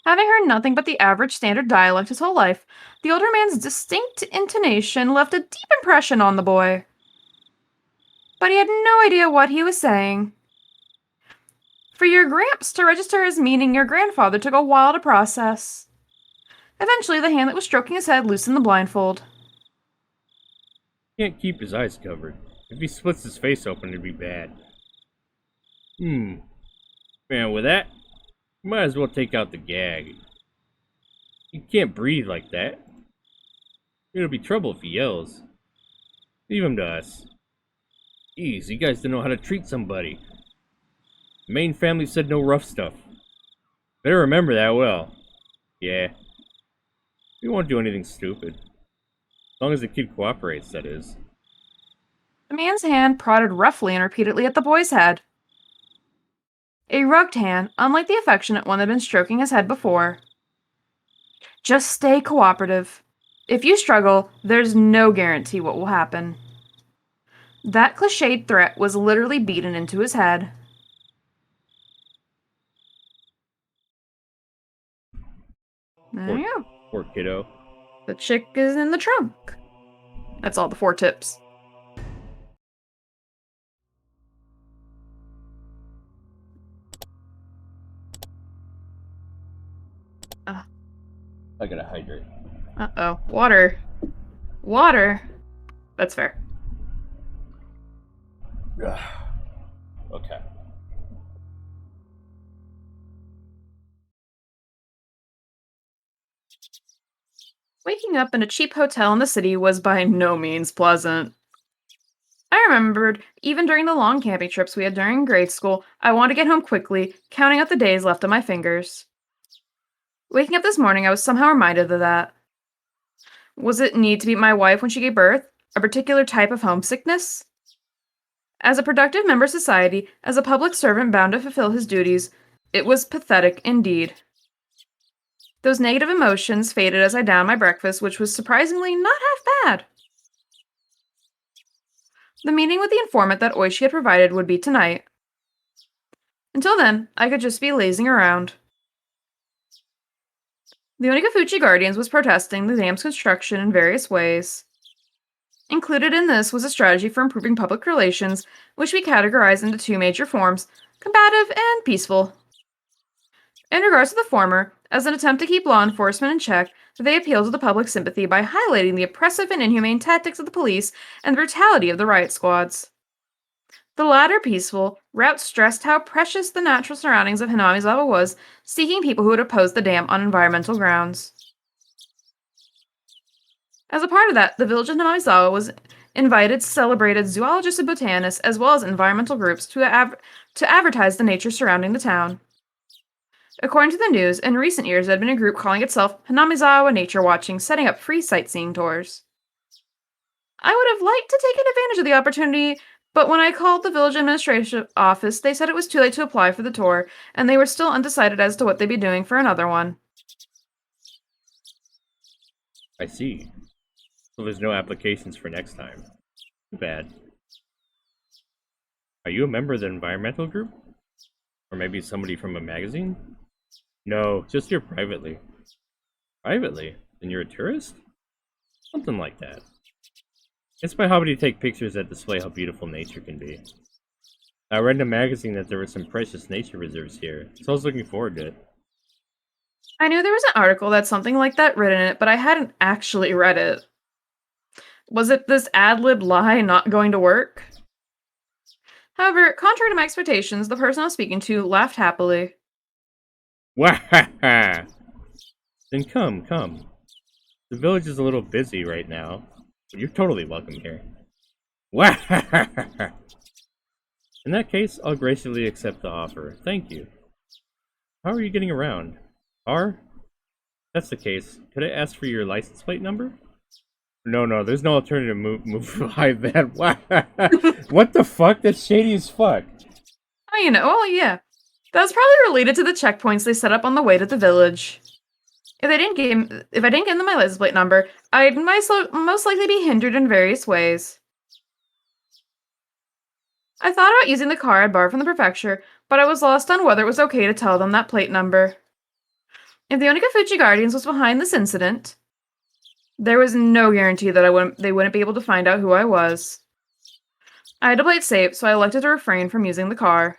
Having heard nothing but the average standard dialect his whole life, the older man's distinct intonation left a deep impression on the boy. But he had no idea what he was saying. For your Gramps to register as meaning your grandfather took a while to process. Eventually, the hand that was stroking his head loosened the blindfold. Can't keep his eyes covered. If he splits his face open, it'd be bad. Man, with that, you might as well take out the gag. He can't breathe like that. It'll be trouble if he yells. Leave him to us. Jeez, you guys don't know how to treat somebody. The main family said no rough stuff. Better remember that well. Yeah. We won't do anything stupid. As long as the kid cooperates, that is. The man's hand prodded roughly and repeatedly at the boy's head. A rugged hand, unlike the affectionate one that had been stroking his head before. Just stay cooperative. If you struggle, there's no guarantee what will happen. That cliched threat was literally beaten into his head. There Poor, you go. poor kiddo. The chick is in the trunk. That's all the 4 tips. I gotta hydrate. Uh-oh. Water. Water. That's fair. Okay. Waking up in a cheap hotel in the city was by no means pleasant. I remembered, even during the long camping trips we had during grade school, I wanted to get home quickly, counting out the days left on my fingers. Waking up this morning, I was somehow reminded of that. Was it need to meet my wife when she gave birth? A particular type of homesickness? As a productive member of society, as a public servant bound to fulfill his duties, it was pathetic indeed. Those negative emotions faded as I downed my breakfast, which was surprisingly not half bad. The meeting with the informant that Oishi had provided would be tonight. Until then, I could just be lazing around. The Onikafuchi Guardians was protesting the dam's construction in various ways. Included in this was a strategy for improving public relations, which we categorized into 2 major forms, combative and peaceful. In regards to the former, as an attempt to keep law enforcement in check, they appealed to the public's sympathy by highlighting the oppressive and inhumane tactics of the police and the brutality of the riot squads. The latter, peaceful, route stressed how precious the natural surroundings of Hinamizawa was, seeking people who would oppose the dam on environmental grounds. As a part of that, the village of Hinamizawa was invited celebrated zoologists and botanists as well as environmental groups to advertise the nature surrounding the town. According to the news, in recent years there had been a group calling itself Hinamizawa Nature Watching, setting up free sightseeing tours. I would have liked to take advantage of the opportunity, but when I called the village administration office, they said it was too late to apply for the tour, and they were still undecided as to what they'd be doing for another one. I see. So there's no applications for next time. Too bad. Are you a member of the environmental group? Or maybe somebody from a magazine? No, just here privately. Privately? Then you're a tourist? Something like that. It's my hobby to take pictures that display how beautiful nature can be. I read in a magazine that there were some precious nature reserves here, so I was looking forward to it. I knew there was an article that had something like that written in it, but I hadn't actually read it. Was it this ad-lib lie not going to work? However, contrary to my expectations, the person I was speaking to laughed happily. Wahaha! Then come. The village is a little busy right now, but you're totally welcome here. Wahaha! In that case, I'll graciously accept the offer. Thank you. How are you getting around? Car? That's the case. Could I ask for your license plate number? No, there's no alternative move like that. What the fuck? That's shady as fuck. Oh, yeah. That was probably related to the checkpoints they set up on the way to the village. If I didn't give them my license plate number, I'd most likely be hindered in various ways. I thought about using the car I borrowed from the prefecture, but I was lost on whether it was okay to tell them that plate number. If the Onikafuchi Guardians was behind this incident, there was no guarantee that they wouldn't be able to find out who I was. I had to play it safe, so I elected to refrain from using the car.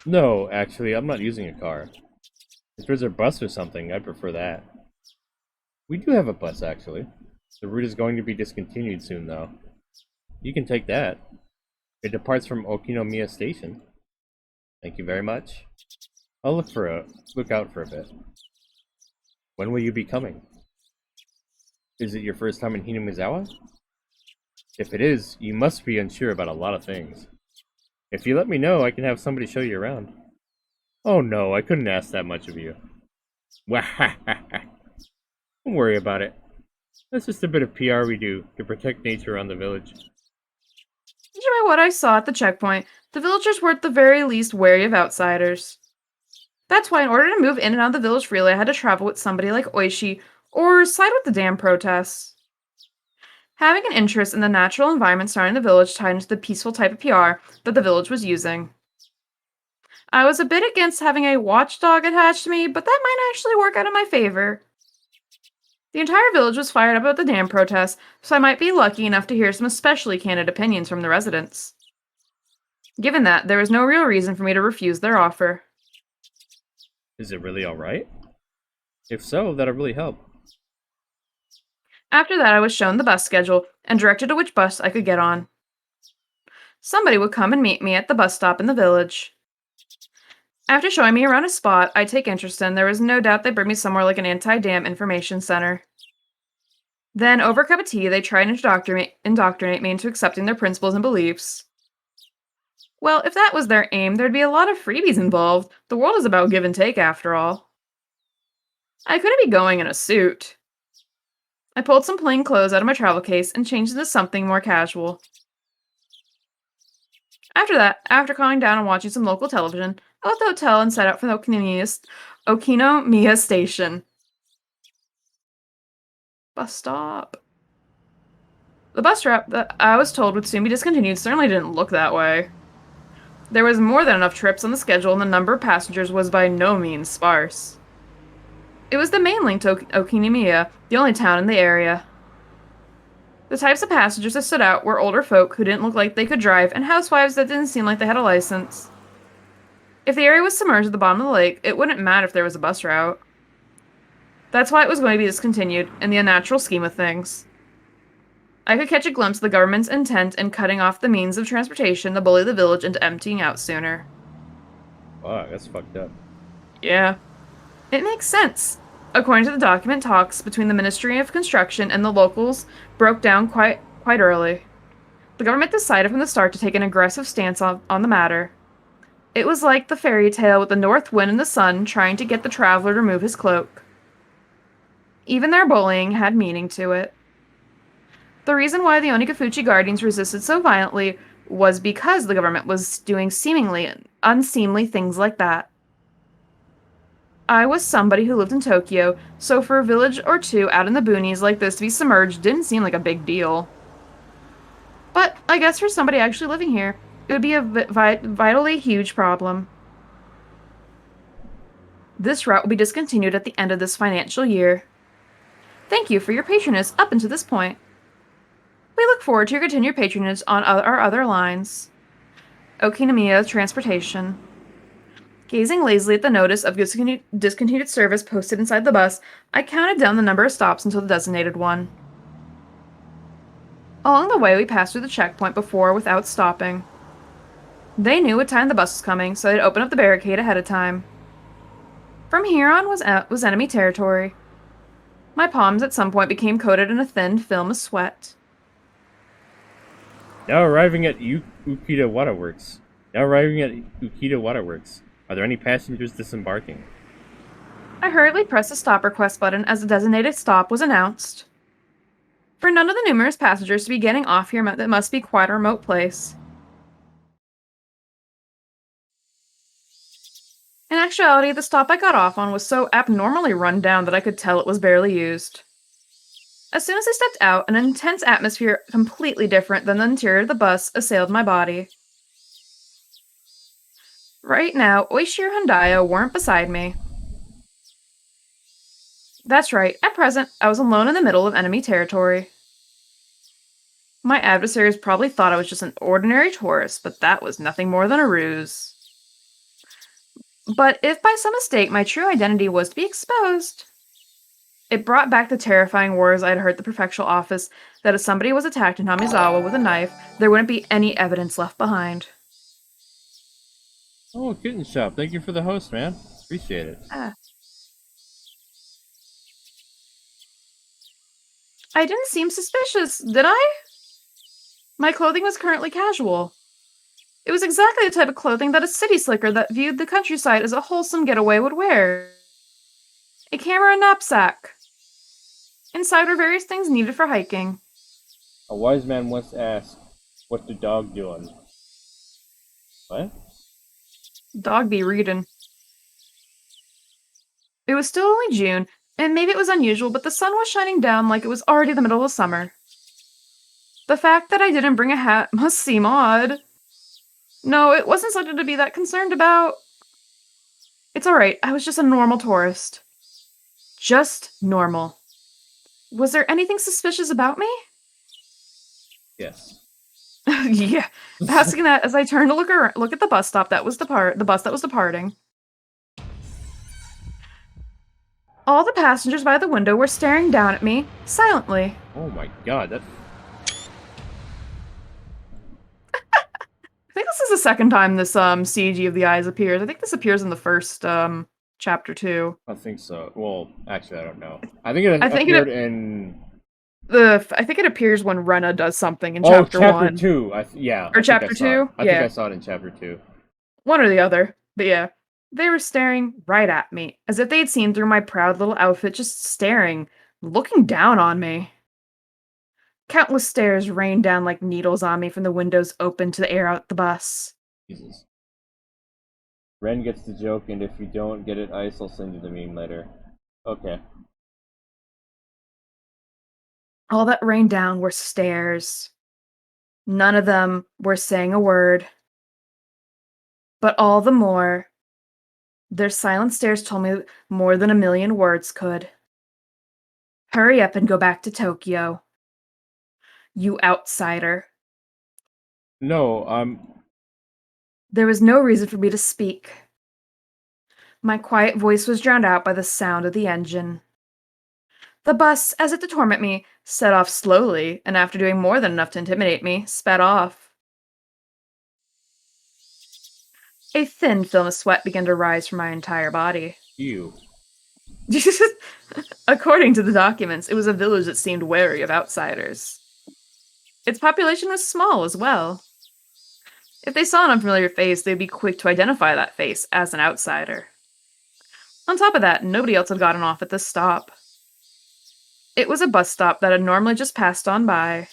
No, actually, I'm not using a car. If there's a bus or something, I prefer that. We do have a bus, actually. The route is going to be discontinued soon, though. You can take that. It departs from Okinomiya Station. Thank you very much. I'll look out for a bit. When will you be coming? Is it your first time in Hinamizawa? If it is, you must be unsure about a lot of things. If you let me know, I can have somebody show you around. Oh no, I couldn't ask that much of you. Wahahaha. Don't worry about it. That's just a bit of PR we do to protect nature around the village. Judging by what I saw at the checkpoint, the villagers were at the very least wary of outsiders. That's why in order to move in and out of the village freely, I had to travel with somebody like Oishi, or side with the damn protests. Having an interest in the natural environment surrounding the village tied into the peaceful type of PR that the village was using. I was a bit against having a watchdog attached to me, but that might actually work out in my favor. The entire village was fired up about the dam protests, so I might be lucky enough to hear some especially candid opinions from the residents. Given that, there was no real reason for me to refuse their offer. Is it really alright? If so, that'll really help. After that, I was shown the bus schedule and directed to which bus I could get on. Somebody would come and meet me at the bus stop in the village. After showing me around a spot I'd take interest in, there was no doubt they'd bring me somewhere like an anti-dam information center. Then, over a cup of tea, they tried to indoctrinate me into accepting their principles and beliefs. Well, if that was their aim, there'd be a lot of freebies involved. The world is about give and take, after all. I couldn't be going in a suit. I pulled some plain clothes out of my travel case and changed into something more casual. After that, after calming down and watching some local television, I left the hotel and set out for the Okinomiya Station. Bus stop. The bus route that I was told would soon be discontinued certainly didn't look that way. There was more than enough trips on the schedule and the number of passengers was by no means sparse. It was the main link to Okinomiya, the only town in the area. The types of passengers that stood out were older folk who didn't look like they could drive and housewives that didn't seem like they had a license. If the area was submerged at the bottom of the lake, it wouldn't matter if there was a bus route. That's why it was going to be discontinued, in the unnatural scheme of things. I could catch a glimpse of the government's intent in cutting off the means of transportation that bullied the village into emptying out sooner. Wow, that's fucked up. Yeah. It makes sense. According to the document, talks between the Ministry of Construction and the locals broke down quite early. The government decided from the start to take an aggressive stance on the matter. It was like the fairy tale with the north wind and the sun trying to get the traveler to remove his cloak. Even their bullying had meaning to it. The reason why the Onikafuchi Guardians resisted so violently was because the government was doing seemingly unseemly things like that. I was somebody who lived in Tokyo, so for a village or two out in the boonies like this to be submerged didn't seem like a big deal. But I guess for somebody actually living here, it would be a vitally huge problem. This route will be discontinued at the end of this financial year. Thank you for your patronage up until this point. We look forward to your continued patronage on our other lines. Okinomiya Transportation. Gazing lazily at the notice of discontinued service posted inside the bus, I counted down the number of stops until the designated one. Along the way, we passed through the checkpoint before without stopping. They knew what time the bus was coming, so they'd open up the barricade ahead of time. From here on was enemy territory. My palms at some point became coated in a thin film of sweat. Now arriving at Ukita Waterworks. Are there any passengers disembarking? I hurriedly pressed the stop request button as the designated stop was announced. For none of the numerous passengers to be getting off here meant that it must be quite a remote place. In actuality, the stop I got off on was so abnormally run down that I could tell it was barely used. As soon as I stepped out, an intense atmosphere completely different than the interior of the bus assailed my body. Right now, Oishiro and Daio weren't beside me. That's right, at present, I was alone in the middle of enemy territory. My adversaries probably thought I was just an ordinary tourist, but that was nothing more than a ruse. But if by some mistake my true identity was to be exposed, it brought back the terrifying words I had heard at the prefectural office that if somebody was attacked in Hamizawa with a knife, there wouldn't be any evidence left behind. Oh, kitten shop. Thank you for the host, man. Appreciate it. I didn't seem suspicious, did I? My clothing was currently casual. It was exactly the type of clothing that a city slicker that viewed the countryside as a wholesome getaway would wear. A camera and knapsack. Inside were various things needed for hiking. A wise man once asked, "What's the dog doing?" What? Dog be reading. It was still only June, and maybe it was unusual, but the sun was shining down like it was already the middle of summer. The fact that I didn't bring a hat must seem odd. No, it wasn't something to be that concerned about. It's alright, I was just a normal tourist. Just normal. Was there anything suspicious about me? Yes. Yeah, asking that as I turned to look at the bus stop that was the bus that was departing. All the passengers by the window were staring down at me, silently. Oh my god, that. I think this is the second time this CG of the eyes appears. I think this appears in the first chapter 2. I think so. Well, actually, I don't know. I think it I think appeared in. I think it appears when Rena does something in chapter 1. 2. Yeah. Or chapter 2? I think I saw it in chapter 2. One or the other. But yeah. They were staring right at me, as if they'd seen through my proud little outfit, just staring, looking down on me. Countless stares rained down like needles on me from the windows open to the air out the bus. Jesus. Wren gets the joke, and if you don't get it, Ice will send you the meme later. Okay. All that rained down were stares. None of them were saying a word. But all the more, their silent stares told me more than a million words could. Hurry up and go back to Tokyo. You outsider. No, There was no reason for me to speak. My quiet voice was drowned out by the sound of the engine. The bus, as if to torment me, set off slowly, and after doing more than enough to intimidate me, sped off. A thin film of sweat began to rise from my entire body. you. According to the documents, it was a village that seemed wary of outsiders. Its population was small as well. If they saw an unfamiliar face, they'd be quick to identify that face as an outsider. On top of that, nobody else had gotten off at this stop. It was a bus stop that had normally just passed on by.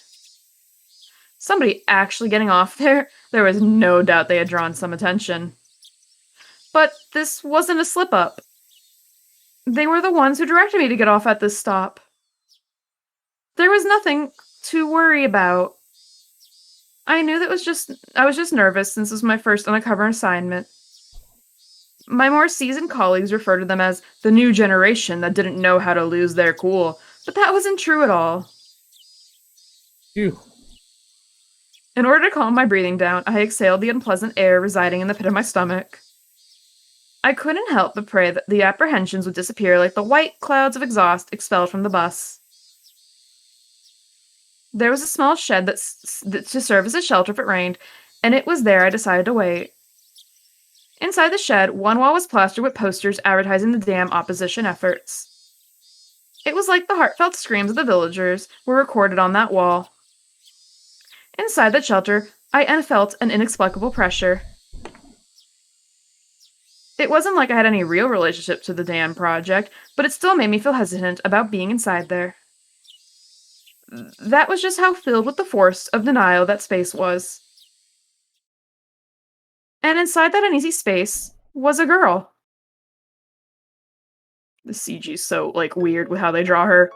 Somebody actually getting off there was no doubt they had drawn some attention. But this wasn't a slip-up. They were the ones who directed me to get off at this stop. There was nothing to worry about. I knew I was just nervous since this was my first undercover assignment. My more seasoned colleagues referred to them as the new generation that didn't know how to lose their cool, but that wasn't true at all. Phew. In order to calm my breathing down, I exhaled the unpleasant air residing in the pit of my stomach. I couldn't help but pray that the apprehensions would disappear like the white clouds of exhaust expelled from the bus. There was a small shed to serve as a shelter if it rained, and it was there I decided to wait. Inside the shed, one wall was plastered with posters advertising the dam opposition efforts. It was like the heartfelt screams of the villagers were recorded on that wall. Inside that shelter, I felt an inexplicable pressure. It wasn't like I had any real relationship to the dam project, but it still made me feel hesitant about being inside there. That was just how filled with the force of denial that space was. And inside that uneasy space was a girl. The CG's so, weird with how they draw her.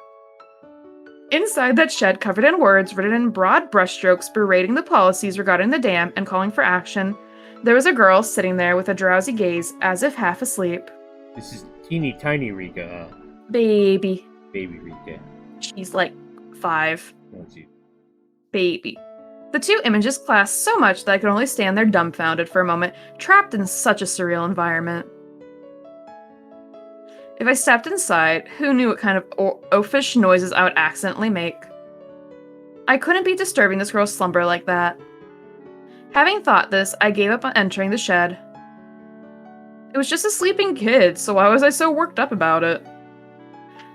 Inside that shed covered in words written in broad brushstrokes berating the policies regarding the dam and calling for action, there was a girl sitting there with a drowsy gaze as if half asleep. This is teeny tiny Rika. Baby. Baby Rika. She's 5. Oh, geez. Baby. The two images clashed so much that I could only stand there dumbfounded for a moment, trapped in such a surreal environment. If I stepped inside, who knew what kind of oafish noises I would accidentally make? I couldn't be disturbing this girl's slumber like that. Having thought this, I gave up on entering the shed. It was just a sleeping kid, so why was I so worked up about it?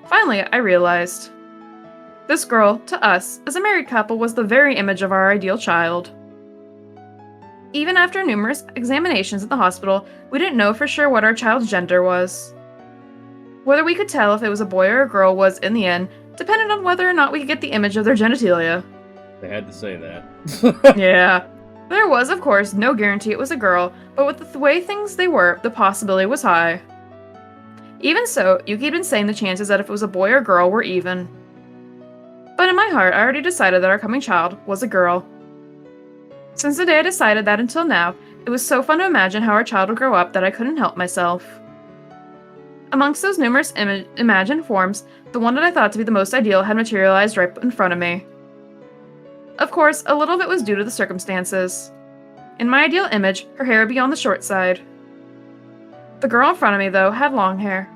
Finally, I realized. This girl, to us, as a married couple, was the very image of our ideal child. Even after numerous examinations at the hospital, we didn't know for sure what our child's gender was. Whether we could tell if it was a boy or a girl was, in the end, dependent on whether or not we could get the image of their genitalia. They had to say that. Yeah. There was, of course, no guarantee it was a girl, but with the way things they were, the possibility was high. Even so, Yuki had been saying the chances that if it was a boy or girl were even. But in my heart, I already decided that our coming child was a girl. Since the day I decided that until now, it was so fun to imagine how our child would grow up that I couldn't help myself. Amongst those numerous imagined forms, the one that I thought to be the most ideal had materialized right in front of me. Of course, a little of it was due to the circumstances. In my ideal image, her hair would be on the short side. The girl in front of me, though, had long hair.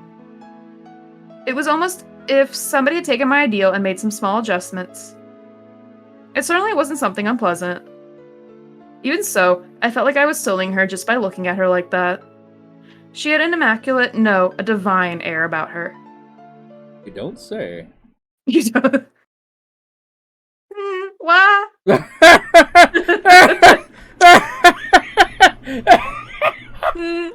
It was almost if somebody had taken my ideal and made some small adjustments. It certainly wasn't something unpleasant. Even so, I felt like I was sullying her just by looking at her like that. She had an immaculate, no, a divine air about her. You don't say. You don't. Why?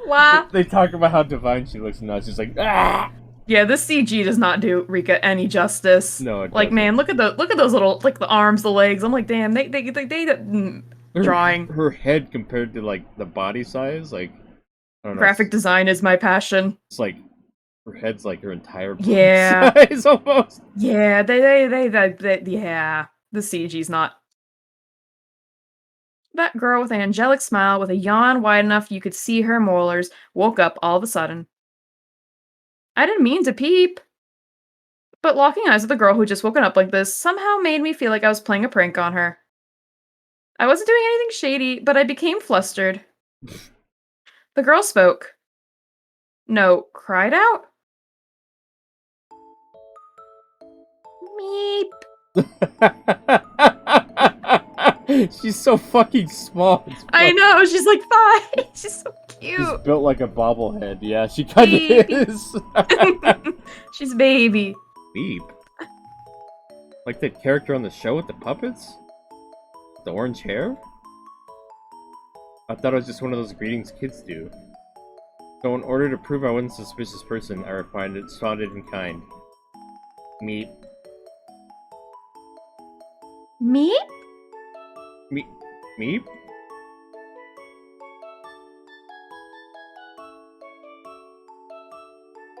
Why? They talk about how divine she looks, and now it's just like, ah! Yeah, this CG does not do Rika any justice. No, it doesn't. Man, look at those little, the arms, the legs. I'm like, damn, they drawing. Her head compared to the body size, I don't know. Graphic design is my passion. It's her head's her entire body size almost. Yeah, yeah. The CG's not. That girl with an angelic smile with a yawn wide enough you could see her molars woke up all of a sudden. I didn't mean to peep. But locking eyes with a girl who just woken up like this somehow made me feel like I was playing a prank on her. I wasn't doing anything shady, but I became flustered. The girl spoke. No, cried out? Meep. She's so fucking small. I know, she's 5. She's so cute. She's built like a bobblehead. Yeah, she kind of is. She's baby. Beep. Like that character on the show with the puppets? The orange hair? I thought it was just one of those greetings kids do. So in order to prove I wasn't a suspicious person, I responded in kind. Meep. Me? Meep?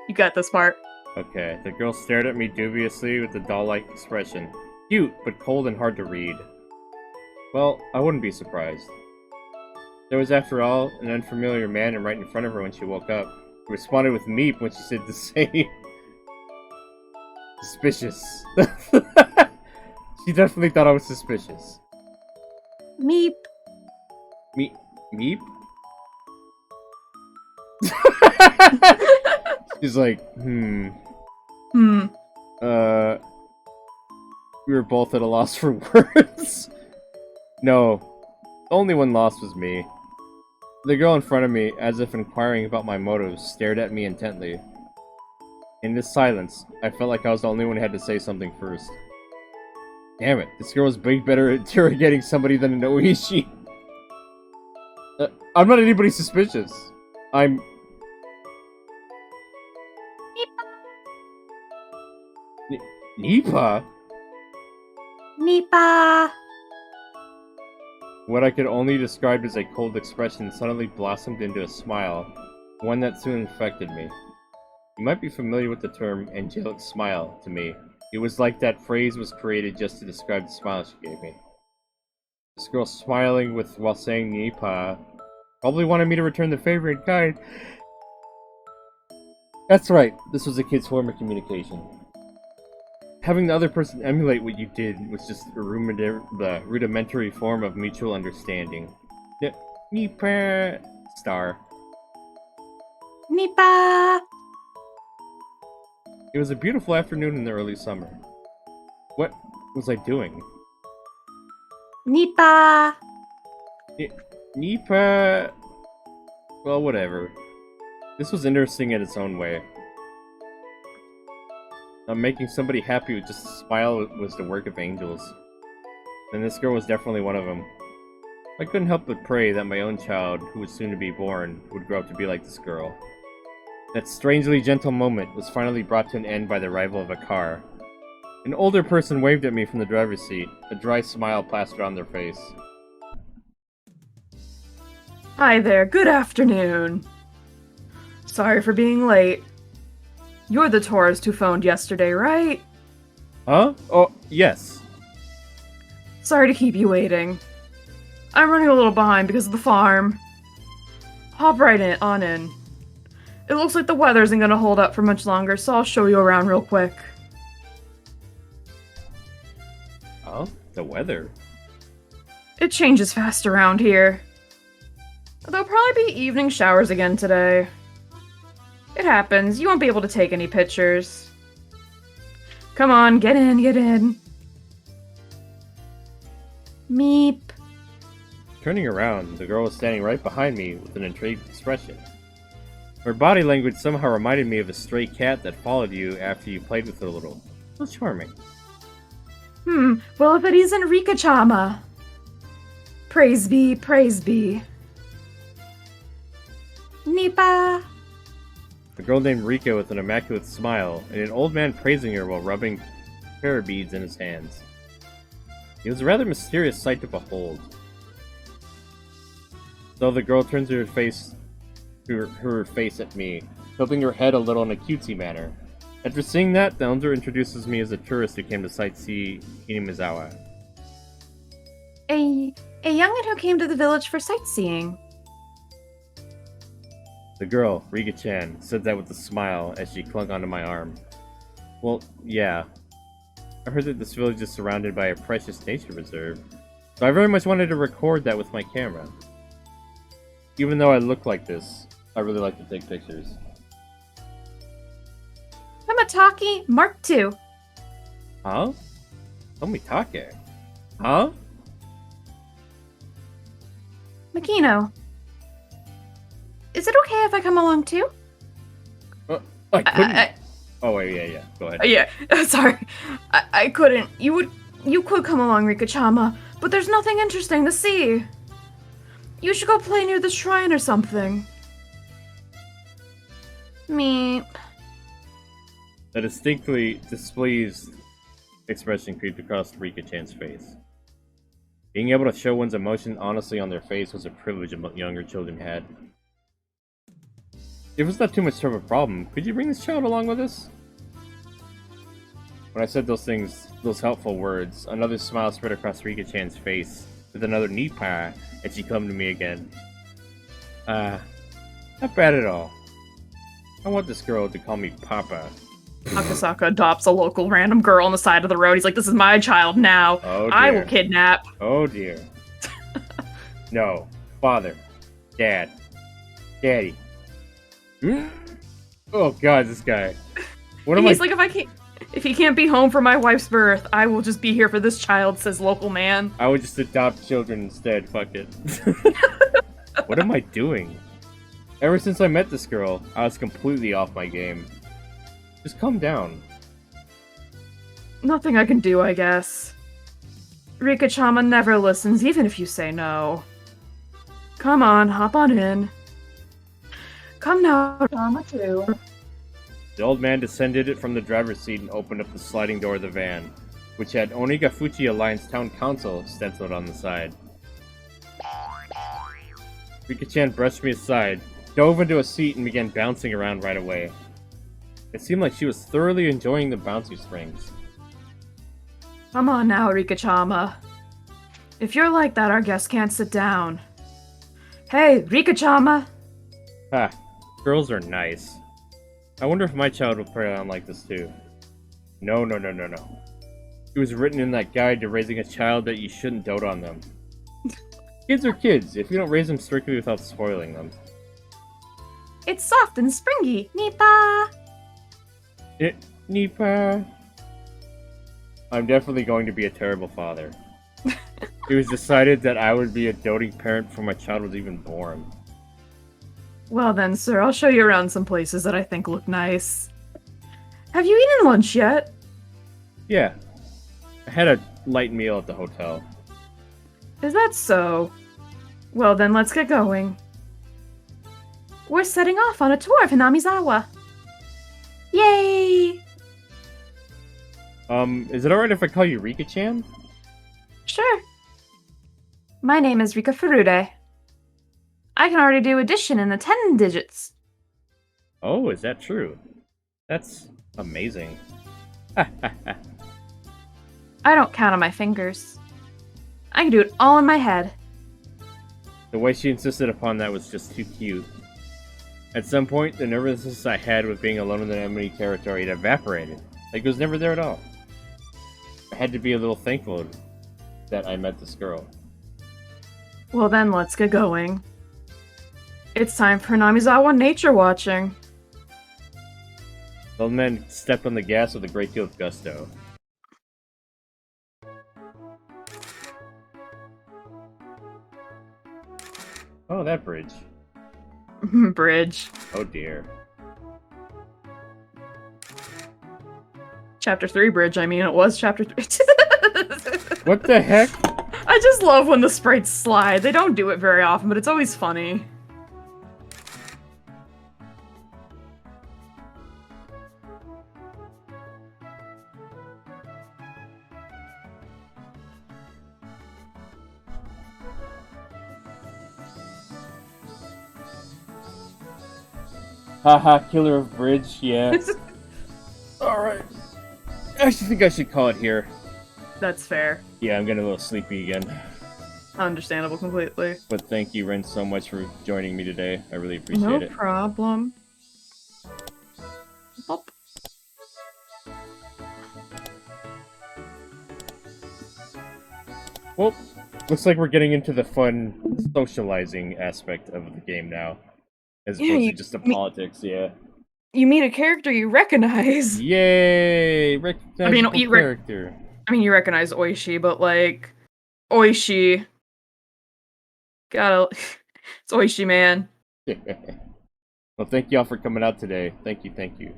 You got this part. Okay, the girl stared at me dubiously with a doll-like expression. Cute, but cold and hard to read. Well, I wouldn't be surprised. There was, after all, an unfamiliar man right in front of her when she woke up. He responded with meep when she said the same. Suspicious. She definitely thought I was suspicious. Meep. Meep? She's like, Hmm. We were both at a loss for words. No, the only one lost was me. The girl in front of me, as if inquiring about my motives, stared at me intently. In this silence, I felt like I was the only one who had to say something first. Damn it, this girl is way better at interrogating somebody than an Oishi. I'm not anybody suspicious. I'm... Nipa? Nipa. What I could only describe as a cold expression suddenly blossomed into a smile, one that soon infected me. You might be familiar with the term angelic smile to me. It was like that phrase was created just to describe the smile she gave me. This girl smiling while saying Nipa probably wanted me to return the favor in kind. That's right, this was a kid's form of communication. Having the other person emulate what you did was just a rudimentary form of mutual understanding. Nipa star. Nipa. It was a beautiful afternoon in the early summer. What was I doing? Nipa. Nipa... Well, whatever. This was interesting in its own way. Making somebody happy with just a smile was the work of angels. And this girl was definitely one of them. I couldn't help but pray that my own child, who was soon to be born, would grow up to be like this girl. That strangely gentle moment was finally brought to an end by the arrival of a car. An older person waved at me from the driver's seat, a dry smile plastered on their face. Hi there, good afternoon. Sorry for being late. You're the tourist who phoned yesterday, right? Huh? Oh, yes. Sorry to keep you waiting. I'm running a little behind because of the farm. Hop right on in. It looks like the weather isn't gonna hold up for much longer, so I'll show you around real quick. Huh? The weather? It changes fast around here. There'll probably be evening showers again today. It happens, you won't be able to take any pictures. Come on, get in, get in. Meep. Turning around, the girl was standing right behind me with an intrigued expression. Her body language somehow reminded me of a stray cat that followed you after you played with it a little. So charming. Well if it isn't Rika-chama. Praise be, praise be. Nipa. A girl named Rika with an immaculate smile, and an old man praising her while rubbing prayer beads in his hands. It was a rather mysterious sight to behold. So the girl turns her face at me, tilting her head a little in a cutesy manner. After seeing that, the elder introduces me as a tourist who came to sightsee Hinamizawa. A youngin who came to the village for sightseeing. The girl, Rika-chan, said that with a smile as she clung onto my arm. Well, yeah. I heard that this village is surrounded by a precious nature reserve, so I very much wanted to record that with my camera. Even though I look like this, I really like to take pictures. Hamataki Mark II. Huh? Tomitake? Huh? Makino. Is it okay if I come along too? I couldn't. Oh wait, yeah. Go ahead. Yeah, sorry. I couldn't. You could come along, Rika-chama, but there's nothing interesting to see. You should go play near the shrine or something. Meep. A distinctly displeased expression creeped across Rika-chan's face. Being able to show one's emotion honestly on their face was a privilege younger children had. If it's not too much of a problem, could you bring this child along with us? When I said those things, those helpful words, another smile spread across Rika-chan's face, with another nipa, and she come to me again. Not bad at all. I want this girl to call me Papa. Akasaka adopts a local random girl on the side of the road. He's like, this is my child now. Oh dear. I will kidnap. Oh dear. No. Father. Dad. Daddy. Hmm? Oh god, this guy. What am I? He's like, if he can't be home for my wife's birth, I will just be here for this child, says local man. I would just adopt children instead. Fuck it. What am I doing? Ever since I met this girl, I was completely off my game. Just calm down. Nothing I can do, I guess. Rika-chama never listens, even if you say no. Come on, hop on in. Come now, Chama too. The old man descended from the driver's seat and opened up the sliding door of the van, which had Onigafuchi Alliance Town Council stenciled on the side. Rika-chan brushed me aside, dove into a seat, and began bouncing around right away. It seemed like she was thoroughly enjoying the bouncy springs. Come on now, Rika-chama. If you're like that, our guest can't sit down. Hey, Rika-chama! Ha, girls are nice. I wonder if my child will play on like this too. No. It was written in that guide to raising a child that you shouldn't dote on them. Kids are kids, if you don't raise them strictly without spoiling them. It's soft and springy, Nipa! Nipa. I'm definitely going to be a terrible father. It was decided that I would be a doting parent before my child was even born. Well then, sir, I'll show you around some places that I think look nice. Have you eaten lunch yet? Yeah. I had a light meal at the hotel. Is that so? Well then, let's get going. We're setting off on a tour of Hinamizawa. Yay! Is it alright if I call you Rika-chan? Sure. My name is Rika Furude. I can already do addition in the 10 digits. Oh, is that true? That's amazing. I don't count on my fingers. I can do it all in my head. The way she insisted upon that was just too cute. At some point, the nervousness I had with being alone in the enemy territory had evaporated. Like it was never there at all. I had to be a little thankful that I met this girl. Well then, let's get going. It's time for Hinamizawa nature watching. The old man stepped on the gas with a great deal of gusto. Oh, that bridge. Bridge. Oh dear. Chapter 3 bridge, I mean, it was chapter 3. What the heck? I just love when the sprites slide. They don't do it very often, but it's always funny. Haha, killer of bridge, yeah. Alright. I actually think I should call it here. That's fair. Yeah, I'm getting a little sleepy again. Understandable completely. But thank you, Wren, so much for joining me today. I really appreciate No it. problem. Bop. Well, looks like we're getting into the fun socializing aspect of the game now. As opposed to just the politics, yeah. You meet a character you recognize. Yay! Recognizable character. You recognize Oishi, but like Oishi. Gotta it's Oishi, man. Well, thank y'all for coming out today. Thank you.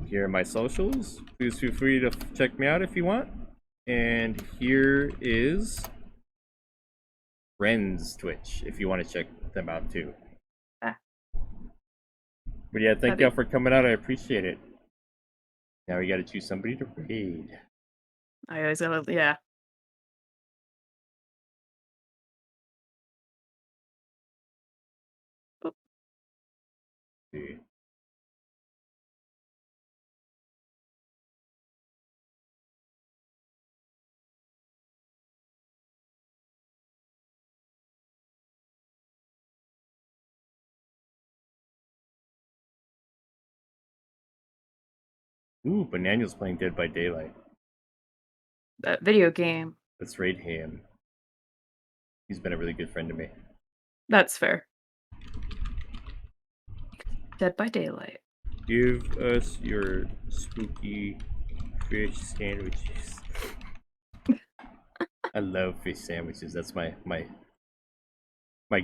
Here are my socials. Please feel free to check me out if you want. And here is Wren's Twitch, if you want to check them out too. But yeah, thank y'all for coming out. I appreciate it. Now we gotta choose somebody to raid. I always gotta, yeah. See. Ooh, Bananiel's playing Dead by Daylight. That video game. Let's raid him. He's been a really good friend to me. That's fair. Dead by Daylight. Give us your spooky fish sandwiches. I love fish sandwiches. That's my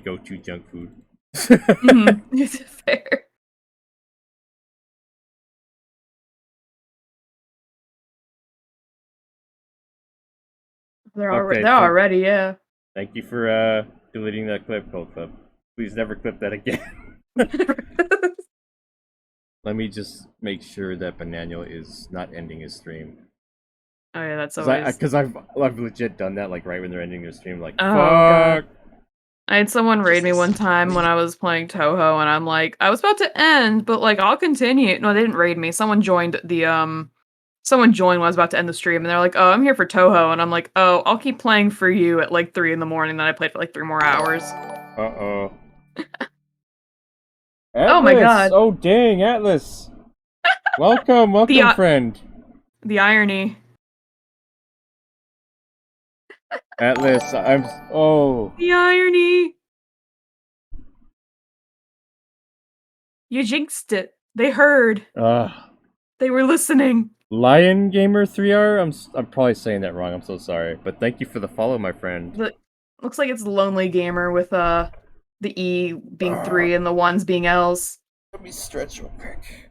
go-to junk food. It's fair. Okay, They're already, yeah. thank you for deleting that clip, Cold Club. Please never clip that again. Let me just make sure that Bananiel is not ending his stream. Oh yeah, that's always. Because I've legit done that like right when they're ending their stream. Like Oh fuck. god. I had someone raid me one time when I was playing Toho, and I'm like, I was about to end, but like I'll continue. No, they didn't raid me. Someone joined when I was about to end the stream, and they're like, "Oh, I'm here for Toho," and I'm like, "Oh, I'll keep playing for you at like 3 in the morning." Then I played for like 3 more hours. Uh-oh. Oh my Atlas! god, Oh dang, Atlas! Welcome, welcome, the friend. the irony. Atlas, I'm. Oh. The irony. You jinxed it. They heard. They were listening. Lion Gamer 3R? I'm probably saying that wrong, I'm so sorry. But thank you for the follow, my friend. Looks like it's Lonely Gamer with the E being 3 and the ones being L's. Let me stretch real quick.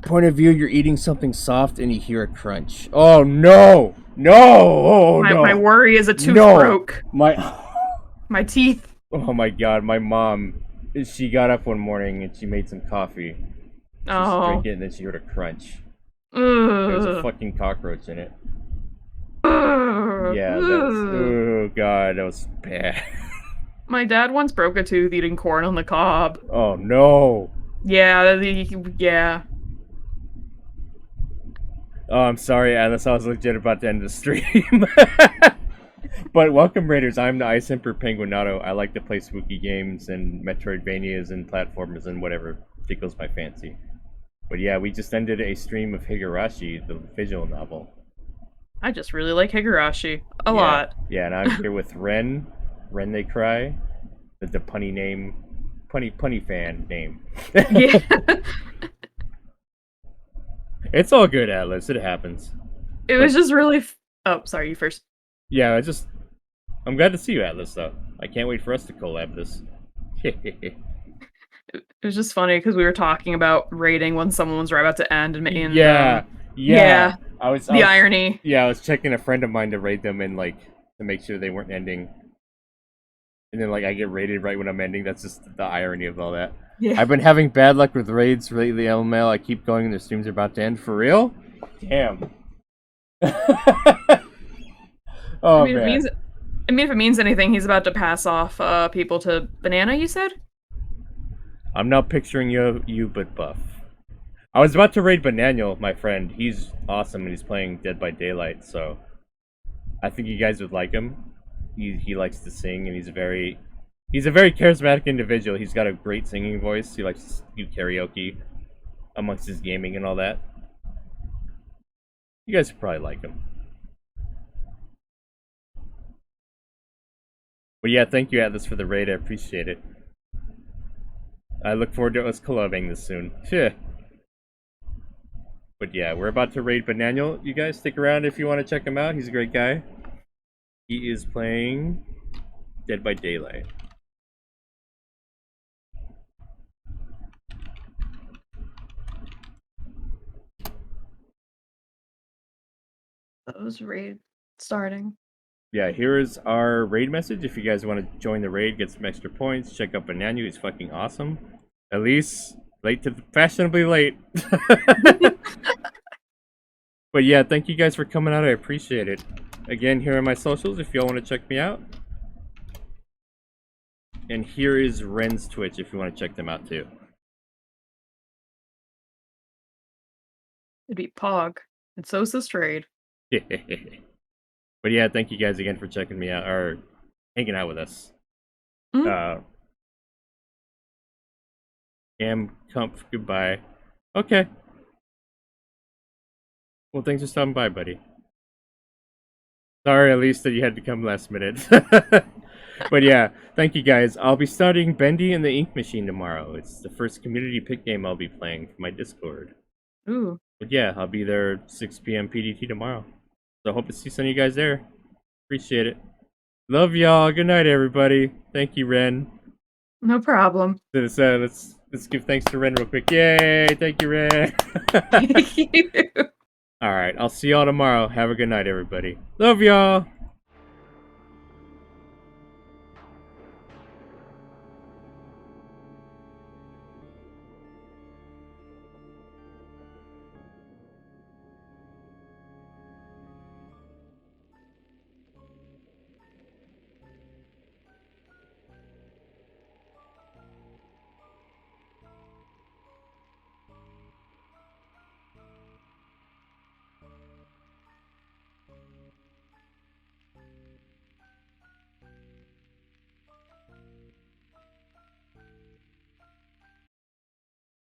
Point of view, you're eating something soft and you hear a crunch. Oh no! No! Oh no! My worry is a tooth broke. My teeth. Oh my god, my mom, she got up one morning and she made some coffee. She drank it and then she heard a crunch. There was a fucking cockroach in it. Yeah, oh god, that was bad. My dad once broke a tooth eating corn on the cob. Oh no. Yeah, yeah. Oh, I'm sorry, Atlas. I was legit about to end the stream. But welcome, Raiders. I'm the Ice Emperor Penguinato. I like to play spooky games and Metroidvanias and platformers and whatever tickles my fancy. But yeah, we just ended a stream of Higurashi, the visual novel. I just really like Higurashi a lot. Yeah, and I'm here with Wren. Wren They Cry. The punny name. Punny fan name. Yeah. It's all good, Atlas. It happens. It was just really. Oh, sorry, you first. Yeah, I'm glad to see you, Atlas, though. I can't wait for us to collab this. It was just funny because we were talking about raiding when someone was right about to end, and yeah. I was irony. Yeah, I was checking a friend of mine to raid them and like to make sure they weren't ending. And then like I get raided right when I'm ending. That's just the irony of all that. Yeah. I've been having bad luck with raids lately, LML. I keep going and their streams are about to end. For real? Damn. Oh, man. If it means anything, he's about to pass off people to Banana, you said? I'm not picturing you but buff. I was about to raid Bananiel, my friend. He's awesome and he's playing Dead by Daylight, so I think you guys would like him. He likes to sing and he's a very charismatic individual. He's got a great singing voice. He likes to do karaoke amongst his gaming and all that. You guys would probably like him. But yeah, thank you, Atlas, for the raid. I appreciate it. I look forward to us collabing this soon. But yeah, we're about to raid Bananiel. You guys stick around if you want to check him out. He's a great guy. He is playing Dead by Daylight. That was raid starting. Yeah, here is our raid message. If you guys want to join the raid, get some extra points, check out Bananiel. He's fucking awesome. At least fashionably late. But yeah, thank you guys for coming out. I appreciate it. Again, here are my socials if y'all want to check me out. And here is Wren's Twitch if you want to check them out too. It'd be Pog. And so's this trade. But yeah, thank you guys again for checking me out or hanging out with us. Comf, goodbye. Okay. Well, thanks for stopping by, buddy. Sorry, at least that you had to come last minute. But yeah, thank you guys. I'll be studying Bendy and the Ink Machine tomorrow. It's the first community pick game I'll be playing for my Discord. Ooh. But yeah, I'll be there 6 p.m. PDT tomorrow. So I hope to see some of you guys there. Appreciate it. Love y'all. Good night, everybody. Thank you, Wren. No problem. Let's give thanks to Wren real quick. Yay! Thank you, Wren. Thank you. All right, I'll see y'all tomorrow. Have a good night, everybody. Love y'all.